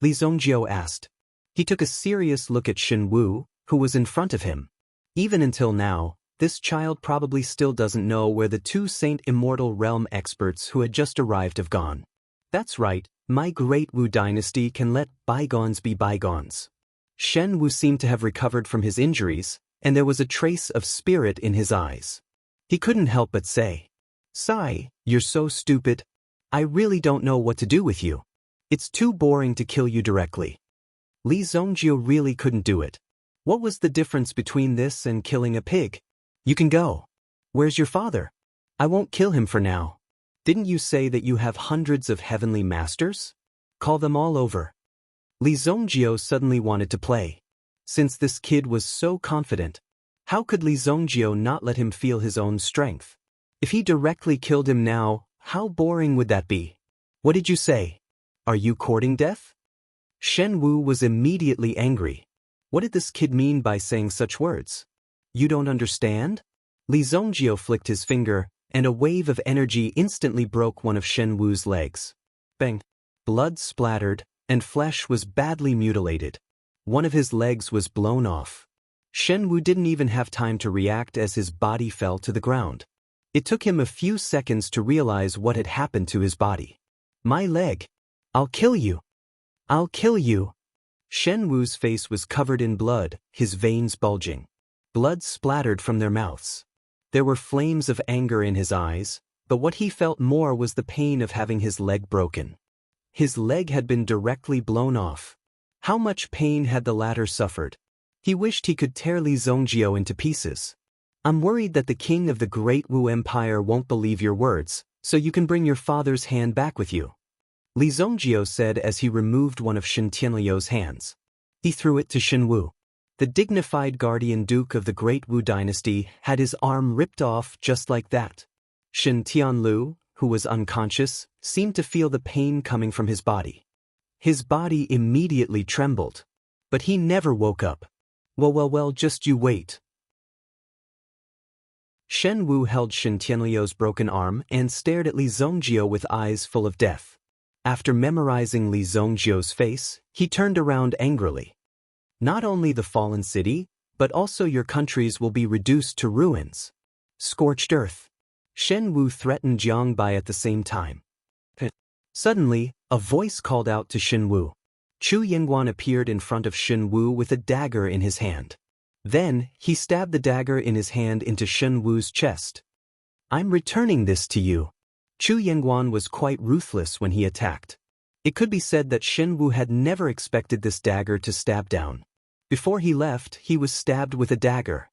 Li Zongjio asked. He took a serious look at Shen Wu, who was in front of him. Even until now, this child probably still doesn't know where the two Saint Immortal Realm experts who had just arrived have gone. That's right, my Great Wu dynasty can let bygones be bygones. Shen Wu seemed to have recovered from his injuries, and there was a trace of spirit in his eyes. He couldn't help but say, "Sigh, you're so stupid. I really don't know what to do with you. It's too boring to kill you directly." Li Zongjio really couldn't do it. What was the difference between this and killing a pig? "You can go. Where's your father?" "I won't kill him for now. Didn't you say that you have hundreds of heavenly masters? Call them all over." Li Zongjio suddenly wanted to play. Since this kid was so confident, how could Li Zongjio not let him feel his own strength? If he directly killed him now, how boring would that be? "What did you say? Are you courting death?" Shen Wu was immediately angry. What did this kid mean by saying such words? "You don't understand?" Li Zongjio flicked his finger, and a wave of energy instantly broke one of Shen Wu's legs. Bang! Blood splattered, and flesh was badly mutilated. One of his legs was blown off. Shen Wu didn't even have time to react as his body fell to the ground. It took him a few seconds to realize what had happened to his body. "My leg! I'll kill you! I'll kill you!" Shen Wu's face was covered in blood, his veins bulging. Blood splattered from their mouths. There were flames of anger in his eyes, but what he felt more was the pain of having his leg broken. His leg had been directly blown off. How much pain had the latter suffered? He wished he could tear Li Zongjio into pieces. "I'm worried that the king of the Great Wu Empire won't believe your words, so you can bring your father's hand back with you," Li Zongjio said as he removed one of Shen Tianliu's hands. He threw it to Shen Wu. The dignified guardian duke of the Great Wu dynasty had his arm ripped off just like that. Shen Tianliu, who was unconscious, seemed to feel the pain coming from his body. His body immediately trembled. But he never woke up. Well, just you wait. Shen Wu held Shen Tianliu's broken arm and stared at Li Zongjio with eyes full of death. After memorizing Li Zongjio's face, he turned around angrily. "Not only the fallen city, but also your countries will be reduced to ruins. Scorched earth." Shen Wu threatened Jiang Bai at the same time. Suddenly, a voice called out to Shen Wu. Chu Yingguan appeared in front of Shen Wu with a dagger in his hand. Then, he stabbed the dagger in his hand into Shen Wu's chest. "I'm returning this to you." Chu Yingguan was quite ruthless when he attacked. It could be said that Shen Wu had never expected this dagger to stab down. Before he left, he was stabbed with a dagger.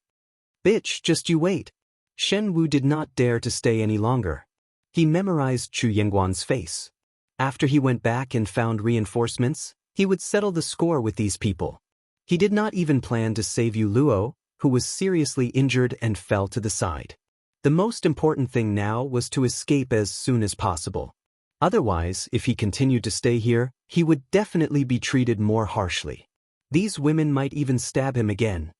"Bitch, just you wait." Shen Wu did not dare to stay any longer. He memorized Chu Yingguan's face. After he went back and found reinforcements, he would settle the score with these people. He did not even plan to save Yu Luo, who was seriously injured and fell to the side. The most important thing now was to escape as soon as possible. Otherwise, if he continued to stay here, he would definitely be treated more harshly. These women might even stab him again.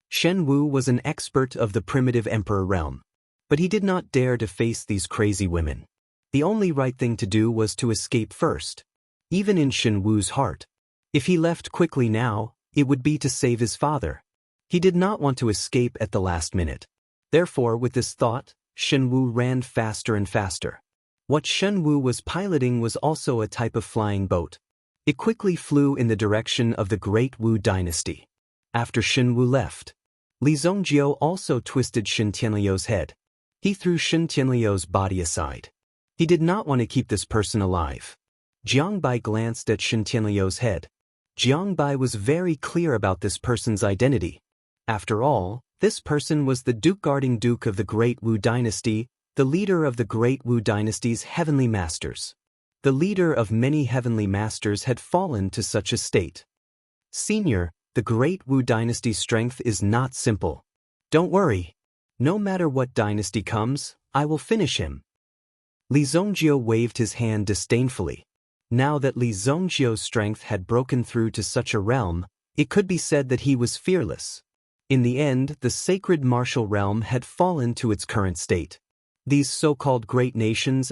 Shen Wu was an expert of the primitive emperor realm. But he did not dare to face these crazy women. The only right thing to do was to escape first. Even in Shen Wu's heart, if he left quickly now, it would be to save his father. He did not want to escape at the last minute. Therefore, with this thought, Shen Wu ran faster and faster. What Shen Wu was piloting was also a type of flying boat. It quickly flew in the direction of the Great Wu dynasty. After Shen Wu left, Li Zongjio also twisted Shen Tianliu's head. He threw Shen Tianliu's body aside. He did not want to keep this person alive. Jiang Bai glanced at Shen Tianliu's head. Jiang Bai was very clear about this person's identity. After all, this person was the duke-guarding duke of the Great Wu dynasty, the leader of the Great Wu dynasty's heavenly masters. The leader of many heavenly masters had fallen to such a state. "Senior, the Great Wu dynasty's strength is not simple. Don't worry. No matter what dynasty comes, I will finish him." Li Zongjio waved his hand disdainfully. Now that Li Zongjio's strength had broken through to such a realm, it could be said that he was fearless. In the end, the sacred martial realm had fallen to its current state. These so-called great nations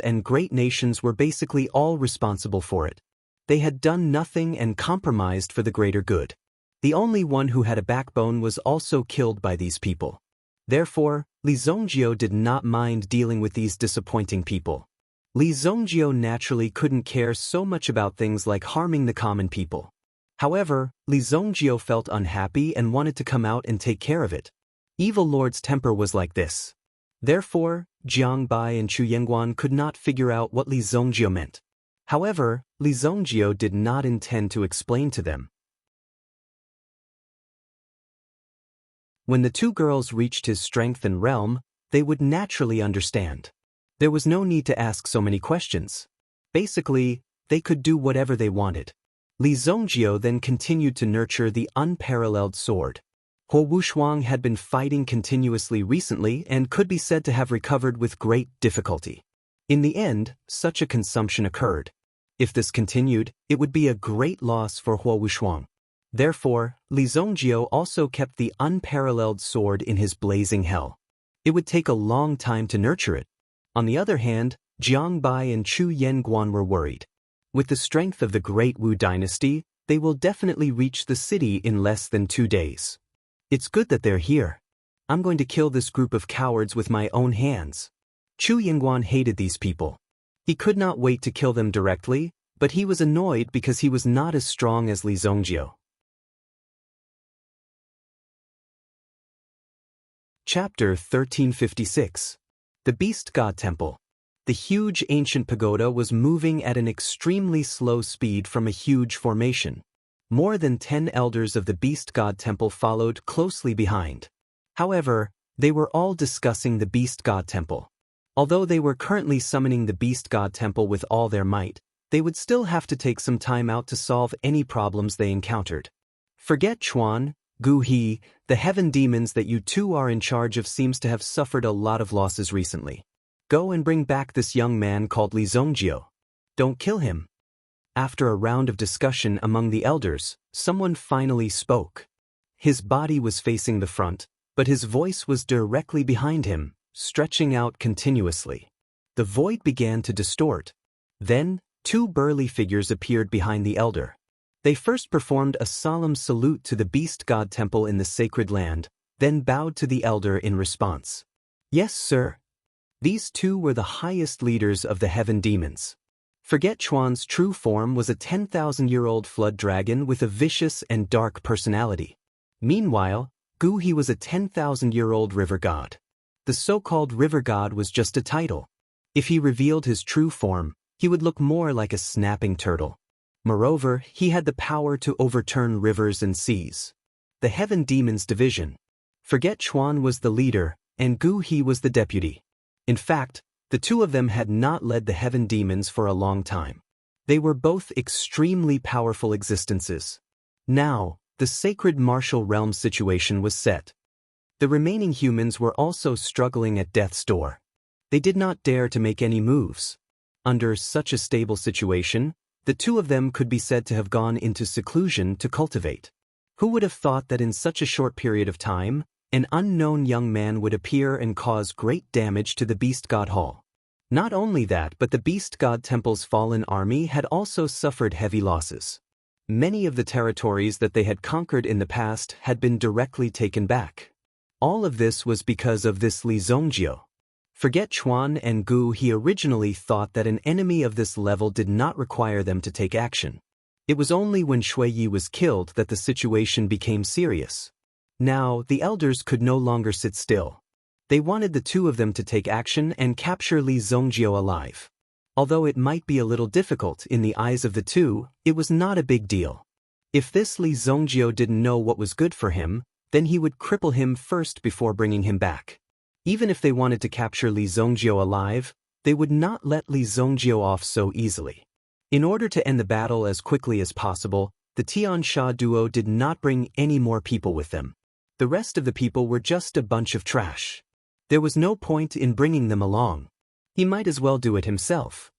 were basically all responsible for it. They had done nothing and compromised for the greater good. The only one who had a backbone was also killed by these people. Therefore, Li Zongjio did not mind dealing with these disappointing people. Li Zongjio naturally couldn't care so much about things like harming the common people. However, Li Zongjio felt unhappy and wanted to come out and take care of it. Evil Lord's temper was like this. Therefore, Jiang Bai and Chu Yengguan could not figure out what Li Zongjio meant. However, Li Zongjio did not intend to explain to them. When the two girls reached his strength and realm, they would naturally understand. There was no need to ask so many questions. Basically, they could do whatever they wanted. Li Zongjio then continued to nurture the unparalleled sword. Huo Wushuang had been fighting continuously recently and could be said to have recovered with great difficulty. In the end, such a consumption occurred. If this continued, it would be a great loss for Huo Wushuang. Therefore, Li Zongjio also kept the unparalleled sword in his blazing hell. It would take a long time to nurture it. On the other hand, Jiang Bai and Chu Yengguan were worried. With the strength of the Great Wu dynasty, they will definitely reach the city in less than 2 days. It's good that they're here. I'm going to kill this group of cowards with my own hands. Chu Yengguan hated these people. He could not wait to kill them directly, but he was annoyed because he was not as strong as Li Zongjio. Chapter 1356. The Beast God Temple. The huge ancient pagoda was moving at an extremely slow speed from a huge formation. More than 10 elders of the Beast God Temple followed closely behind. However, they were all discussing the Beast God Temple. Although they were currently summoning the Beast God Temple with all their might, they would still have to take some time out to solve any problems they encountered. Forget Chuan, Gu He, the heaven demons that you two are in charge of seems to have suffered a lot of losses recently. Go and bring back this young man called Li Zongjio. Don't kill him. After a round of discussion among the elders, someone finally spoke. His body was facing the front, but his voice was directly behind him, stretching out continuously. The void began to distort. Then, 2 burly figures appeared behind the elder. They first performed a solemn salute to the Beast God Temple in the sacred land, then bowed to the elder in response. Yes, sir. These 2 were the highest leaders of the heaven demons. Forget Chuan's true form was a 10,000-year-old flood dragon with a vicious and dark personality. Meanwhile, Gu He was a 10,000-year-old river god. The so-called river god was just a title. If he revealed his true form, he would look more like a snapping turtle. Moreover, he had the power to overturn rivers and seas. The heaven demons division. Forget Chuan was the leader, and Gu He was the deputy. In fact, the 2 of them had not led the heaven demons for a long time. They were both extremely powerful existences. Now, the sacred martial realm situation was set. The remaining humans were also struggling at death's door. They did not dare to make any moves. Under such a stable situation, the 2 of them could be said to have gone into seclusion to cultivate. Who would have thought that in such a short period of time, an unknown young man would appear and cause great damage to the Beast God Hall? Not only that, but the Beast God Temple's fallen army had also suffered heavy losses. Many of the territories that they had conquered in the past had been directly taken back. All of this was because of this Li Zongjio. Forget Chuan and Gu He originally thought that an enemy of this level did not require them to take action. It was only when Shui Yi was killed that the situation became serious. Now, the elders could no longer sit still. They wanted the 2 of them to take action and capture Li Zongjio alive. Although it might be a little difficult in the eyes of the 2, it was not a big deal. If this Li Zongjio didn't know what was good for him, then he would cripple him first before bringing him back. Even if they wanted to capture Li Zongjio alive, they would not let Li Zongjio off so easily. In order to end the battle as quickly as possible, the Tian Sha duo did not bring any more people with them. The rest of the people were just a bunch of trash. There was no point in bringing them along. He might as well do it himself.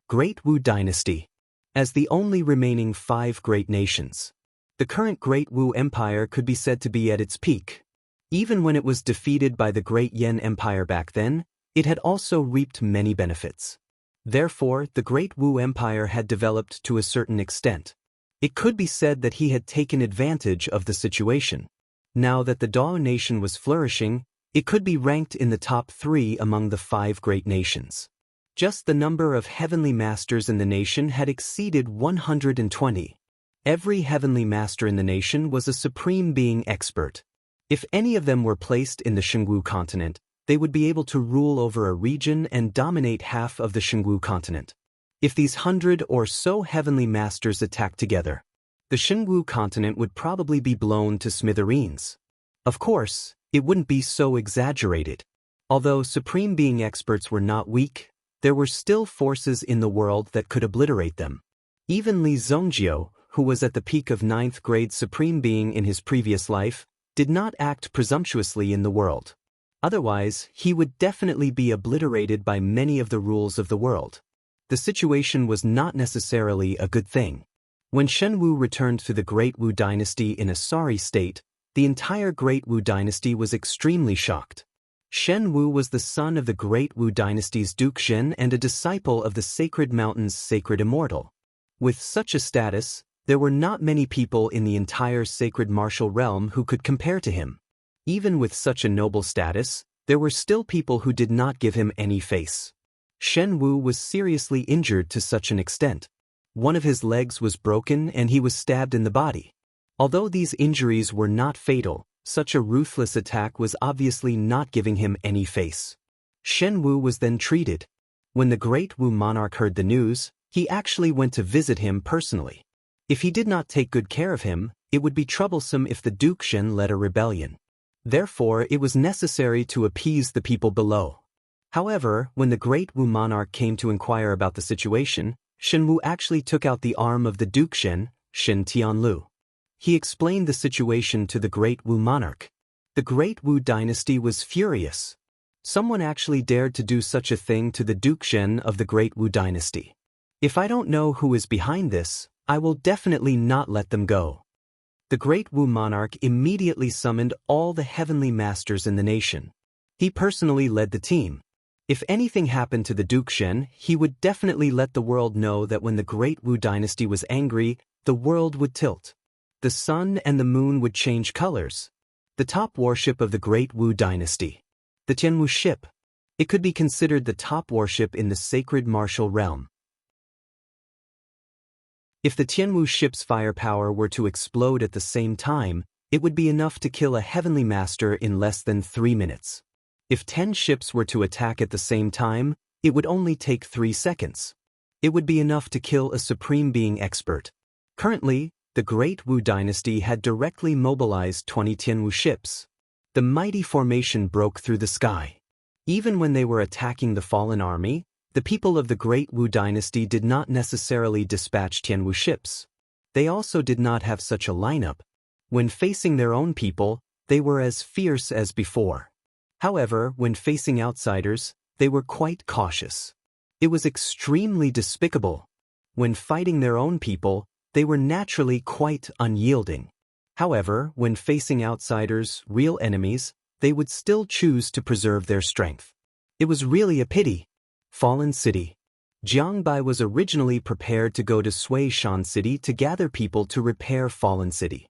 Great Wu Dynasty. As the only remaining 5 great nations, the current Great Wu Empire could be said to be at its peak. Even when it was defeated by the Great Yan Empire back then, it had also reaped many benefits. Therefore, the Great Wu Empire had developed to a certain extent. It could be said that he had taken advantage of the situation. Now that the Dao nation was flourishing, it could be ranked in the top 3 among the 5 great nations. Just the number of heavenly masters in the nation had exceeded 120. Every heavenly master in the nation was a supreme being expert. If any of them were placed in the Shengwu continent, they would be able to rule over a region and dominate half of the Shengwu continent. If these 100 or so heavenly masters attacked together, the Shengwu continent would probably be blown to smithereens. Of course, it wouldn't be so exaggerated. Although Supreme Being experts were not weak, there were still forces in the world that could obliterate them. Even Li Zhongjio, who was at the peak of 9th grade Supreme Being in his previous life, did not act presumptuously in the world. Otherwise, he would definitely be obliterated by many of the rules of the world. The situation was not necessarily a good thing. When Shen Wu returned to the Great Wu dynasty in a sorry state, the entire Great Wu dynasty was extremely shocked. Shen Wu was the son of the Great Wu dynasty's Duke Zhen and a disciple of the Sacred Mountain's Sacred Immortal. With such a status, there were not many people in the entire Sacred Martial Realm who could compare to him. Even with such a noble status, there were still people who did not give him any face. Shen Wu was seriously injured to such an extent. One of his legs was broken and he was stabbed in the body. Although these injuries were not fatal, such a ruthless attack was obviously not giving him any face. Shen Wu was then treated. When the Great Wu monarch heard the news, he actually went to visit him personally. If he did not take good care of him, it would be troublesome if the Duke Zhen led a rebellion. Therefore, it was necessary to appease the people below. However, when the Great Wu monarch came to inquire about the situation, Shen Wu actually took out the arm of the Duke Zhen, Shen Tianlu. He explained the situation to the Great Wu monarch. The Great Wu dynasty was furious. Someone actually dared to do such a thing to the Duke Zhen of the Great Wu dynasty. If I don't know who is behind this, I will definitely not let them go. The Great Wu monarch immediately summoned all the heavenly masters in the nation. He personally led the team. If anything happened to the Duke Zhen, he would definitely let the world know that when the Great Wu dynasty was angry, the world would tilt. The sun and the moon would change colors. The top warship of the Great Wu dynasty, the Tianwu ship. It could be considered the top warship in the Sacred Martial Realm. If the Tianwu ship's firepower were to explode at the same time, it would be enough to kill a heavenly master in less than 3 minutes. If 10 ships were to attack at the same time, it would only take 3 seconds. It would be enough to kill a Supreme Being expert. Currently, the Great Wu dynasty had directly mobilized 20 Tianwu ships. The mighty formation broke through the sky. Even when they were attacking the fallen army, the people of the Great Wu dynasty did not necessarily dispatch Tianwu ships. They also did not have such a lineup. When facing their own people, they were as fierce as before. However, when facing outsiders, they were quite cautious. It was extremely despicable. When fighting their own people, they were naturally quite unyielding. However, when facing outsiders, real enemies, they would still choose to preserve their strength. It was really a pity. Fallen City. Jiang Bai was originally prepared to go to Sui Shan City to gather people to repair Fallen City.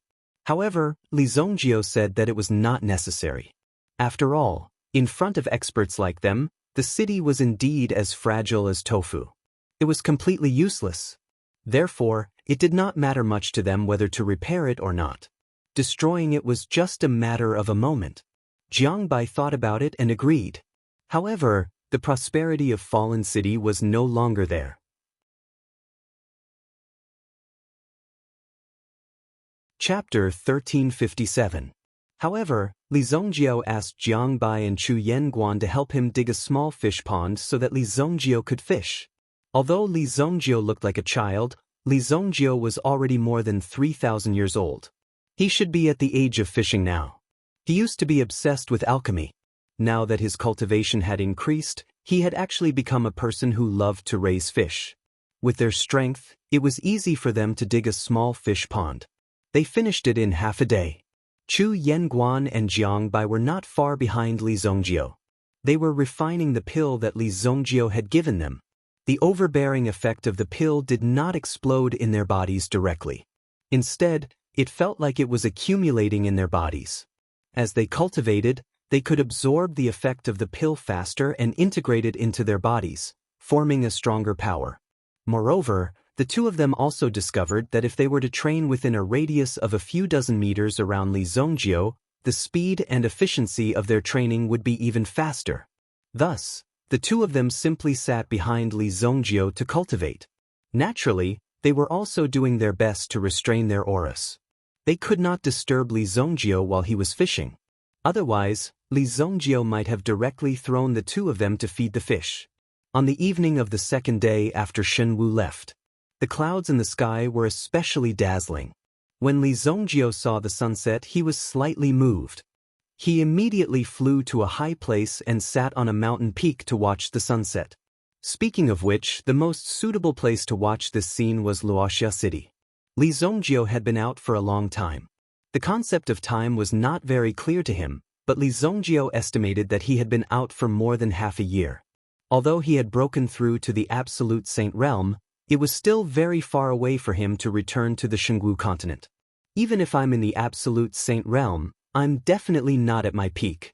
However, Li Zhongjio said that it was not necessary. After all, in front of experts like them, the city was indeed as fragile as tofu. It was completely useless. Therefore, it did not matter much to them whether to repair it or not. Destroying it was just a matter of a moment. Jiang Bai thought about it and agreed. However, the prosperity of Fallen City was no longer there. Chapter 1357. However, Li Zhongjio asked Jiang Bai and Chu Yenguan to help him dig a small fish pond so that Li Zhongjio could fish. Although Li Zhongjio looked like a child, Li Zhongjio was already more than 3,000 years old. He should be at the age of fishing now. He used to be obsessed with alchemy. Now that his cultivation had increased, he had actually become a person who loved to raise fish. With their strength, it was easy for them to dig a small fish pond. They finished it in half a day. Chu Yenguan and Jiang Bai were not far behind Li Zhongjio. They were refining the pill that Li Zhongjio had given them. The overbearing effect of the pill did not explode in their bodies directly. Instead, it felt like it was accumulating in their bodies. As they cultivated, they could absorb the effect of the pill faster and integrate it into their bodies, forming a stronger power. Moreover, the two of them also discovered that if they were to train within a radius of a few dozen meters around Li Zhongjio, the speed and efficiency of their training would be even faster. Thus, the two of them simply sat behind Li Zongjio to cultivate. Naturally, they were also doing their best to restrain their auras. They could not disturb Li Zongjio while he was fishing. Otherwise, Li Zongjio might have directly thrown the two of them to feed the fish. On the evening of the second day after Shen Wu left, the clouds in the sky were especially dazzling. When Li Zongjio saw the sunset, he was slightly moved. He immediately flew to a high place and sat on a mountain peak to watch the sunset. Speaking of which, the most suitable place to watch this scene was Luoxia City. Li Zongjio had been out for a long time. The concept of time was not very clear to him, but Li Zongjio estimated that he had been out for more than half a year. Although he had broken through to the Absolute Saint realm, it was still very far away for him to return to the Shengwu continent. Even if I'm in the Absolute Saint realm, I'm definitely not at my peak.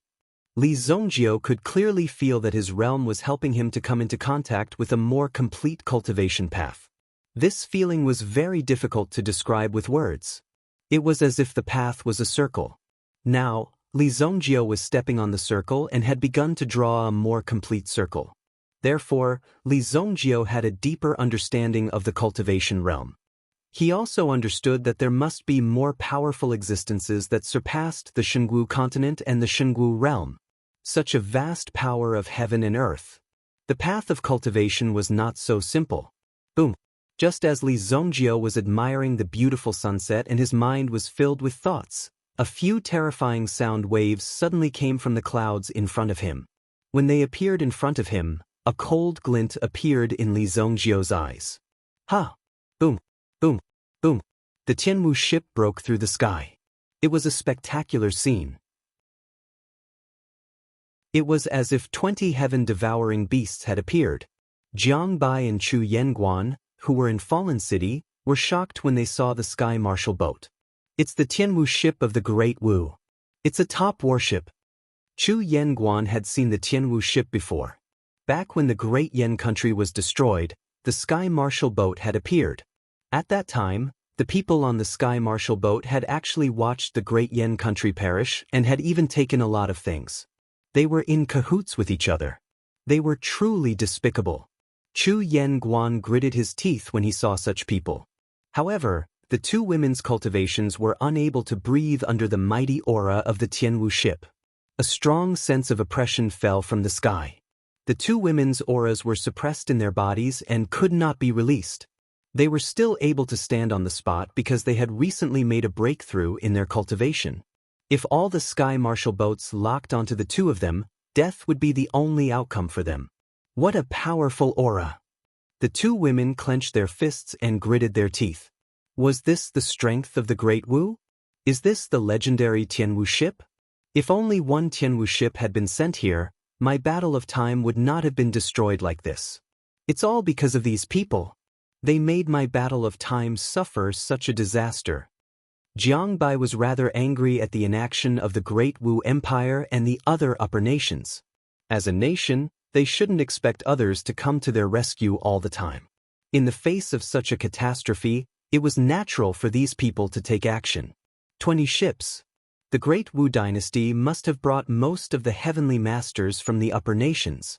Li Zongjio could clearly feel that his realm was helping him to come into contact with a more complete cultivation path. This feeling was very difficult to describe with words. It was as if the path was a circle. Now, Li Zongjio was stepping on the circle and had begun to draw a more complete circle. Therefore, Li Zongjio had a deeper understanding of the cultivation realm. He also understood that there must be more powerful existences that surpassed the Shengwu continent and the Shengwu realm. Such a vast power of heaven and earth. The path of cultivation was not so simple. Boom! Just as Li Zongjio was admiring the beautiful sunset and his mind was filled with thoughts, a few terrifying sound waves suddenly came from the clouds in front of him. When they appeared in front of him, a cold glint appeared in Li Zongjio's eyes. Ha! Boom! Boom! Boom! The Tianwu ship broke through the sky. It was a spectacular scene. It was as if 20 heaven-devouring beasts had appeared. Jiang Bai and Chu Yenguan, who were in Fallen City, were shocked when they saw the Sky Marshal boat. It's the Tianwu ship of the Great Wu. It's a top warship. Chu Yenguan had seen the Tianwu ship before. Back when the Great Yen country was destroyed, the Sky Marshal boat had appeared. At that time, the people on the Sky Marshal boat had actually watched the Great Yen country perish and had even taken a lot of things. They were in cahoots with each other. They were truly despicable. Chu Yenguan gritted his teeth when he saw such people. However, the two women's cultivations were unable to breathe under the mighty aura of the Tianwu ship. A strong sense of oppression fell from the sky. The two women's auras were suppressed in their bodies and could not be released. They were still able to stand on the spot because they had recently made a breakthrough in their cultivation. If all the Sky Marshal boats locked onto the two of them, death would be the only outcome for them. What a powerful aura! The two women clenched their fists and gritted their teeth. Was this the strength of the Great Wu? Is this the legendary Tianwu ship? If only one Tianwu ship had been sent here, my battle of time would not have been destroyed like this. It's all because of these people. They made my battle of time suffer such a disaster. Jiang Bai was rather angry at the inaction of the Great Wu Empire and the other upper nations. As a nation, they shouldn't expect others to come to their rescue all the time. In the face of such a catastrophe, it was natural for these people to take action. 20 ships. The Great Wu dynasty must have brought most of the heavenly masters from the upper nations.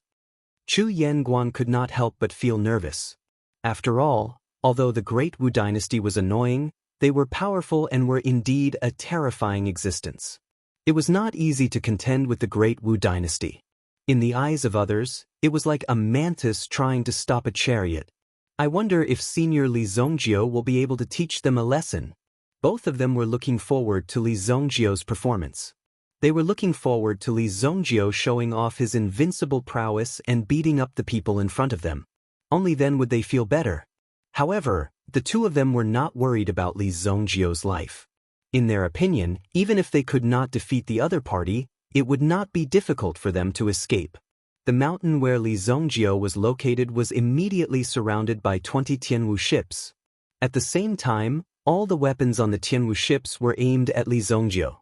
Chu Yenguan could not help but feel nervous. After all, although the Great Wu dynasty was annoying, they were powerful and were indeed a terrifying existence. It was not easy to contend with the Great Wu dynasty. In the eyes of others, it was like a mantis trying to stop a chariot. I wonder if Senior Li Zongjio will be able to teach them a lesson. Both of them were looking forward to Li Zongjio's performance. They were looking forward to Li Zongjio showing off his invincible prowess and beating up the people in front of them. Only then would they feel better. However, the two of them were not worried about Li Zongjio's life. In their opinion, even if they could not defeat the other party, it would not be difficult for them to escape. The mountain where Li Zongjio was located was immediately surrounded by 20 Tianwu ships. At the same time, all the weapons on the Tianwu ships were aimed at Li Zongjio.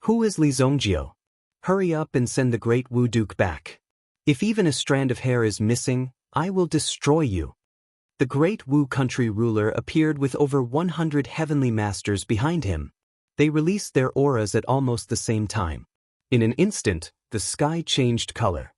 Who is Li Zongjio? Hurry up and send the Great Wu Duke back. If even a strand of hair is missing, I will destroy you. The Great Wu country ruler appeared with over 100 heavenly masters behind him. They released their auras at almost the same time. In an instant, the sky changed color.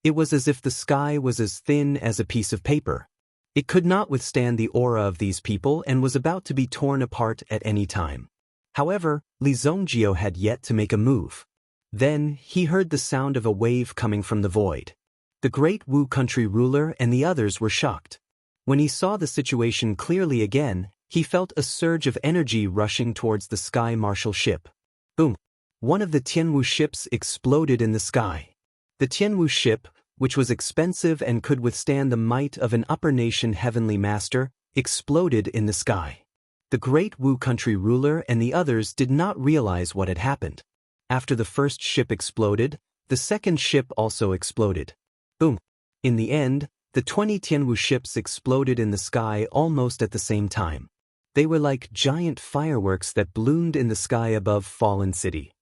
It was as if the sky was as thin as a piece of paper. It could not withstand the aura of these people and was about to be torn apart at any time. However, Li Zongjio had yet to make a move. Then, he heard the sound of a wave coming from the void. The great Wu country ruler and the others were shocked. When he saw the situation clearly again, he felt a surge of energy rushing towards the sky marshal ship. Boom! One of the Tianwu ships exploded in the sky. The Tianwu ship, which was expensive and could withstand the might of an upper nation heavenly master, exploded in the sky. The great Wu country ruler and the others did not realize what had happened. After the first ship exploded, the second ship also exploded. Boom! In the end, the 20 Tianwu ships exploded in the sky almost at the same time. They were like giant fireworks that bloomed in the sky above Fallen City.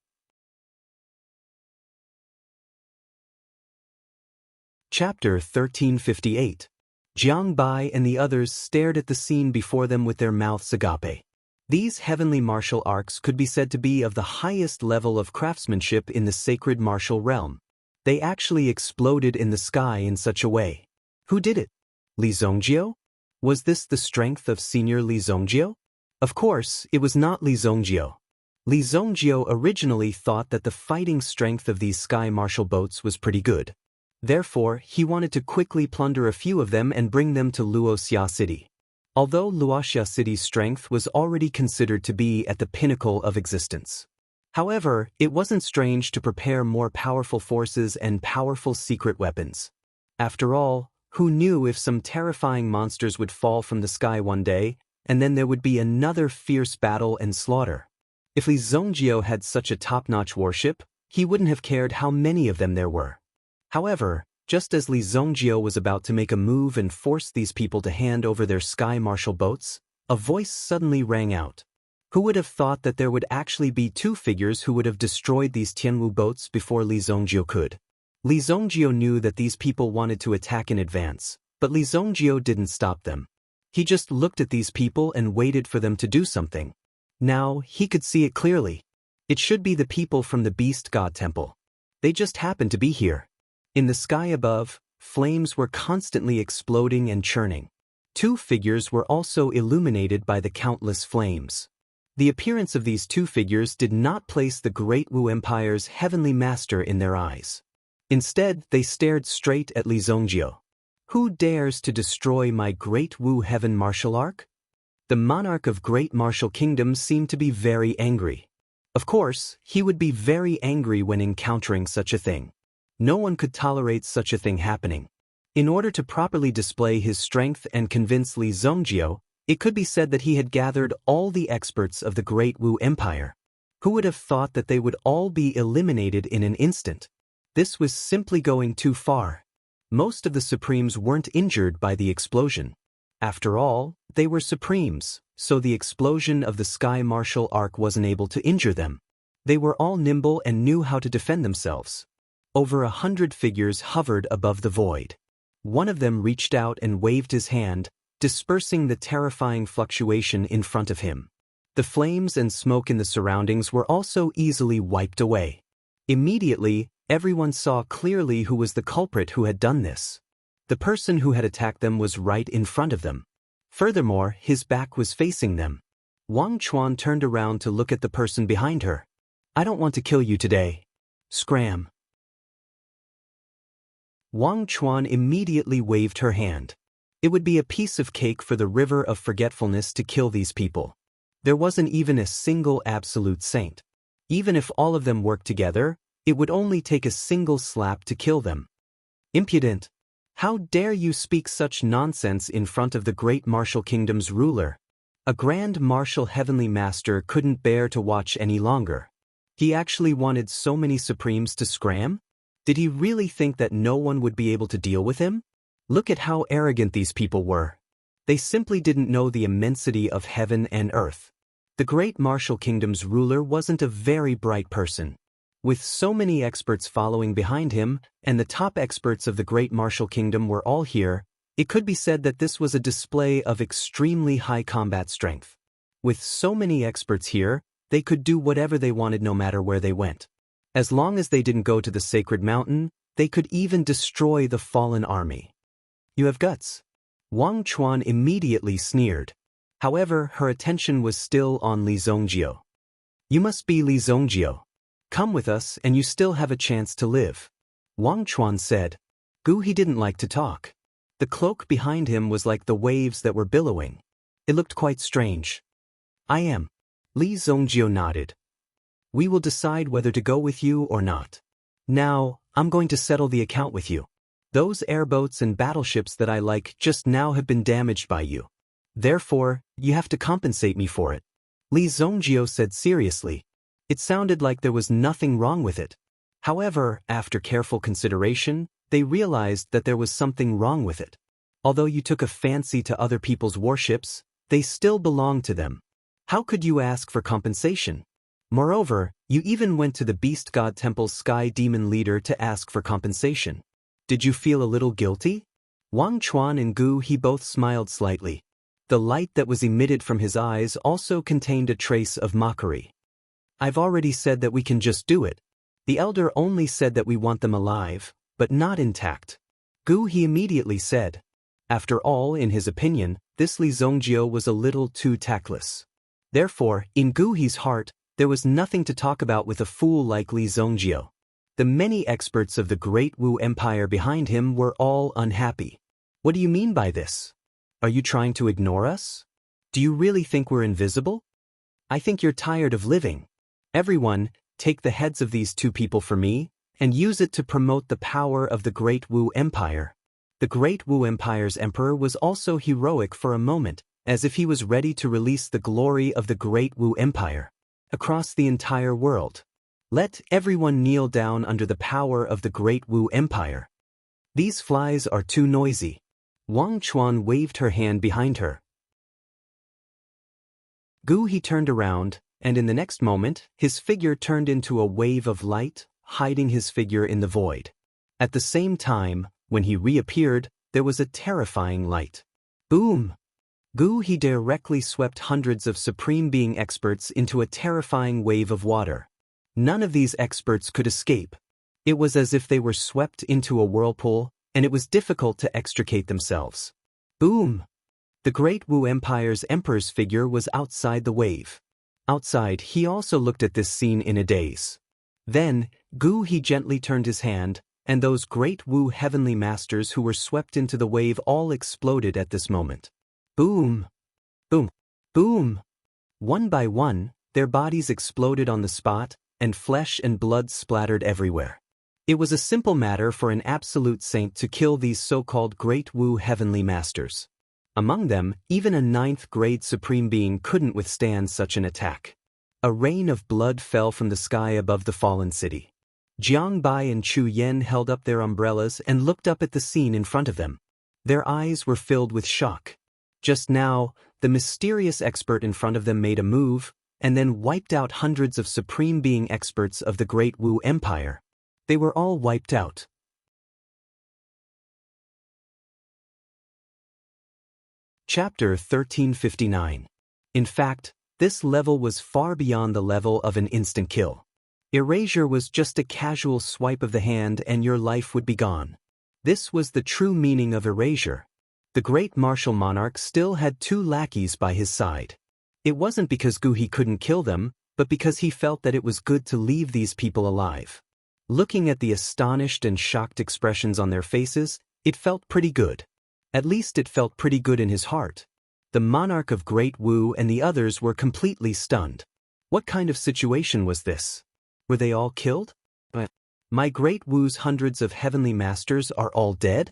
Chapter 1358. Jiang Bai and the others stared at the scene before them with their mouths agape. These heavenly martial arts could be said to be of the highest level of craftsmanship in the sacred martial realm. They actually exploded in the sky in such a way. Who did it? Li Zongjio? Was this the strength of Senior Li Zongjio? Of course, it was not Li Zongjio. Li Zongjio originally thought that the fighting strength of these sky martial boats was pretty good. Therefore, he wanted to quickly plunder a few of them and bring them to Luoxia City. Although Luoxia City's strength was already considered to be at the pinnacle of existence. However, it wasn't strange to prepare more powerful forces and powerful secret weapons. After all, who knew if some terrifying monsters would fall from the sky one day, and then there would be another fierce battle and slaughter. If Li Zongjio had such a top-notch warship, he wouldn't have cared how many of them there were. However, just as Li Zongjio was about to make a move and force these people to hand over their sky martial boats, a voice suddenly rang out. Who would have thought that there would actually be two figures who would have destroyed these Tianwu boats before Li Zongjio could? Li Zongjio knew that these people wanted to attack in advance, but Li Zongjio didn't stop them. He just looked at these people and waited for them to do something. Now, he could see it clearly. It should be the people from the Beast God Temple. They just happened to be here. In the sky above, flames were constantly exploding and churning. Two figures were also illuminated by the countless flames. The appearance of these two figures did not place the Great Wu Empire's heavenly master in their eyes. Instead, they stared straight at Li Zongjio. Who dares to destroy my Great Wu Heaven Martial Arc? The monarch of Great Martial Kingdom seemed to be very angry. Of course, he would be very angry when encountering such a thing. No one could tolerate such a thing happening. In order to properly display his strength and convince Li Zongjio, it could be said that he had gathered all the experts of the Great Wu Empire. Who would have thought that they would all be eliminated in an instant? This was simply going too far. Most of the Supremes weren't injured by the explosion. After all, they were Supremes, so the explosion of the Sky Martial Arc wasn't able to injure them. They were all nimble and knew how to defend themselves. Over 100 figures hovered above the void. One of them reached out and waved his hand, dispersing the terrifying fluctuation in front of him. The flames and smoke in the surroundings were also easily wiped away. Immediately, everyone saw clearly who was the culprit who had done this. The person who had attacked them was right in front of them. Furthermore, his back was facing them. Wang Chuan turned around to look at the person behind her. "I don't want to kill you today. Scram." Wang Chuan immediately waved her hand. It would be a piece of cake for the river of forgetfulness to kill these people. There wasn't even a single absolute saint. Even if all of them worked together, it would only take a single slap to kill them. Impudent! How dare you speak such nonsense in front of the great martial kingdom's ruler? A grand martial heavenly master couldn't bear to watch any longer. He actually wanted so many Supremes to scram? Did he really think that no one would be able to deal with him? Look at how arrogant these people were. They simply didn't know the immensity of heaven and earth. The great martial kingdom's ruler wasn't a very bright person. With so many experts following behind him, and the top experts of the great martial kingdom were all here, it could be said that this was a display of extremely high combat strength. With so many experts here, they could do whatever they wanted no matter where they went. As long as they didn't go to the sacred mountain, they could even destroy the fallen army. You have guts. Wang Chuan immediately sneered. However, her attention was still on Li Zongjio. You must be Li Zongjio. Come with us and you still have a chance to live. Wang Chuan said. He didn't like to talk. The cloak behind him was like the waves that were billowing. It looked quite strange. I am. Li Zongjio nodded. We will decide whether to go with you or not. Now, I'm going to settle the account with you. Those airboats and battleships that I like just now have been damaged by you. Therefore, you have to compensate me for it. Li Zongjio said seriously. It sounded like there was nothing wrong with it. However, after careful consideration, they realized that there was something wrong with it. Although you took a fancy to other people's warships, they still belonged to them. How could you ask for compensation? Moreover, you even went to the Beast God Temple's Sky Demon leader to ask for compensation. Did you feel a little guilty? Wang Chuan and He both smiled slightly. The light that was emitted from his eyes also contained a trace of mockery. I've already said that we can just do it. The elder only said that we want them alive, but not intact. He immediately said. After all, in his opinion, this Li Zongjio was a little too tactless. Therefore, in He's heart, there was nothing to talk about with a fool like Li Zongjio. The many experts of the Great Wu Empire behind him were all unhappy. What do you mean by this? Are you trying to ignore us? Do you really think we're invisible? I think you're tired of living. Everyone, take the heads of these two people for me, and use it to promote the power of the Great Wu Empire. The Great Wu Empire's emperor was also heroic for a moment, as if he was ready to release the glory of the Great Wu Empire across the entire world. Let everyone kneel down under the power of the Great Wu Empire. These flies are too noisy. Wang Chuan waved her hand behind her. He turned around, and in the next moment, his figure turned into a wave of light, hiding his figure in the void. At the same time, when he reappeared, there was a terrifying light. Boom! He directly swept hundreds of Supreme Being experts into a terrifying wave of water. None of these experts could escape. It was as if they were swept into a whirlpool, and it was difficult to extricate themselves. Boom! The Great Wu Empire's emperor's figure was outside the wave. Outside, he also looked at this scene in a daze. Then, he gently turned his hand, and those Great Wu heavenly masters who were swept into the wave all exploded at this moment. Boom! Boom! Boom! One by one, their bodies exploded on the spot, and flesh and blood splattered everywhere. It was a simple matter for an absolute saint to kill these so-called Great Wu heavenly masters. Among them, even a 9th-grade Supreme Being couldn't withstand such an attack. A rain of blood fell from the sky above the fallen city. Jiang Bai and Chu Yen held up their umbrellas and looked up at the scene in front of them. Their eyes were filled with shock. Just now, the mysterious expert in front of them made a move, and then wiped out hundreds of Supreme Being experts of the Great Wu Empire. They were all wiped out. Chapter 1359. In fact, this level was far beyond the level of an instant kill. Erasure was just a casual swipe of the hand and your life would be gone. This was the true meaning of erasure. The great martial monarch still had 2 lackeys by his side. It wasn't because he couldn't kill them, but because he felt that it was good to leave these people alive. Looking at the astonished and shocked expressions on their faces, it felt pretty good. At least it felt pretty good in his heart. The monarch of Great Wu and the others were completely stunned. What kind of situation was this? Were they all killed? My Great Wu's hundreds of heavenly masters are all dead?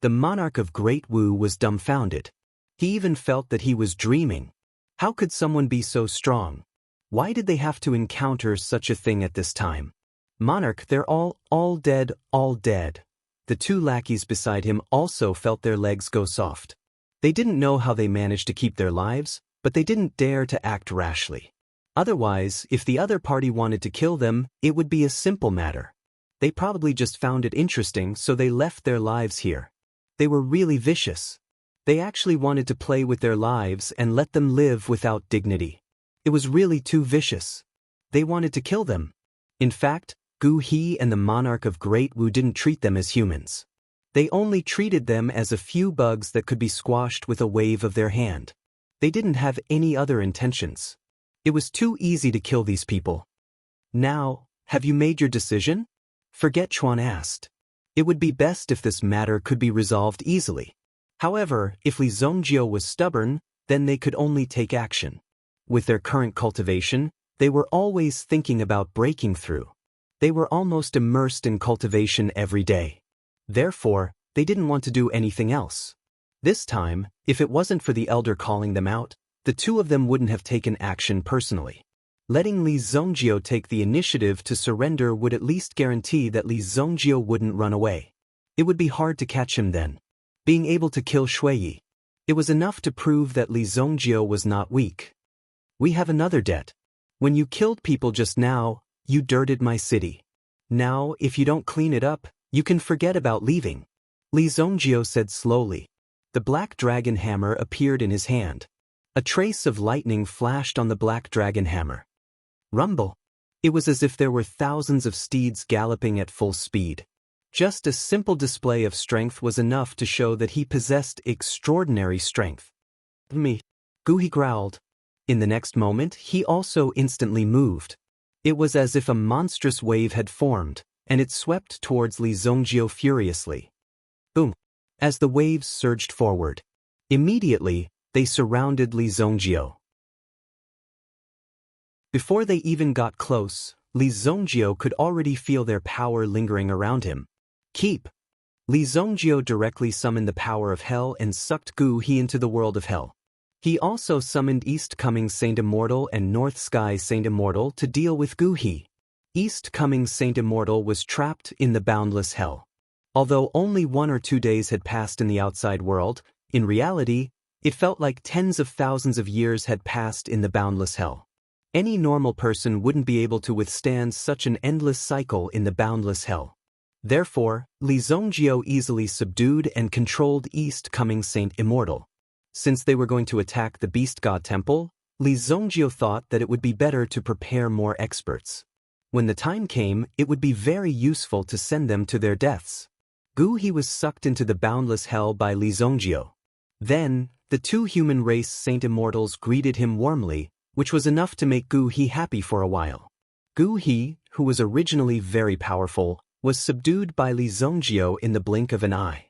The monarch of Great Wu was dumbfounded. He even felt that he was dreaming. How could someone be so strong? Why did they have to encounter such a thing at this time? Monarch, they're all dead, all dead. The 2 lackeys beside him also felt their legs go soft. They didn't know how they managed to keep their lives, but they didn't dare to act rashly. Otherwise, if the other party wanted to kill them, it would be a simple matter. They probably just found it interesting, so they left their lives here. They were really vicious. They actually wanted to play with their lives and let them live without dignity. It was really too vicious. They wanted to kill them. In fact, Gu He and the monarch of Great Wu didn't treat them as humans. They only treated them as a few bugs that could be squashed with a wave of their hand. They didn't have any other intentions. It was too easy to kill these people. Now, have you made your decision? Forget Chuan asked. It would be best if this matter could be resolved easily. However, if Li Zongjio was stubborn, then they could only take action. With their current cultivation, they were always thinking about breaking through. They were almost immersed in cultivation every day. Therefore, they didn't want to do anything else. This time, if it wasn't for the elder calling them out, the two of them wouldn't have taken action personally. Letting Li Zongjio take the initiative to surrender would at least guarantee that Li Zongjio wouldn't run away. It would be hard to catch him then. Being able to kill Shuiyi. It was enough to prove that Li Zongjio was not weak. We have another debt. When you killed people just now, you dirted my city. Now, if you don't clean it up, you can forget about leaving. Li Zongjio said slowly. The black dragon hammer appeared in his hand. A trace of lightning flashed on the black dragon hammer. Rumble. It was as if there were thousands of steeds galloping at full speed. Just a simple display of strength was enough to show that he possessed extraordinary strength. Me. Gu He growled. In the next moment, he also instantly moved. It was as if a monstrous wave had formed, and it swept towards Li Zongjio furiously. Boom. As the waves surged forward. Immediately, they surrounded Li Zongjio. Before they even got close, Li Zongjio could already feel their power lingering around him. Keep. Li Zongjio directly summoned the power of hell and sucked Gu He into the world of hell. He also summoned East Coming Saint Immortal and North Sky Saint Immortal to deal with Gu He. East Coming Saint Immortal was trapped in the boundless hell. Although only 1 or 2 days had passed in the outside world, in reality, it felt like tens of thousands of years had passed in the boundless hell. Any normal person wouldn't be able to withstand such an endless cycle in the boundless hell. Therefore, Li Zongjio easily subdued and controlled East Coming Saint Immortal. Since they were going to attack the Beast God Temple, Li Zongjio thought that it would be better to prepare more experts. When the time came, it would be very useful to send them to their deaths. Gu He was sucked into the boundless hell by Li Zongjio. Then, the 2 human race Saint Immortals greeted him warmly, which was enough to make Gu He happy for a while. Gu He, who was originally very powerful, was subdued by Li Zongjio in the blink of an eye.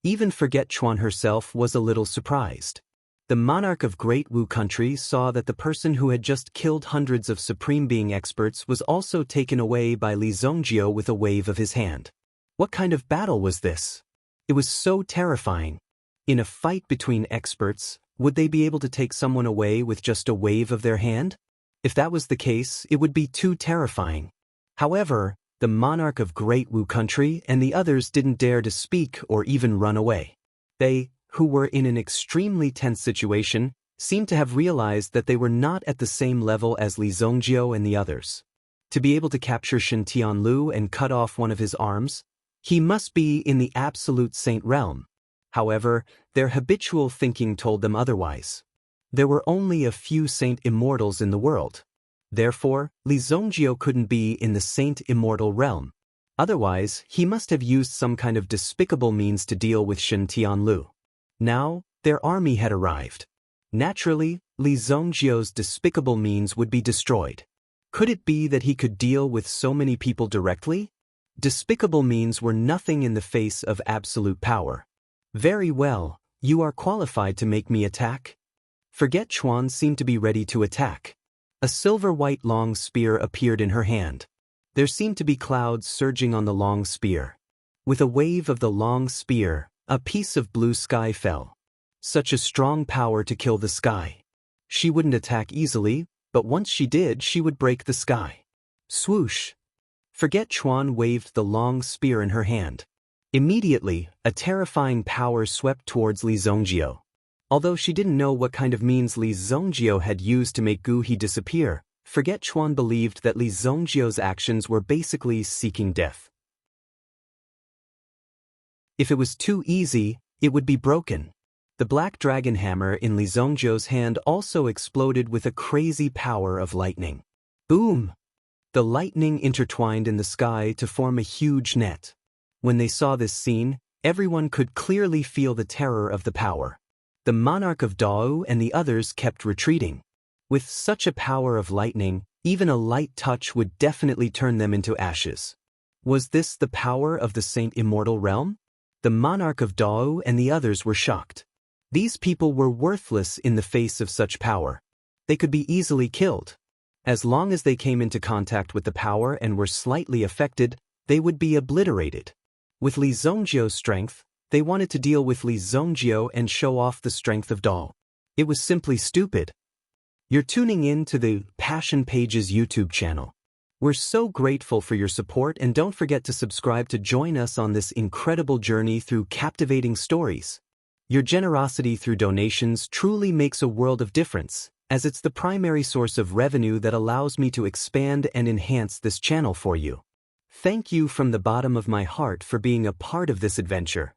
Even Forget Chuan herself was a little surprised. The monarch of Great Wu country saw that the person who had just killed hundreds of Supreme Being experts was also taken away by Li Zongjio with a wave of his hand. What kind of battle was this? It was so terrifying. In a fight between experts, would they be able to take someone away with just a wave of their hand? If that was the case, it would be too terrifying. However, the monarch of Great Wu country and the others didn't dare to speak or even run away. They, who were in an extremely tense situation, seemed to have realized that they were not at the same level as Li Zongjio and the others. To be able to capture Shen Tianlu and cut off one of his arms, he must be in the absolute saint realm. However, their habitual thinking told them otherwise. There were only a few Saint Immortals in the world. Therefore, Li Zongjio couldn't be in the Saint Immortal realm. Otherwise, he must have used some kind of despicable means to deal with Shen Tianlu. Now, their army had arrived. Naturally, Li Zongjio's despicable means would be destroyed. Could it be that he could deal with so many people directly? Despicable means were nothing in the face of absolute power. Very well, you are qualified to make me attack? Forget Chuan seemed to be ready to attack. A silver-white long spear appeared in her hand. There seemed to be clouds surging on the long spear. With a wave of the long spear, a piece of blue sky fell. Such a strong power to kill the sky. She wouldn't attack easily, but once she did, she would break the sky. Swoosh! Forget Chuan waved the long spear in her hand. Immediately, a terrifying power swept towards Li Zongjio. Although she didn't know what kind of means Li Zongjio had used to make Gu He disappear, Forget Chuan believed that Li Zongjio's actions were basically seeking death. If it was too easy, it would be broken. The black dragon hammer in Li Zhongjiu's hand also exploded with a crazy power of lightning. Boom! The lightning intertwined in the sky to form a huge net. When they saw this scene, everyone could clearly feel the terror of the power. The monarch of Dao and the others kept retreating. With such a power of lightning, even a light touch would definitely turn them into ashes. Was this the power of the Saint Immortal Realm? The monarch of Dao and the others were shocked. These people were worthless in the face of such power. They could be easily killed. As long as they came into contact with the power and were slightly affected, they would be obliterated. With Li Zhongjiu's strength, they wanted to deal with Li Zhongjiu and show off the strength of Dao. It was simply stupid. You're tuning in to the Passion Pages YouTube channel. We're so grateful for your support, and don't forget to subscribe to join us on this incredible journey through captivating stories. Your generosity through donations truly makes a world of difference, as it's the primary source of revenue that allows me to expand and enhance this channel for you. Thank you from the bottom of my heart for being a part of this adventure.